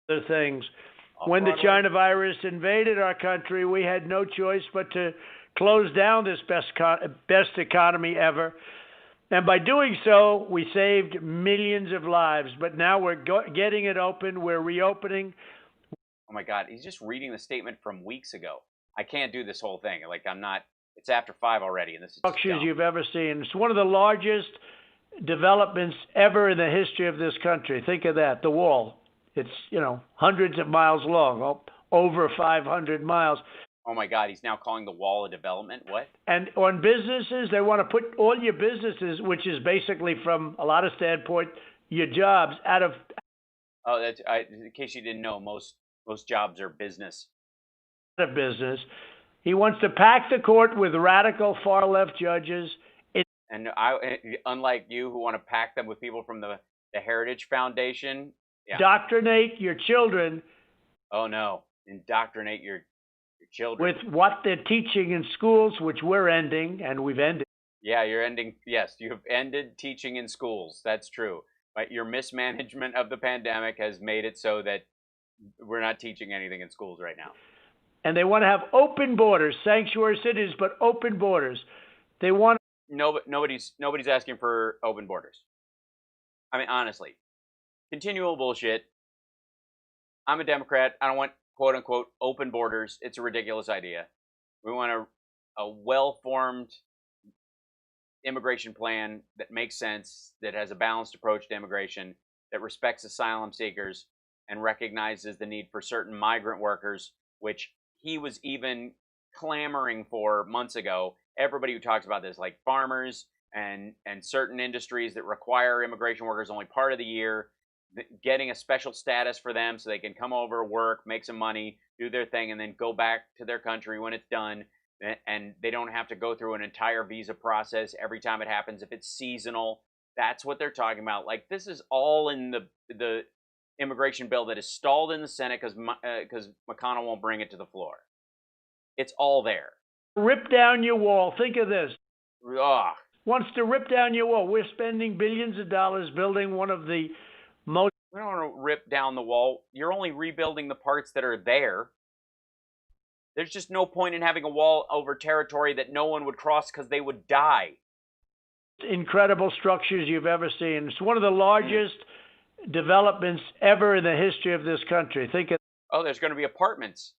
other things. off When the Broadway. China virus invaded our country, we had no choice but to close down this best economy ever. And by doing so, we saved millions of lives. But now we're getting it open. We're reopening. Oh my God, he's just reading the statement from weeks ago. I can't do this whole thing. Like, I'm not. It's after 5 already, and this is just Structures dumb. you've ever seen. It's one of the largest developments ever in the history of this country. Think of that, the wall. It's, hundreds of miles long, over 500 miles. Oh my God, he's now calling the wall a development. What? And on businesses, they want to put all your businesses, which is basically, from a lot of standpoint, your jobs, out of Oh, that's. In case you didn't know, most jobs are business. business. He wants to pack the court with radical far-left judges. And unlike you, who want to pack them with people from the Heritage Foundation. Yeah. Indoctrinate your children Oh no, indoctrinate your children. with what they're teaching in schools, which we're ending, and we've ended. Yeah, you're ending. Yes, you have ended teaching in schools. That's true. But your mismanagement of the pandemic has made it so that we're not teaching anything in schools right now. And they want to have open borders, sanctuary cities, but open borders. They want. No, but nobody's asking for open borders. I mean, honestly, continual bullshit. I'm a Democrat. I don't want quote unquote open borders. It's a ridiculous idea. We want a well-formed immigration plan that makes sense, that has a balanced approach to immigration, that respects asylum seekers and recognizes the need for certain migrant workers, which he was even clamoring for months ago. Everybody who talks about this, like farmers and certain industries that require immigration workers only part of the year, getting a special status for them so they can come over, work, make some money, do their thing, and then go back to their country when it's done. And they don't have to go through an entire visa process every time it happens if it's seasonal. That's what they're talking about. Like, this is all in the immigration bill that is stalled in the Senate because McConnell won't bring it to the floor. It's all there. Rip down your wall. Think of this. Ugh. Wants to rip down your wall. We're spending billions of dollars building one of the most. We don't want to rip down the wall. You're only rebuilding the parts that are there. There's just no point in having a wall over territory that no one would cross because they would die. Incredible structures you've ever seen. It's one of the largest developments ever in the history of this country. Think of. Oh, there's going to be apartments.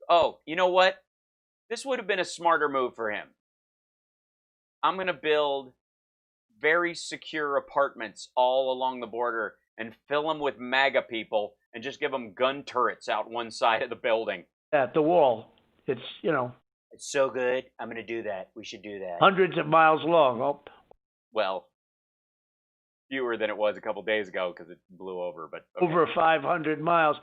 Oh, you know what? This would have been a smarter move for him. I'm going to build very secure apartments all along the border and fill them with MAGA people and just give them gun turrets out one side of the building. That, the wall. It's, It's so good. I'm going to do that. We should do that. hundreds of miles long. Oh, Well, fewer than it was a couple days ago because it blew over. But okay. over 500 miles.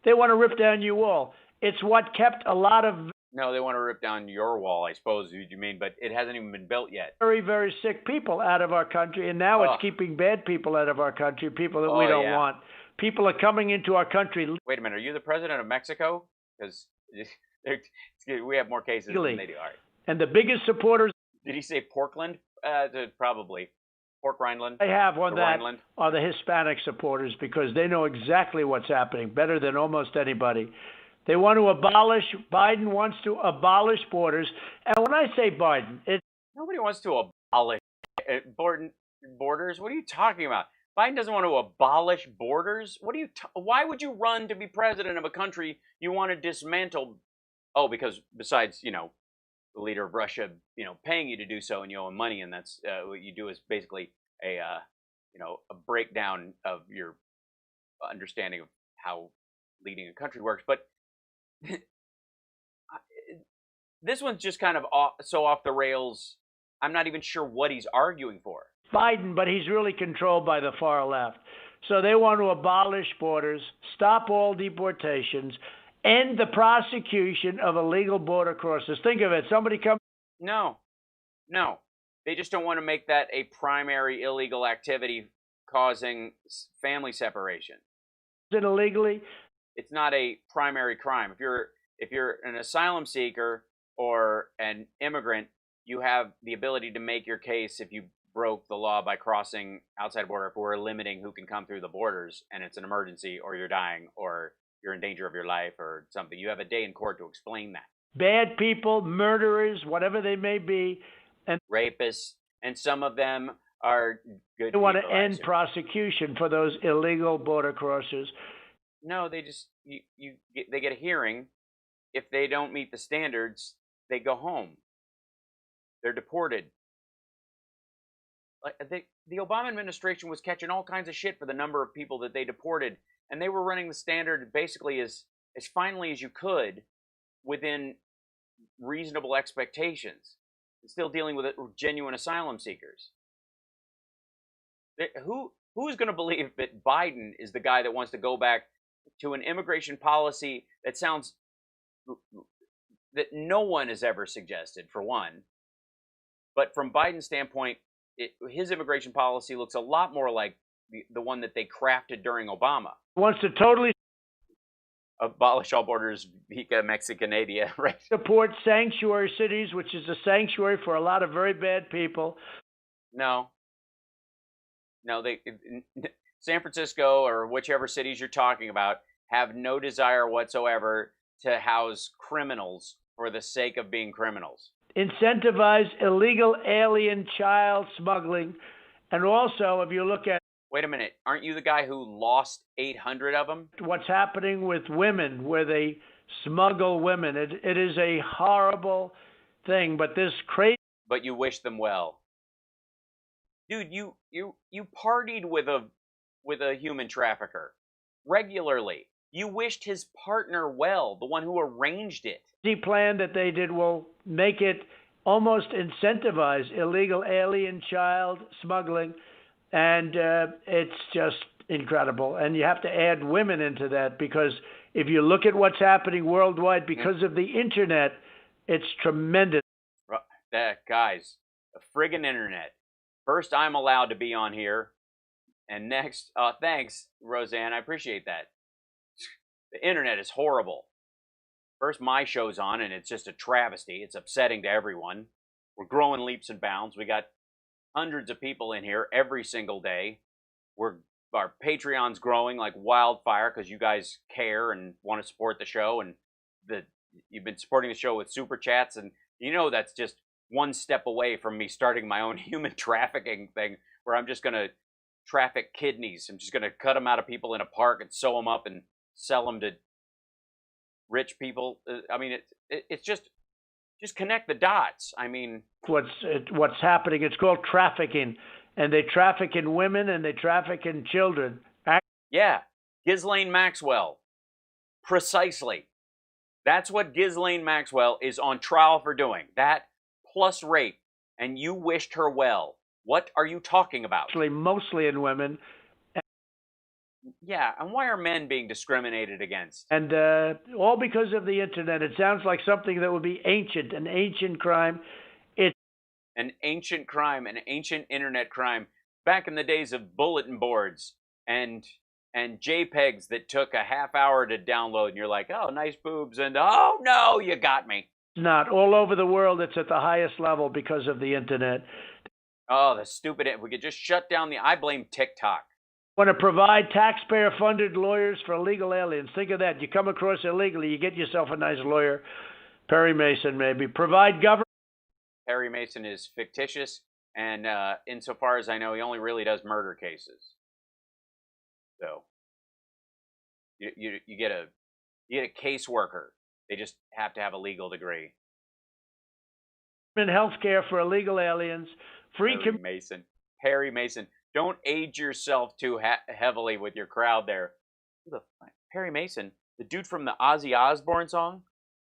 They want to rip down your wall. It's what kept a lot of. No, they want to rip down your wall, I suppose you mean, but it hasn't even been built yet. Very, very sick people out of our country, and now Ugh. it's keeping bad people out of our country, people that we don't yeah. want. People are coming into our country Wait a minute, are you the president of Mexico? Because we have more cases legally. than they do. All right. And the biggest supporters Did he say Portland? Probably. Pork Rhineland? I have on The that Rhineland? are the Hispanic supporters, because they know exactly what's happening better than almost anybody. They want to abolish, Biden wants to abolish borders. And when I say Biden, it's Nobody wants to abolish borders. What are you talking about? Biden doesn't want to abolish borders. What are you? Why would you run to be president of a country you want to dismantle? Oh, because besides, the leader of Russia, paying you to do so, and you owe him money, and that's what you do is basically a breakdown of your understanding of how leading a country works. But this one's just kind of off the rails. I'm not even sure what he's arguing for. Biden, but he's really controlled by the far left. So they want to abolish borders, stop all deportations, end the prosecution of illegal border crossers. Think of it. Somebody comes. No. They just don't want to make that a primary illegal activity causing family separation. In illegally. It's not a primary crime. If you're an asylum seeker or an immigrant, you have the ability to make your case if you broke the law by crossing outside border, if we're limiting who can come through the borders and it's an emergency or you're dying or you're in danger of your life or something. You have a day in court to explain that. Bad people, murderers, whatever they may be. And rapists, and some of them are good they want people, to end prosecution for those illegal border crossers. No, they just they get a hearing. If they don't meet the standards, they go home. They're deported. Like the Obama administration was catching all kinds of shit for the number of people that they deported, and they were running the standard basically as finely as you could within reasonable expectations. Still dealing with genuine asylum seekers. Who is going to believe that Biden is the guy that wants to go back to an immigration policy that sounds that no one has ever suggested, for one. But from Biden's standpoint, his immigration policy looks a lot more like the one that they crafted during Obama. Wants to totally abolish all borders, Vica Mexicanadia, right? Support sanctuary cities, which is a sanctuary for a lot of very bad people. No, San Francisco or whichever cities you're talking about have no desire whatsoever to house criminals for the sake of being criminals. Incentivize illegal alien child smuggling. And also, if you look at... Wait a minute. Aren't you the guy who lost 800 of them? What's happening with women, where they smuggle women. It is a horrible thing, but this crazy... But you wish them well. Dude, you partied with a human trafficker regularly. You wished his partner well, the one who arranged it. The plan that they did will make it almost incentivize illegal alien child smuggling, and it's just incredible. And you have to add women into that, because if you look at what's happening worldwide because of the internet, it's tremendous. Guys, the friggin' internet. First, I'm allowed to be on here, and next, thanks, Roseanne, I appreciate that. The internet is horrible. First, my show's on, and it's just a travesty. It's upsetting to everyone. We're growing leaps and bounds. We got hundreds of people in here every single day. Our Patreon's growing like wildfire because you guys care and want to support the show, and you've been supporting the show with super chats, and that's just one step away from me starting my own human trafficking thing, where I'm just going to traffic kidneys. I'm just going to cut them out of people in a park and sew them up and sell them to rich people. I mean, it's just connect the dots. I mean, what's happening? It's called trafficking, and they traffic in women and they traffic in children. Yeah, Ghislaine Maxwell, precisely. That's what Ghislaine Maxwell is on trial for doing. That plus rape, and you wished her well. What are you talking about? Actually, mostly in women. Yeah, and why are men being discriminated against? And all because of the internet. It sounds like something that would be ancient, an ancient crime. An ancient crime, an ancient internet crime, back in the days of bulletin boards and JPEGs that took a half hour to download, and you're like, oh, nice boobs, and oh no, you got me. Not all over the world. It's at the highest level because of the internet. Oh, the stupid, if we could just shut down I blame TikTok. Want to provide taxpayer-funded lawyers for illegal aliens. Think of that. You come across illegally, you get yourself a nice lawyer. Perry Mason, maybe. Provide government. Perry Mason is fictitious, and insofar as I know, he only really does murder cases. So you get a caseworker. They just have to have a legal degree. Health care for illegal aliens. Free Perry Mason. Don't age yourself too heavily with your crowd there. Perry Mason, the dude from the Ozzy Osbourne song?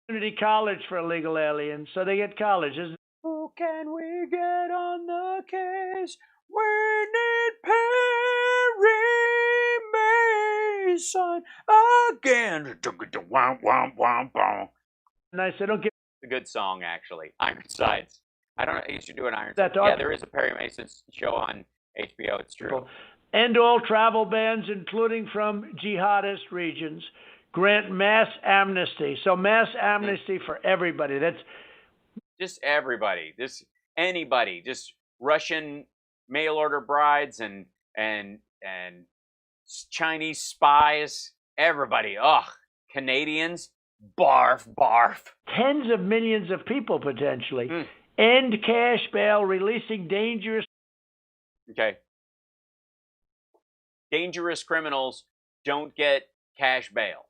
Community college for illegal aliens, so they get college. Who can we get on the case? We need Perry Mason again. And I said, don't get a good song, actually. Ironsides. I don't know. You should do an Ironsides. That Yeah, there is a Perry Mason show on HBO. It's true. End all travel bans, including from jihadist regions. Grant mass amnesty. So mass amnesty for everybody. That's just everybody. Just anybody. Just Russian mail order brides and Chinese spies. Everybody. Ugh. Canadians. Barf, barf. Tens of millions of people potentially. End cash bail, releasing dangerous. Okay. Dangerous criminals don't get cash bail.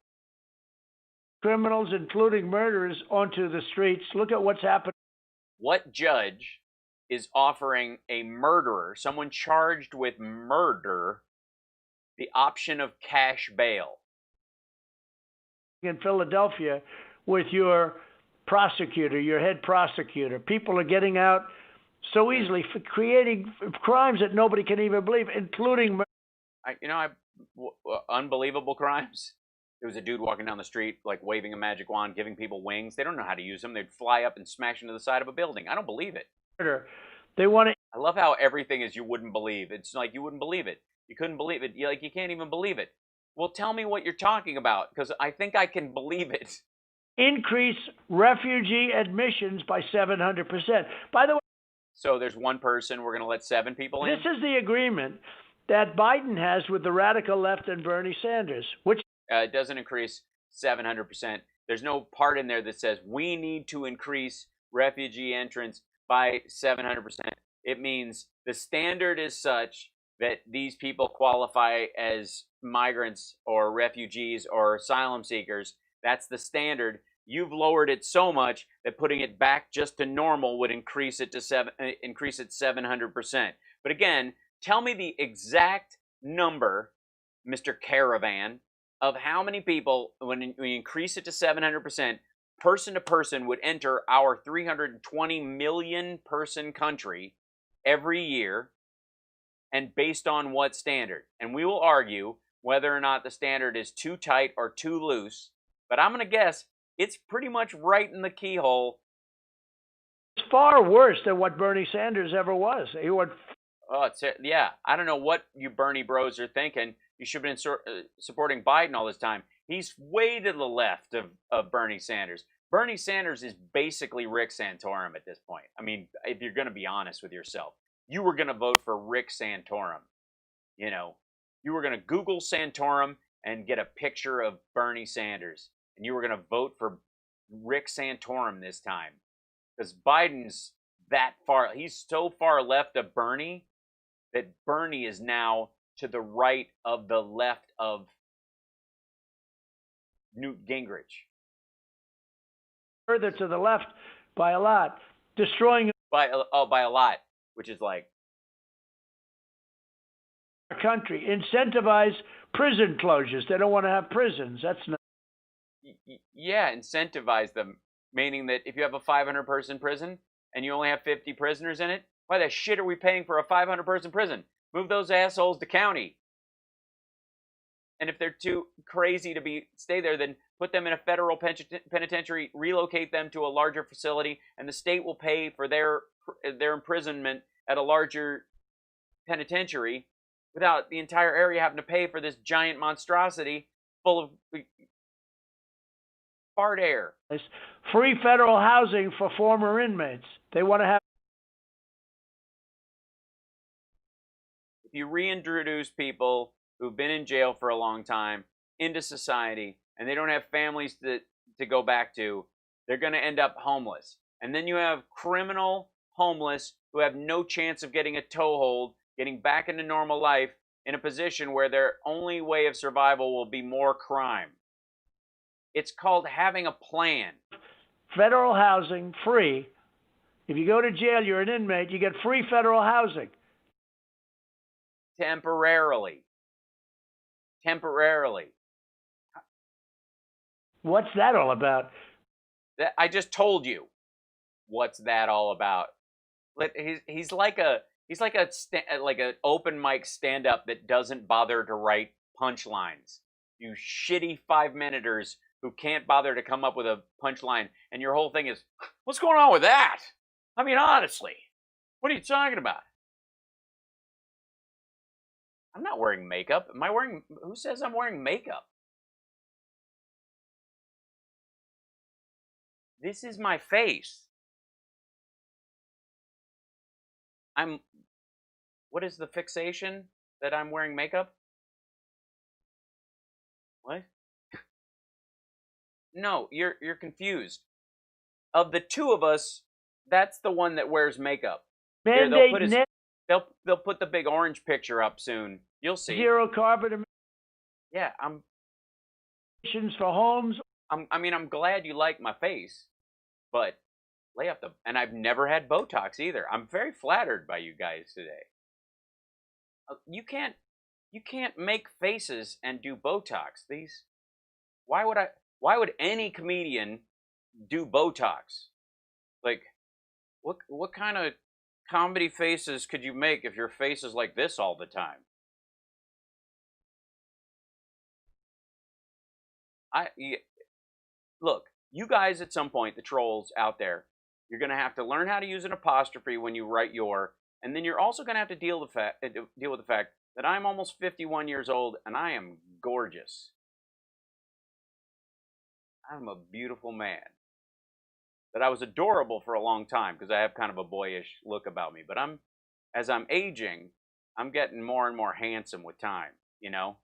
Criminals, including murderers, onto the streets. Look at what's happened. What judge is offering a murderer, someone charged with murder, the option of cash bail? In Philadelphia, with your prosecutor, your head prosecutor, people are getting out so easily for creating crimes that nobody can even believe, including unbelievable crimes. There was a dude walking down the street, like waving a magic wand, giving people wings. They don't know how to use them. They'd fly up and smash into the side of a building. I don't believe it. They want to. I love how everything is you wouldn't believe. It's like you wouldn't believe it. You couldn't believe it. You can't even believe it. Well, tell me what you're talking about, because I think I can believe it. Increase refugee admissions by 700%. By the way, so there's one person, we're going to let 7 people in? This is the agreement that Biden has with the radical left and Bernie Sanders, which it doesn't increase 700%. There's no part in there that says we need to increase refugee entrance by 700%. It means the standard is such that these people qualify as migrants or refugees or asylum seekers. That's the standard. You've lowered it so much that putting it back just to normal would increase it 700%. But again, tell me the exact number, Mr. Caravan, of how many people, when we increase it to 700%, person to person would enter our 320 million person country every year, and based on what standard? And we will argue whether or not the standard is too tight or too loose, but I'm going to guess it's pretty much right in the keyhole. It's far worse than what Bernie Sanders ever was. He would. Oh, yeah. I don't know what you Bernie bros are thinking. You should have been supporting Biden all this time. He's way to the left of Bernie Sanders. Bernie Sanders is basically Rick Santorum at this point. I mean, if you're going to be honest with yourself, you were going to vote for Rick Santorum. You were going to Google Santorum and get a picture of Bernie Sanders. And you were going to vote for Rick Santorum this time. Because Biden's that far, he's so far left of Bernie that Bernie is now to the right of the left of Newt Gingrich. Further to the left by a lot. Destroying by a lot, which is like our country. Incentivize prison closures. They don't want to have prisons. That's not. Yeah, incentivize them, meaning that if you have a 500-person prison and you only have 50 prisoners in it, why the shit are we paying for a 500-person prison? Move those assholes to county. And if they're too crazy to stay there, then put them in a federal penitentiary, relocate them to a larger facility, and the state will pay for their imprisonment at a larger penitentiary without the entire area having to pay for this giant monstrosity full of fart air. Free federal housing for former inmates. They want to have. If you reintroduce people who've been in jail for a long time into society and they don't have families to go back to, they're going to end up homeless. And then you have criminal homeless who have no chance of getting a toehold, getting back into normal life in a position where their only way of survival will be more crime. It's called having a plan. Federal housing, free. If you go to jail, you're an inmate, you get free federal housing. Temporarily. What's that all about? I just told you. What's that all about? He's like an open mic stand-up that doesn't bother to write punchlines. You shitty 5-minuters who can't bother to come up with a punchline, and your whole thing is, what's going on with that? I mean, honestly, what are you talking about? I'm not wearing makeup. Am I wearing? Who says I'm wearing makeup? This is my face. What is the fixation that I'm wearing makeup? What? No, you're confused. Of the two of us, that's the one that wears makeup. Here, they'll put the big orange picture up soon. You'll see. Zero carbon emissions. Yeah, For homes. I'm glad you like my face, but lay up and I've never had Botox either. I'm very flattered by you guys today. You can't make faces and do Botox. Why would any comedian do Botox? Like, what kind of comedy faces could you make if your face is like this all the time? Look, you guys at some point, the trolls out there, you're going to have to learn how to use an apostrophe when you write and then you're also going to have to deal with the fact that I'm almost 51 years old and I am gorgeous. I'm a beautiful man. That I was adorable for a long time because I have kind of a boyish look about me. But as I'm aging, I'm getting more and more handsome with time, you know?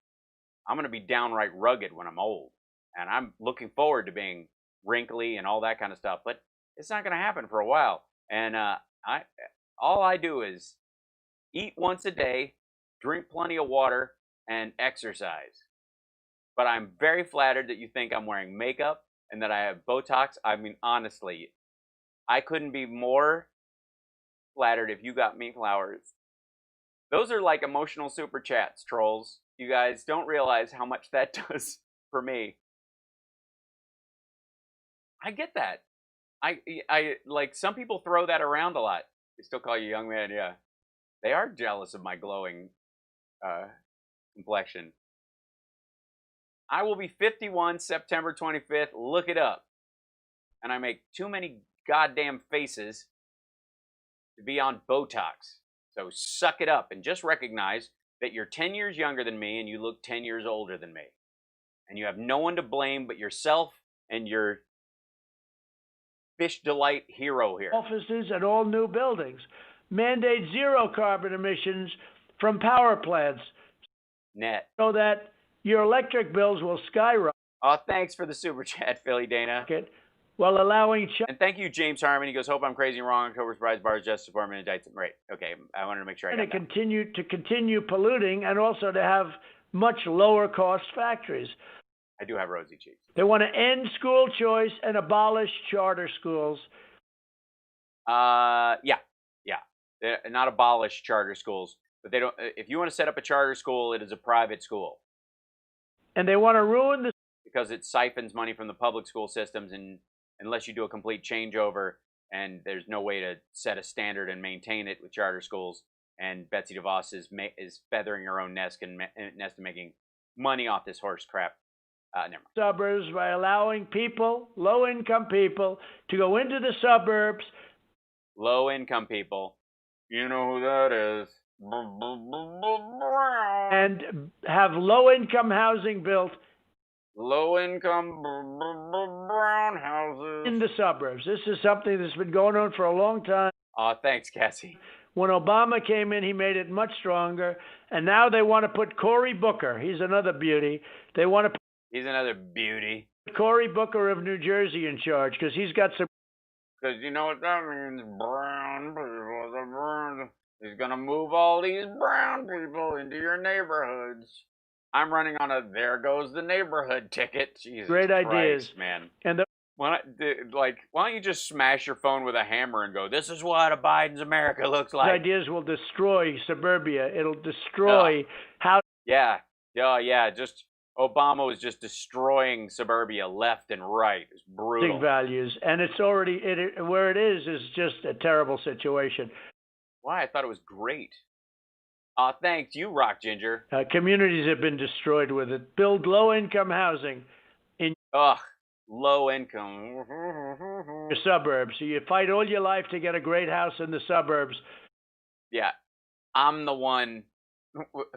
I'm going to be downright rugged when I'm old. And I'm looking forward to being wrinkly and all that kind of stuff. But it's not going to happen for a while. And all I do is eat once a day, drink plenty of water, and exercise. But I'm very flattered that you think I'm wearing makeup and that I have Botox. I mean, honestly, I couldn't be more flattered if you got me flowers. Those are like emotional super chats, trolls. You guys don't realize how much that does for me. I get that. I like, some people throw that around a lot. They still call you young man, yeah. They are jealous of my glowing complexion. I will be 51 September 25th. Look it up. And I make too many goddamn faces to be on Botox. So suck it up and just recognize that you're 10 years younger than me and you look 10 years older than me. And you have no one to blame but yourself and your fish delight hero here. Offices and all new buildings. Mandate zero carbon emissions from power plants. Net. So that your electric bills will skyrocket. Oh, thanks for the super chat, Philly Dana. While allowing... And thank you, James Harmon. He goes, hope I'm crazy and wrong. October's Prize Bars Justice Department indicts him. Right. Okay. I wanted to make sure I got that. To continue polluting and also to have much lower cost factories. I do have rosy cheeks. They want to end school choice and abolish charter schools. Yeah. Not abolish charter schools, but they don't. If you want to set up a charter school, it is a private school. And they want to ruin the... Because it siphons money from the public school systems, and unless you do a complete changeover, and there's no way to set a standard and maintain it with charter schools, and Betsy DeVos is feathering her own nest and making money off this horse crap. Never mind. Suburbs by allowing people, low-income people, to go into the suburbs. Low-income people. You know who that is. And have low-income housing built. Low-income brown houses. In the suburbs. This is something that's been going on for a long time. Oh, thanks, Cassie. When Obama came in, he made it much stronger. And now they want to put Cory Booker. He's another beauty. They want to put He's another beauty. Cory Booker of New Jersey in charge because he's got some. Because you know what that means? Brown people. The brown. He's going to move all these brown people into your neighborhoods. I'm running on a there goes the neighborhood ticket. Jesus Great Christ, ideas, man. And why don't you just smash your phone with a hammer and go, this is what a Biden's America looks like. ideas will destroy suburbia. It'll destroy how. Yeah. Just Obama was just destroying suburbia left and right. It's brutal. Values, and it's already where it is just a terrible situation. Why? I thought it was great. Thanks. You rock, Ginger. Communities have been destroyed with it. Build low-income housing in low income. your suburbs. So you fight all your life to get a great house in the suburbs. Yeah. I'm the one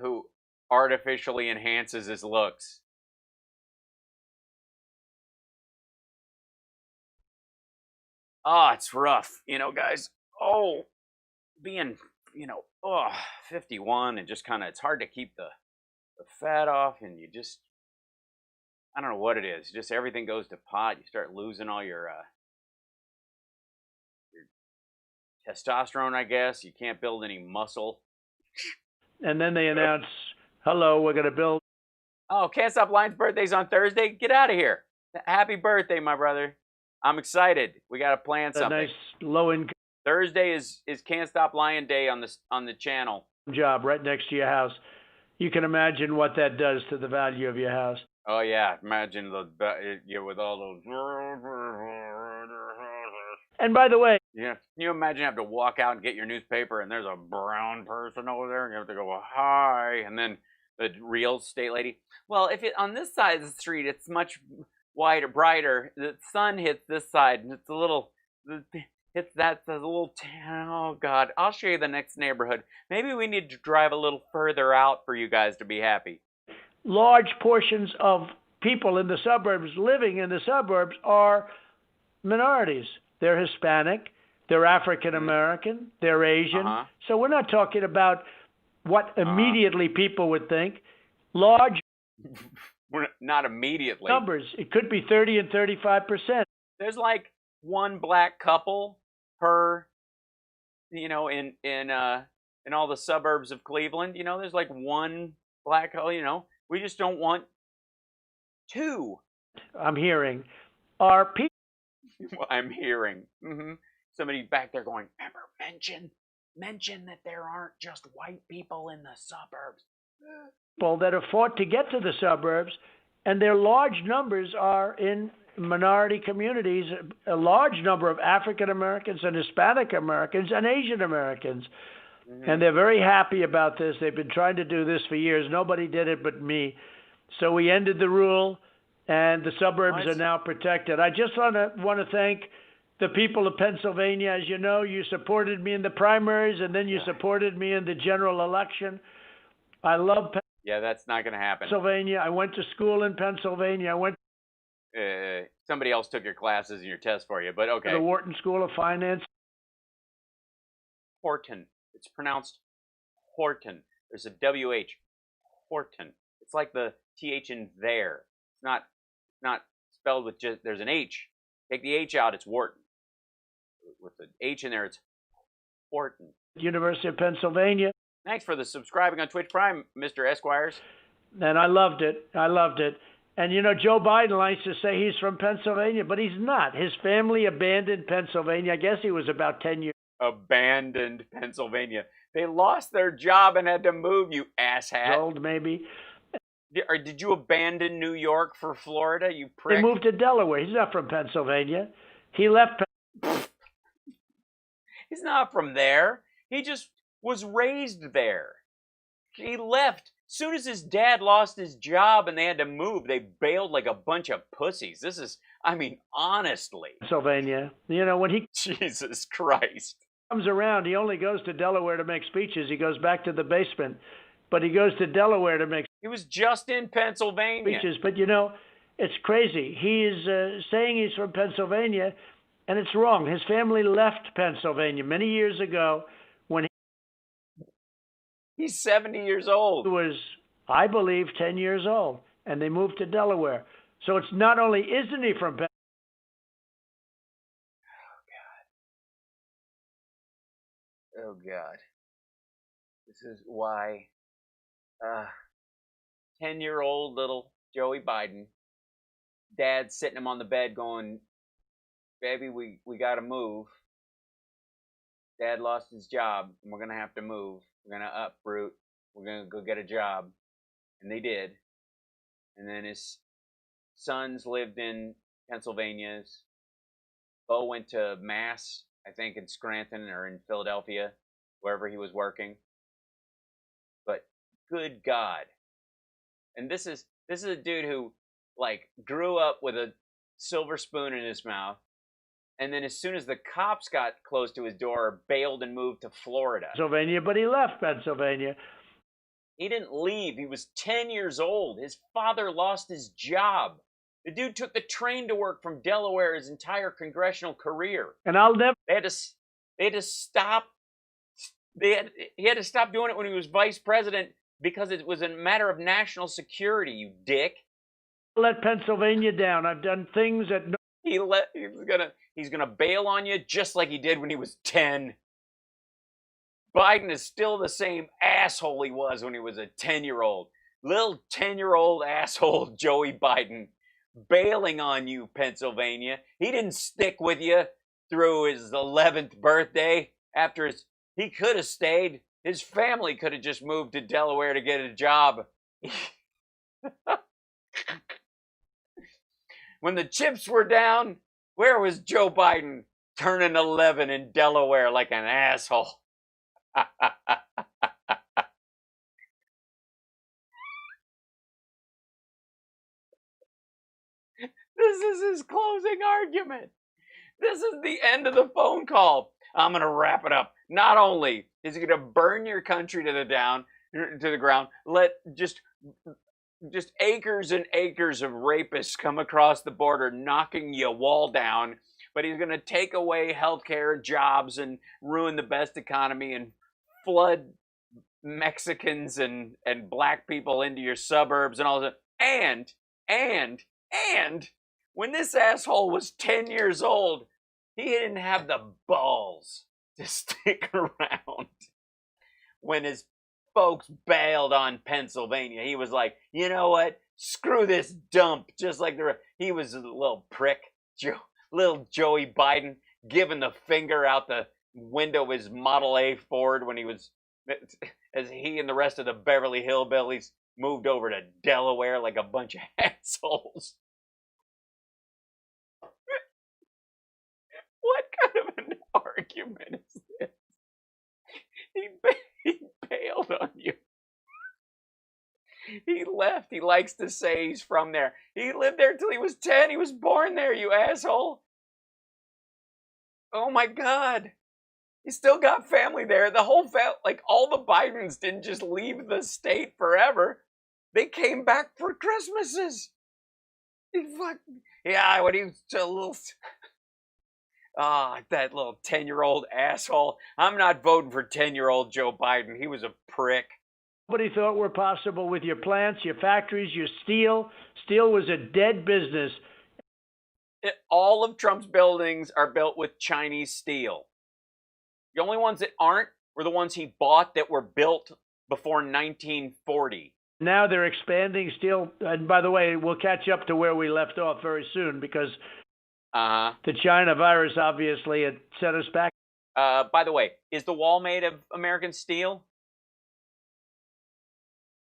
who artificially enhances his looks. It's rough, guys. Being, 51 and just kind of, it's hard to keep the fat off, and you just, I don't know what it is. Just everything goes to pot. You start losing all your testosterone, I guess. You can't build any muscle. And then they announce, hello, we're going to build. Oh, Can't Stop Lying's birthday's on Thursday? Get out of here. Happy birthday, my brother. I'm excited. We got to plan something. A nice low-income Thursday is Can't Stop Lying Day on the channel. Job right next to your house. You can imagine what that does to the value of your house. Oh, yeah. Imagine with all those. And by the way, Yeah. Can you imagine having to walk out and get your newspaper and there's a brown person over there and you have to go, hi. And then the real estate lady, well, if it on this side of the street, it's much wider, brighter. The sun hits this side and it's a little, oh God, I'll show you the next neighborhood. Maybe we need to drive a little further out for you guys to be happy. large portions of people in the suburbs living in the suburbs are minorities. They're Hispanic, they're African American, they're Asian. So we're not talking about what immediately people would think. Large not immediately numbers. It could be 30 and 35%. There's like one black couple per, in all the suburbs of Cleveland. There's like one black couple. We just don't want two. I'm hearing are people. I'm hearing somebody back there going, remember, mention that there aren't just white people in the suburbs. People that have fought to get to the suburbs, and their large numbers are in minority communities, a large number of African Americans and Hispanic Americans and Asian Americans. And they're very happy about this. They've been trying to do this for years. Nobody did it but me. So we ended the rule, and the suburbs are now protected. I just want to thank the people of Pennsylvania. As you know, you supported me in the primaries, and then you supported me in the general election. I love Yeah, that's not going to happen. Pennsylvania. I went to school in Pennsylvania. I went somebody else took your classes and your tests for you, but okay. to the Wharton School of Finance. Horton. It's pronounced Horton. There's a WH. Horton. It's like the TH in there. It's not spelled with just, there's an H. Take the H out, it's Wharton. With the H in there, it's Horton. University of Pennsylvania. Thanks for the subscribing on Twitch Prime, Mr. Esquires. And I loved it. And Joe Biden likes to say he's from Pennsylvania, but he's not. His family abandoned Pennsylvania. I guess he was about 10 years. Abandoned Pennsylvania. They lost their job and had to move, you asshat. Old, maybe. Did you abandon New York for Florida, you prick? He moved to Delaware. He's not from Pennsylvania. He left. He's not from there. He just was raised there. He left Soon as his dad lost his job and they had to move, they bailed like a bunch of pussies. This is, I mean, honestly. Pennsylvania. You know, when he Jesus Christ. comes around, he only goes to Delaware to make speeches. He goes back to the basement, but he goes to Delaware to make He was just in Pennsylvania. speeches. But you know, it's crazy. He is saying he's from Pennsylvania, and it's wrong. His family left Pennsylvania many years ago when He's 70 years old. he was, I believe, 10 years old, and they moved to Delaware. So it's not only isn't he from Pennsylvania, Oh, God. This is why 10-year-old little Joey Biden, dad's sitting him on the bed going, baby, we got to move. Dad lost his job, and we're going to have to move. We're going to uproot. We're going to go get a job. And they did. And then his sons lived in Pennsylvania. Bo went to Mass, I think in Scranton or in Philadelphia, wherever he was working. But good God. And this is a dude who like grew up with a silver spoon in his mouth, and then as soon as the cops got close to his door, bailed and moved to Florida. but he left Pennsylvania. He didn't leave. He was 10 years old. His father lost his job. The dude took the train to work from Delaware his entire congressional career. And I'll never They had to stop. He had to stop doing it when he was vice president because it was a matter of national security. You dick. let Pennsylvania down. I've done things that no He's gonna bail on you just like he did when he was 10. Biden is still the same asshole he was when he was a 10-year-old. Little 10-year-old asshole Joey Biden bailing on you, Pennsylvania. He didn't stick with you through his 11th birthday. He could have stayed. His family could have just moved to Delaware to get a job. When the chips were down, where was Joe Biden? Turning 11 in Delaware like an asshole. This is his closing argument. This is the end of the phone call. I'm going to wrap it up. Not only is he going to burn your country to the ground, let just acres and acres of rapists come across the border, knocking your wall down, but he's going to take away healthcare, jobs, and ruin the best economy and flood Mexicans and black people into your suburbs and all that. And when this asshole was 10 years old, he didn't have the balls to stick around when his folks bailed on Pennsylvania. He was like, you know what? Screw this dump. Just like he was a little prick, little Joey Biden, giving the finger out the window of his Model A Ford when he was, as he and the rest of the Beverly Hillbillies moved over to Delaware like a bunch of assholes. What kind of an argument is this? He bailed on you. He left. He likes to say he's from there. He lived there till he was 10. He was born there, you asshole. Oh my God. He still got family there. The whole all the Bidens didn't just leave the state forever. They came back for Christmases. Yeah, when he was a little... that little 10-year-old asshole. I'm not voting for 10-year-old Joe Biden. He was a prick. Nobody thought were possible with your plants, your factories, your steel. Steel was a dead business. All of Trump's buildings are built with Chinese steel. The only ones that aren't were the ones he bought that were built before 1940. Now they're expanding steel. And by the way, we'll catch up to where we left off very soon because the China virus obviously had set us back. By the way, is the wall made of American steel?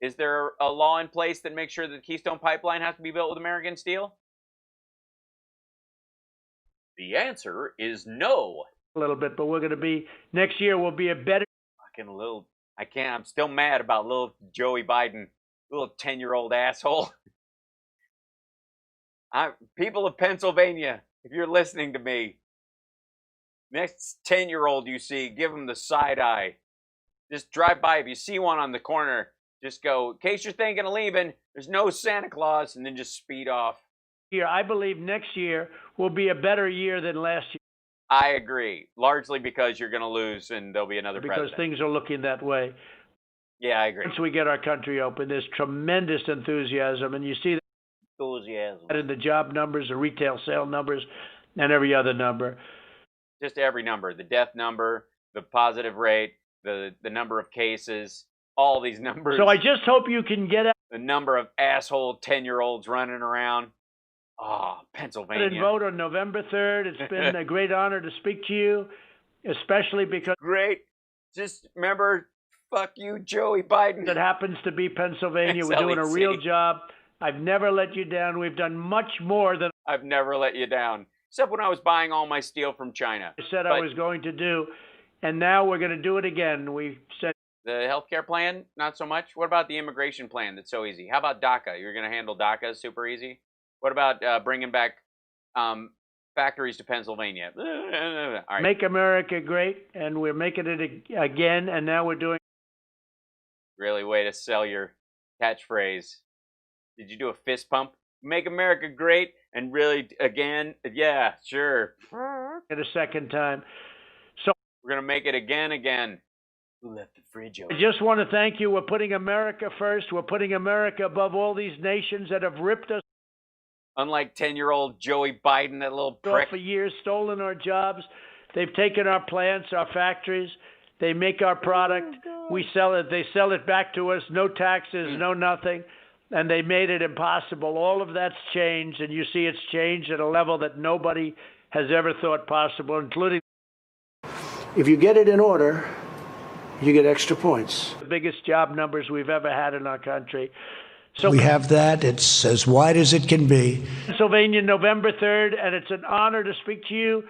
Is there a law in place that makes sure that the Keystone Pipeline has to be built with American steel? The answer is no. A little bit, but we're going to be, next year will be a better. Fucking little I can't. I'm still mad about little Joey Biden, little 10-year-old asshole. People of Pennsylvania, if you're listening to me, next 10-year-old you see, give him the side eye. Just drive by. If you see one on the corner, just go, in case you're thinking of leaving, there's no Santa Claus, and then just speed off. I believe next year will be a better year than last year. I agree, largely because you're going to lose and there'll be another because president. things are looking that way. Yeah, I agree. Once we get our country open, there's tremendous enthusiasm, and you see that in the job numbers, the retail sale numbers, and every other number. Just every number, the death number, the positive rate, the number of cases, all these numbers. So I just hope you can get out. The number of asshole 10-year-olds running around. Oh, Pennsylvania. And vote on November 3rd. It's been a great honor to speak to you, especially because... Great. Just remember, fuck you, Joey Biden. It happens to be Pennsylvania. We're doing a real job. I've never let you down. We've done much more than... I've never let you down. Except when I was buying all my steel from China. I said I was going to do, and now we're going to do it again. We said... The healthcare plan, not so much. What about the immigration plan that's so easy? How about DACA? You're going to handle DACA super easy? What about bringing back factories to Pennsylvania? All right. Make America great, and we're making it again, and now we're doing... Really way to sell your catchphrase. Did you do a fist pump? Make America great, and really, again, yeah, sure. It a second time. So we're going to make it again. Who left the fridge open? I just want to thank you. We're putting America first. We're putting America above all these nations that have ripped us. Unlike 10-year-old Joey Biden, that little prick. For years, stolen our jobs. They've taken our plants, our factories. They make our product. We sell it. They sell it back to us. No taxes, no nothing. And they made it impossible. All of that's changed, and you see it's changed at a level that nobody has ever thought possible, including... If you get it in order, you get extra points. The biggest job numbers we've ever had in our country. So we have that. It's as wide as it can be. Pennsylvania, November 3rd, and it's an honor to speak to you,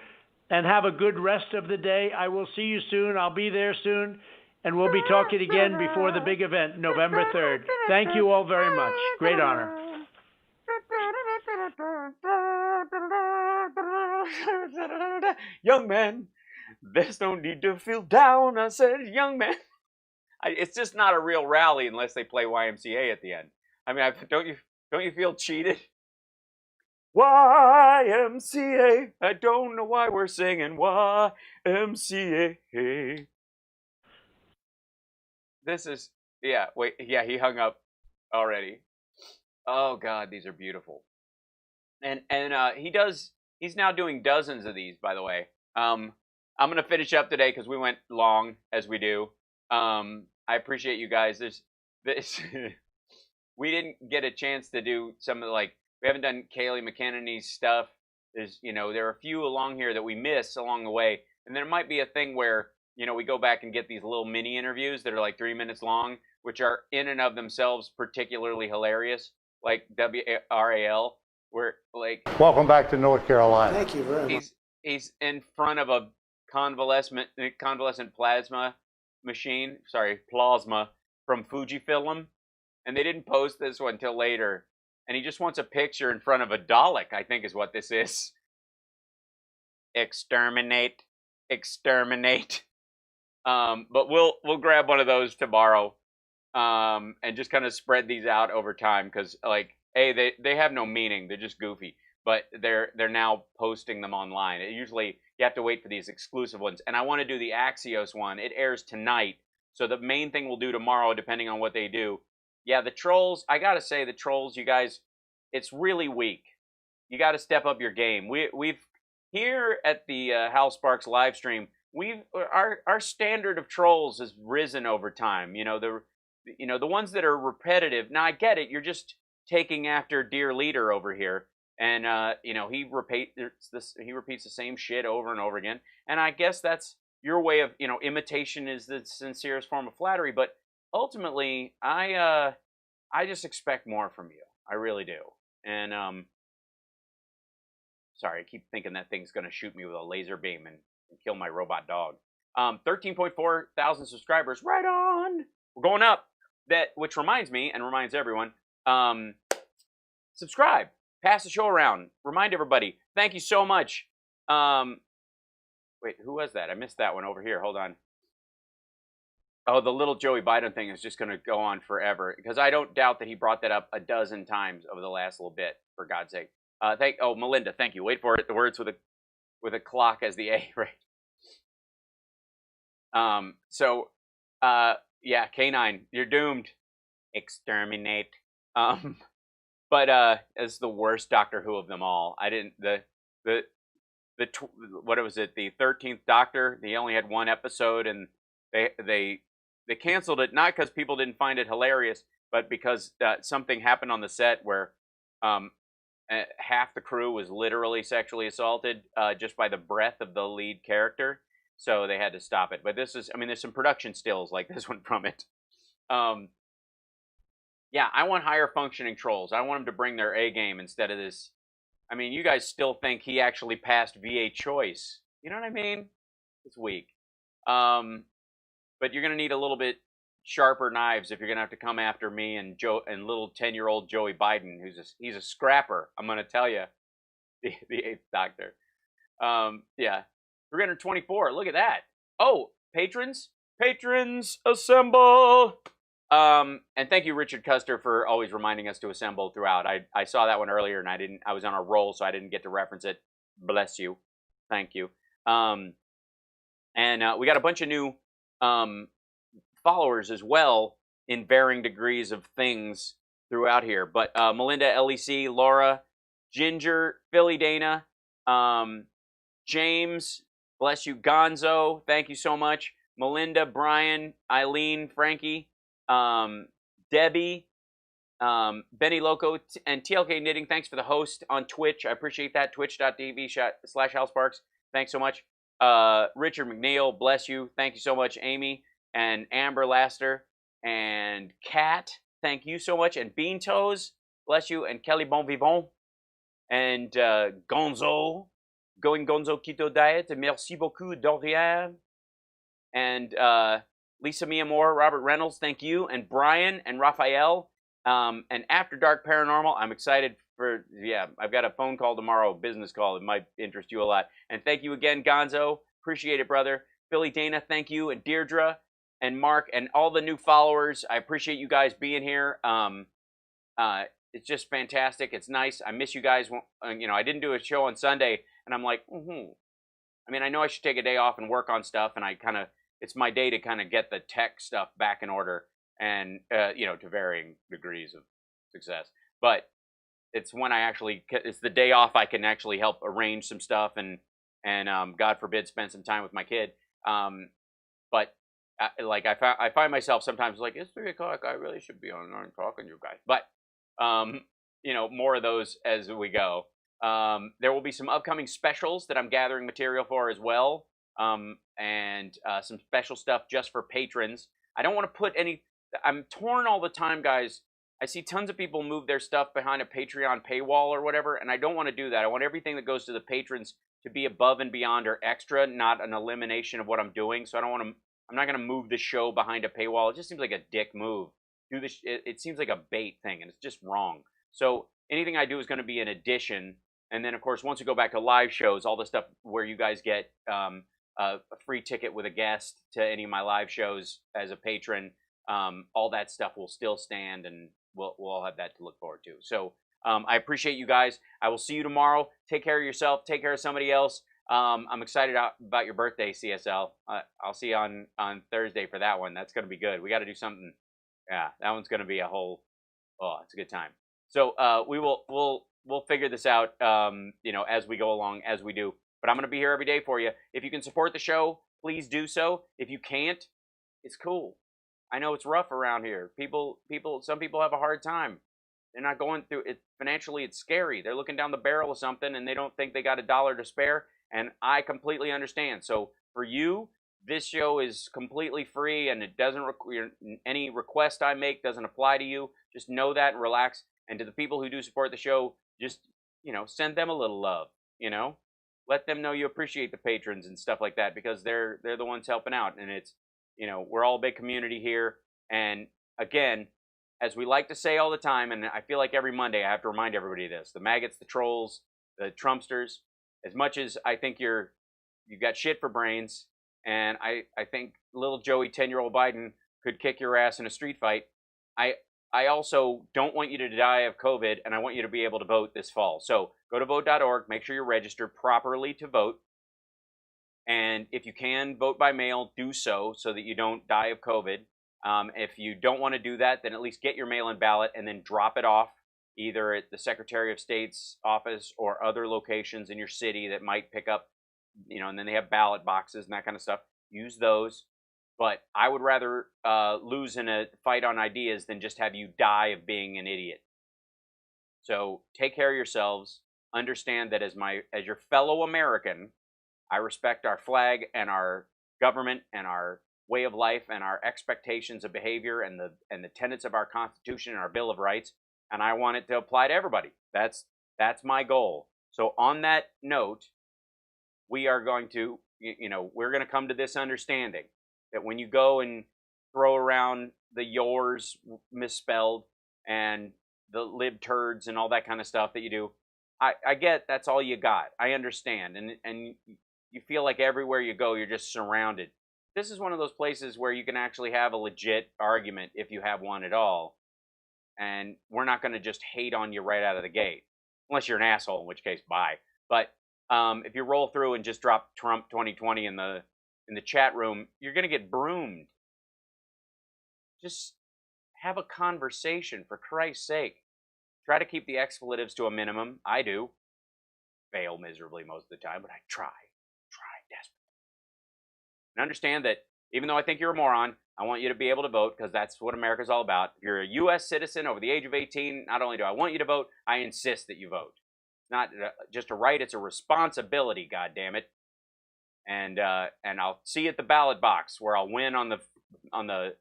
and have a good rest of the day. I will see you soon. I'll be there soon, and we'll be talking again before the big event, November 3rd. Thank you all very much. Great honor. Young man, there's no need to feel down. I said, young man. It's just not a real rally unless they play YMCA at the end. I mean, don't you feel cheated? YMCA. I don't know why we're singing YMCA. This is, yeah, wait, yeah, he hung up already. Oh God, these are beautiful. And he's now doing dozens of these, by the way. I'm gonna finish up today because we went long, as we do. I appreciate you guys. We didn't get a chance to do some of we haven't done Kayleigh McEnany's stuff. There are a few along here that we miss along the way. And there might be a thing where, we go back and get these little mini interviews that are like 3 minutes long, which are in and of themselves particularly hilarious, like WRAL, where Welcome back to North Carolina. Thank you very much. He's in front of a convalescent plasma from Fujifilm. And they didn't post this one until later. And he just wants a picture in front of a Dalek, I think is what this is. Exterminate. But we'll grab one of those tomorrow. And just kind of spread these out over time. Because, they have no meaning. They're just goofy. But they're now posting them online. Usually, you have to wait for these exclusive ones. And I want to do the Axios one. It airs tonight. So the main thing we'll do tomorrow, depending on what they do. Yeah, the trolls, I got to say, the trolls, you guys, it's really weak. You got to step up your game. We've here at the Hal Sparks live stream, our standard of trolls has risen over time. The ones that are repetitive. Now, I get it. You're just taking after dear leader over here. And, he repeats the same shit over and over again. And I guess that's your way of, imitation is the sincerest form of flattery. But ultimately, I just expect more from you. I really do. And sorry, I keep thinking that thing's gonna shoot me with a laser beam and kill my robot dog. 13.4 thousand subscribers. Right on. We're going up. Which reminds me and reminds everyone, subscribe. Pass the show around. Remind everybody. Thank you so much. Wait, who was that? I missed that one over here. Hold on. Oh, the little Joey Biden thing is just going to go on forever because I don't doubt that he brought that up a dozen times over the last little bit. For God's sake. Melinda, thank you. Wait for it. The words with a clock as the A, right? Yeah, K9, you're doomed. Exterminate. But it's the worst Doctor Who of them all. I didn't what was it? The 13th Doctor. They only had one episode, and they canceled it not because people didn't find it hilarious, but because something happened on the set where half the crew was literally sexually assaulted just by the breath of the lead character. So they had to stop it. But this is, I mean, there's some production stills like this one from it. Yeah, I want higher functioning trolls. I want them to bring their A game instead of this. I mean, you guys still think he actually passed VA choice. You know what I mean? It's weak. But you're going to need a little bit sharper knives if you're going to have to come after me and little 10-year-old Joey Biden, he's a scrapper. I'm going to tell you, the 8th Doctor. Yeah, 324. Look at that. Oh, patrons assemble. And thank you, Richard Custer, for always reminding us to assemble throughout. I saw that one earlier and I was on a roll, so I didn't get to reference it. Bless you. Thank you. And we got a bunch of new followers as well in varying degrees of things throughout here. But Melinda, LEC, Laura, Ginger, Philly Dana, James, bless you, Gonzo, thank you so much. Melinda, Brian, Eileen, Frankie, Debbie, Benny Loco, and TLK Knitting, thanks for the host on Twitch. I appreciate that. Twitch.tv/HalSparks. Thanks so much. Richard McNeil, bless you. Thank you so much. Amy and Amber Laster and Kat, thank you so much. And Bean Toes, bless you. And Kelly Bon Vivant and Gonzo, Going Gonzo Keto Diet. Merci beaucoup, Dorian. And Lisa Miamore, Robert Reynolds, thank you. And Brian and Raphael. And After Dark Paranormal, I'm excited for, I've got a phone call tomorrow, business call. It might interest you a lot. And thank you again, Gonzo. Appreciate it, brother. Philly Dana, thank you. And Deirdre and Mark and all the new followers. I appreciate you guys being here. It's just fantastic. It's nice. I miss you guys. I didn't do a show on Sunday, and I'm like, I mean, I know I should take a day off and work on stuff, and it's my day to kind of get the tech stuff back in order and, to varying degrees of success. But it's when it's the day off I can actually help arrange some stuff and God forbid, spend some time with my kid. But I find myself sometimes like, it's 3 o'clock. I really should be on talking to you guys. But, more of those as we go. There will be some upcoming specials that I'm gathering material for as well. And some special stuff just for patrons. I don't want to put I'm torn all the time, guys. I see tons of people move their stuff behind a Patreon paywall or whatever, and I don't want to do that. I want everything that goes to the patrons to be above and beyond or extra, not an elimination of what I'm doing. So I'm not going to move the show behind a paywall. It just seems like a dick move. It seems like a bait thing, and it's just wrong. So anything I do is going to be an addition. And then, of course, once we go back to live shows, all the stuff where you guys get a free ticket with a guest to any of my live shows as a patron, all that stuff will still stand, and we'll all have that to look forward to. So I appreciate you guys. I will see you tomorrow. Take care of yourself. Take care of somebody else. I'm excited about your birthday, CSL. I'll see you on Thursday for that one. That's going to be good. We got to do something. Yeah, that one's going to be it's a good time. So we'll figure this out, as we go along, as we do. But I'm going to be here every day for you. If you can support the show, please do so. If you can't, it's cool. I know it's rough around here. Some people have a hard time. They're not going through it financially. It's scary. They're looking down the barrel of something and they don't think they got $1 to spare. And I completely understand. So for you, this show is completely free, and it doesn't any request I make doesn't apply to you. Just know that and relax. And to the people who do support the show, just send them a little love. Let them know you appreciate the patrons and stuff like that, because they're the ones helping out. And it's we're all a big community here. And again, as we like to say all the time, and I feel like every Monday I have to remind everybody of this, the maggots, the trolls, the Trumpsters, as much as I think you've got shit for brains, and I think little Joey 10-year-old Biden could kick your ass in a street fight, I also don't want you to die of COVID, and I want you to be able to vote this fall. So go to vote.org, make sure you're registered properly to vote. And if you can vote by mail, do so that you don't die of COVID. If you don't want to do that, then at least get your mail-in ballot and then drop it off either at the Secretary of State's office or other locations in your city that might pick up, and then they have ballot boxes and that kind of stuff. Use those. But I would rather lose in a fight on ideas than just have you die of being an idiot. So take care of yourselves. Understand that as your fellow American, I respect our flag and our government and our way of life and our expectations of behavior and the tenets of our Constitution and our Bill of Rights, and I want it to apply to everybody. That's my goal. So on that note, we are going to, we're going to come to this understanding that when you go and throw around the yours misspelled and the lib turds and all that kind of stuff that you do, I get that's all you got. I understand. And you feel like everywhere you go, you're just surrounded. This is one of those places where you can actually have a legit argument if you have one at all. And we're not going to just hate on you right out of the gate. Unless you're an asshole, in which case, bye. But if you roll through and just drop Trump 2020 in the chat room, you're going to get broomed. Just have a conversation, for Christ's sake. Try to keep the expletives to a minimum. I do. Fail miserably most of the time, but I try desperately. And understand that even though I think you're a moron, I want you to be able to vote because that's what America's all about. If you're a U.S. citizen over the age of 18, not only do I want you to vote, I insist that you vote. It's not just a right, it's a responsibility, goddammit. And I'll see you at the ballot box where I'll win on the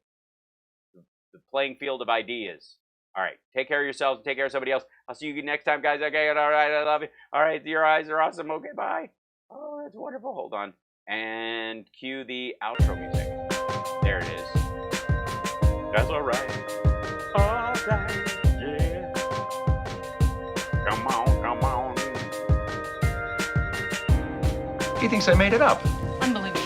playing field of ideas. All right, take care of yourselves and take care of somebody else. I'll see you next time, guys. Okay, all right, I love you. All right, your eyes are awesome. Okay, bye. Oh, that's wonderful. Hold on. And cue the outro music. There it is. That's all right. All right, yeah. Come on. He thinks I made it up. Unbelievable.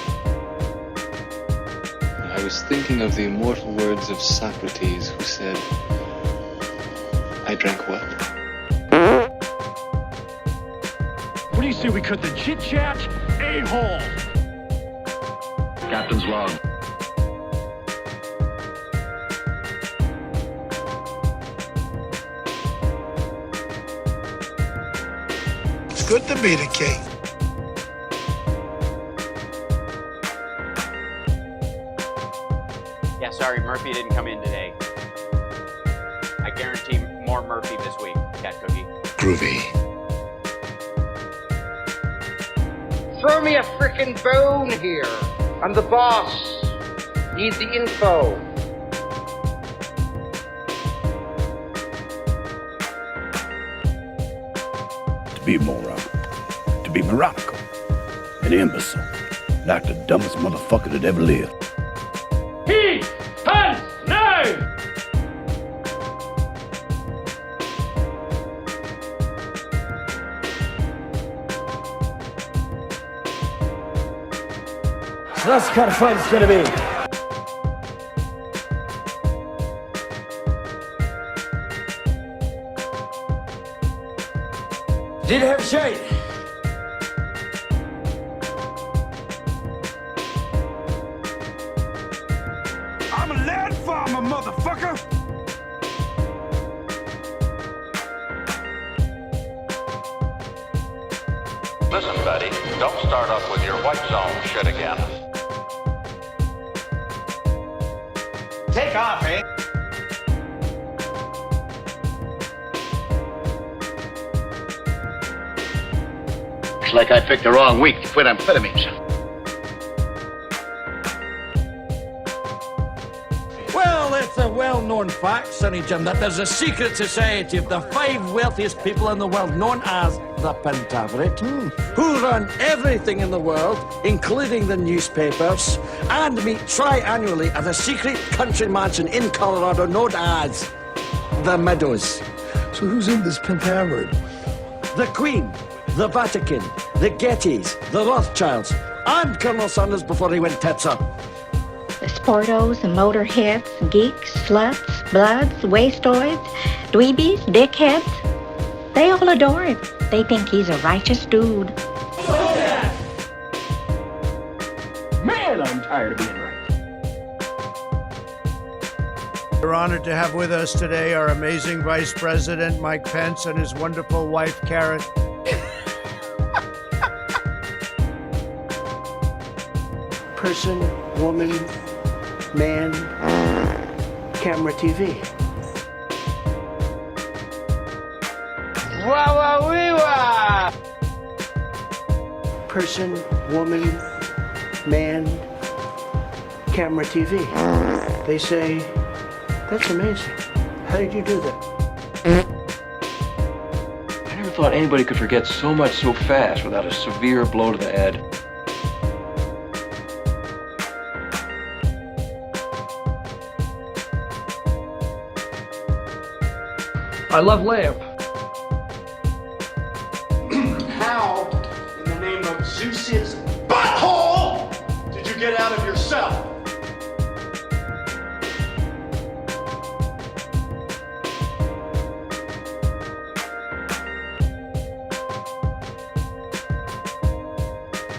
I was thinking of the immortal words of Socrates, who said, I drank what? What do you say we cut the chit-chat? A-hole! Captain's log. It's good to be the king. Yeah, sorry, Murphy didn't come in today. I guarantee more Murphy this week, Cat Cookie. Groovy. Throw me a frickin' bone here. I'm the boss. Need the info. To be a moron. To be moronical. An imbecile. Like the dumbest motherfucker that ever lived. He has no! So that's the kind of fight it's gonna be. Did have shade. I'm a land farmer, motherfucker. Listen, Betty, don't start up with your white zone shit again. Take off, eh? Looks like I picked the wrong week to quit amphetamines. Well, it's a well-known fact, Sonny Jim, that there's a secret society of the 5 wealthiest people in the world, known as the Pentaverate, who run everything in the world, including the newspapers, and meet tri-annually at a secret country mansion in Colorado known as the Meadows. So who's in this Pentaverate? The Queen, the Vatican, the Gettys, the Rothschilds, and Colonel Sanders before he went tits up. The sportos, the motorheads, geeks, sluts, bloods, wastoids, dweebies, dickheads. They all adore him. They think he's a righteous dude. Man, I'm tired of being right. We're honored to have with us today our amazing Vice President, Mike Pence, and his wonderful wife, Karen. Person, woman, man, camera, TV. Wah wah wee wah! Person, woman, man, camera, TV. They say, that's amazing. How did you do that? I never thought anybody could forget so much so fast without a severe blow to the head. I love lamp. How, in the name of Zeus's butthole, did you get out of your cell?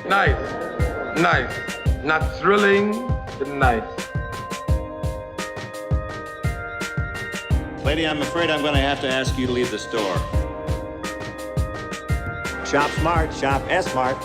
Nice. Not thrilling, but nice. Lady, I'm afraid I'm going to have to ask you to leave the store. Shop smart, shop S-smart.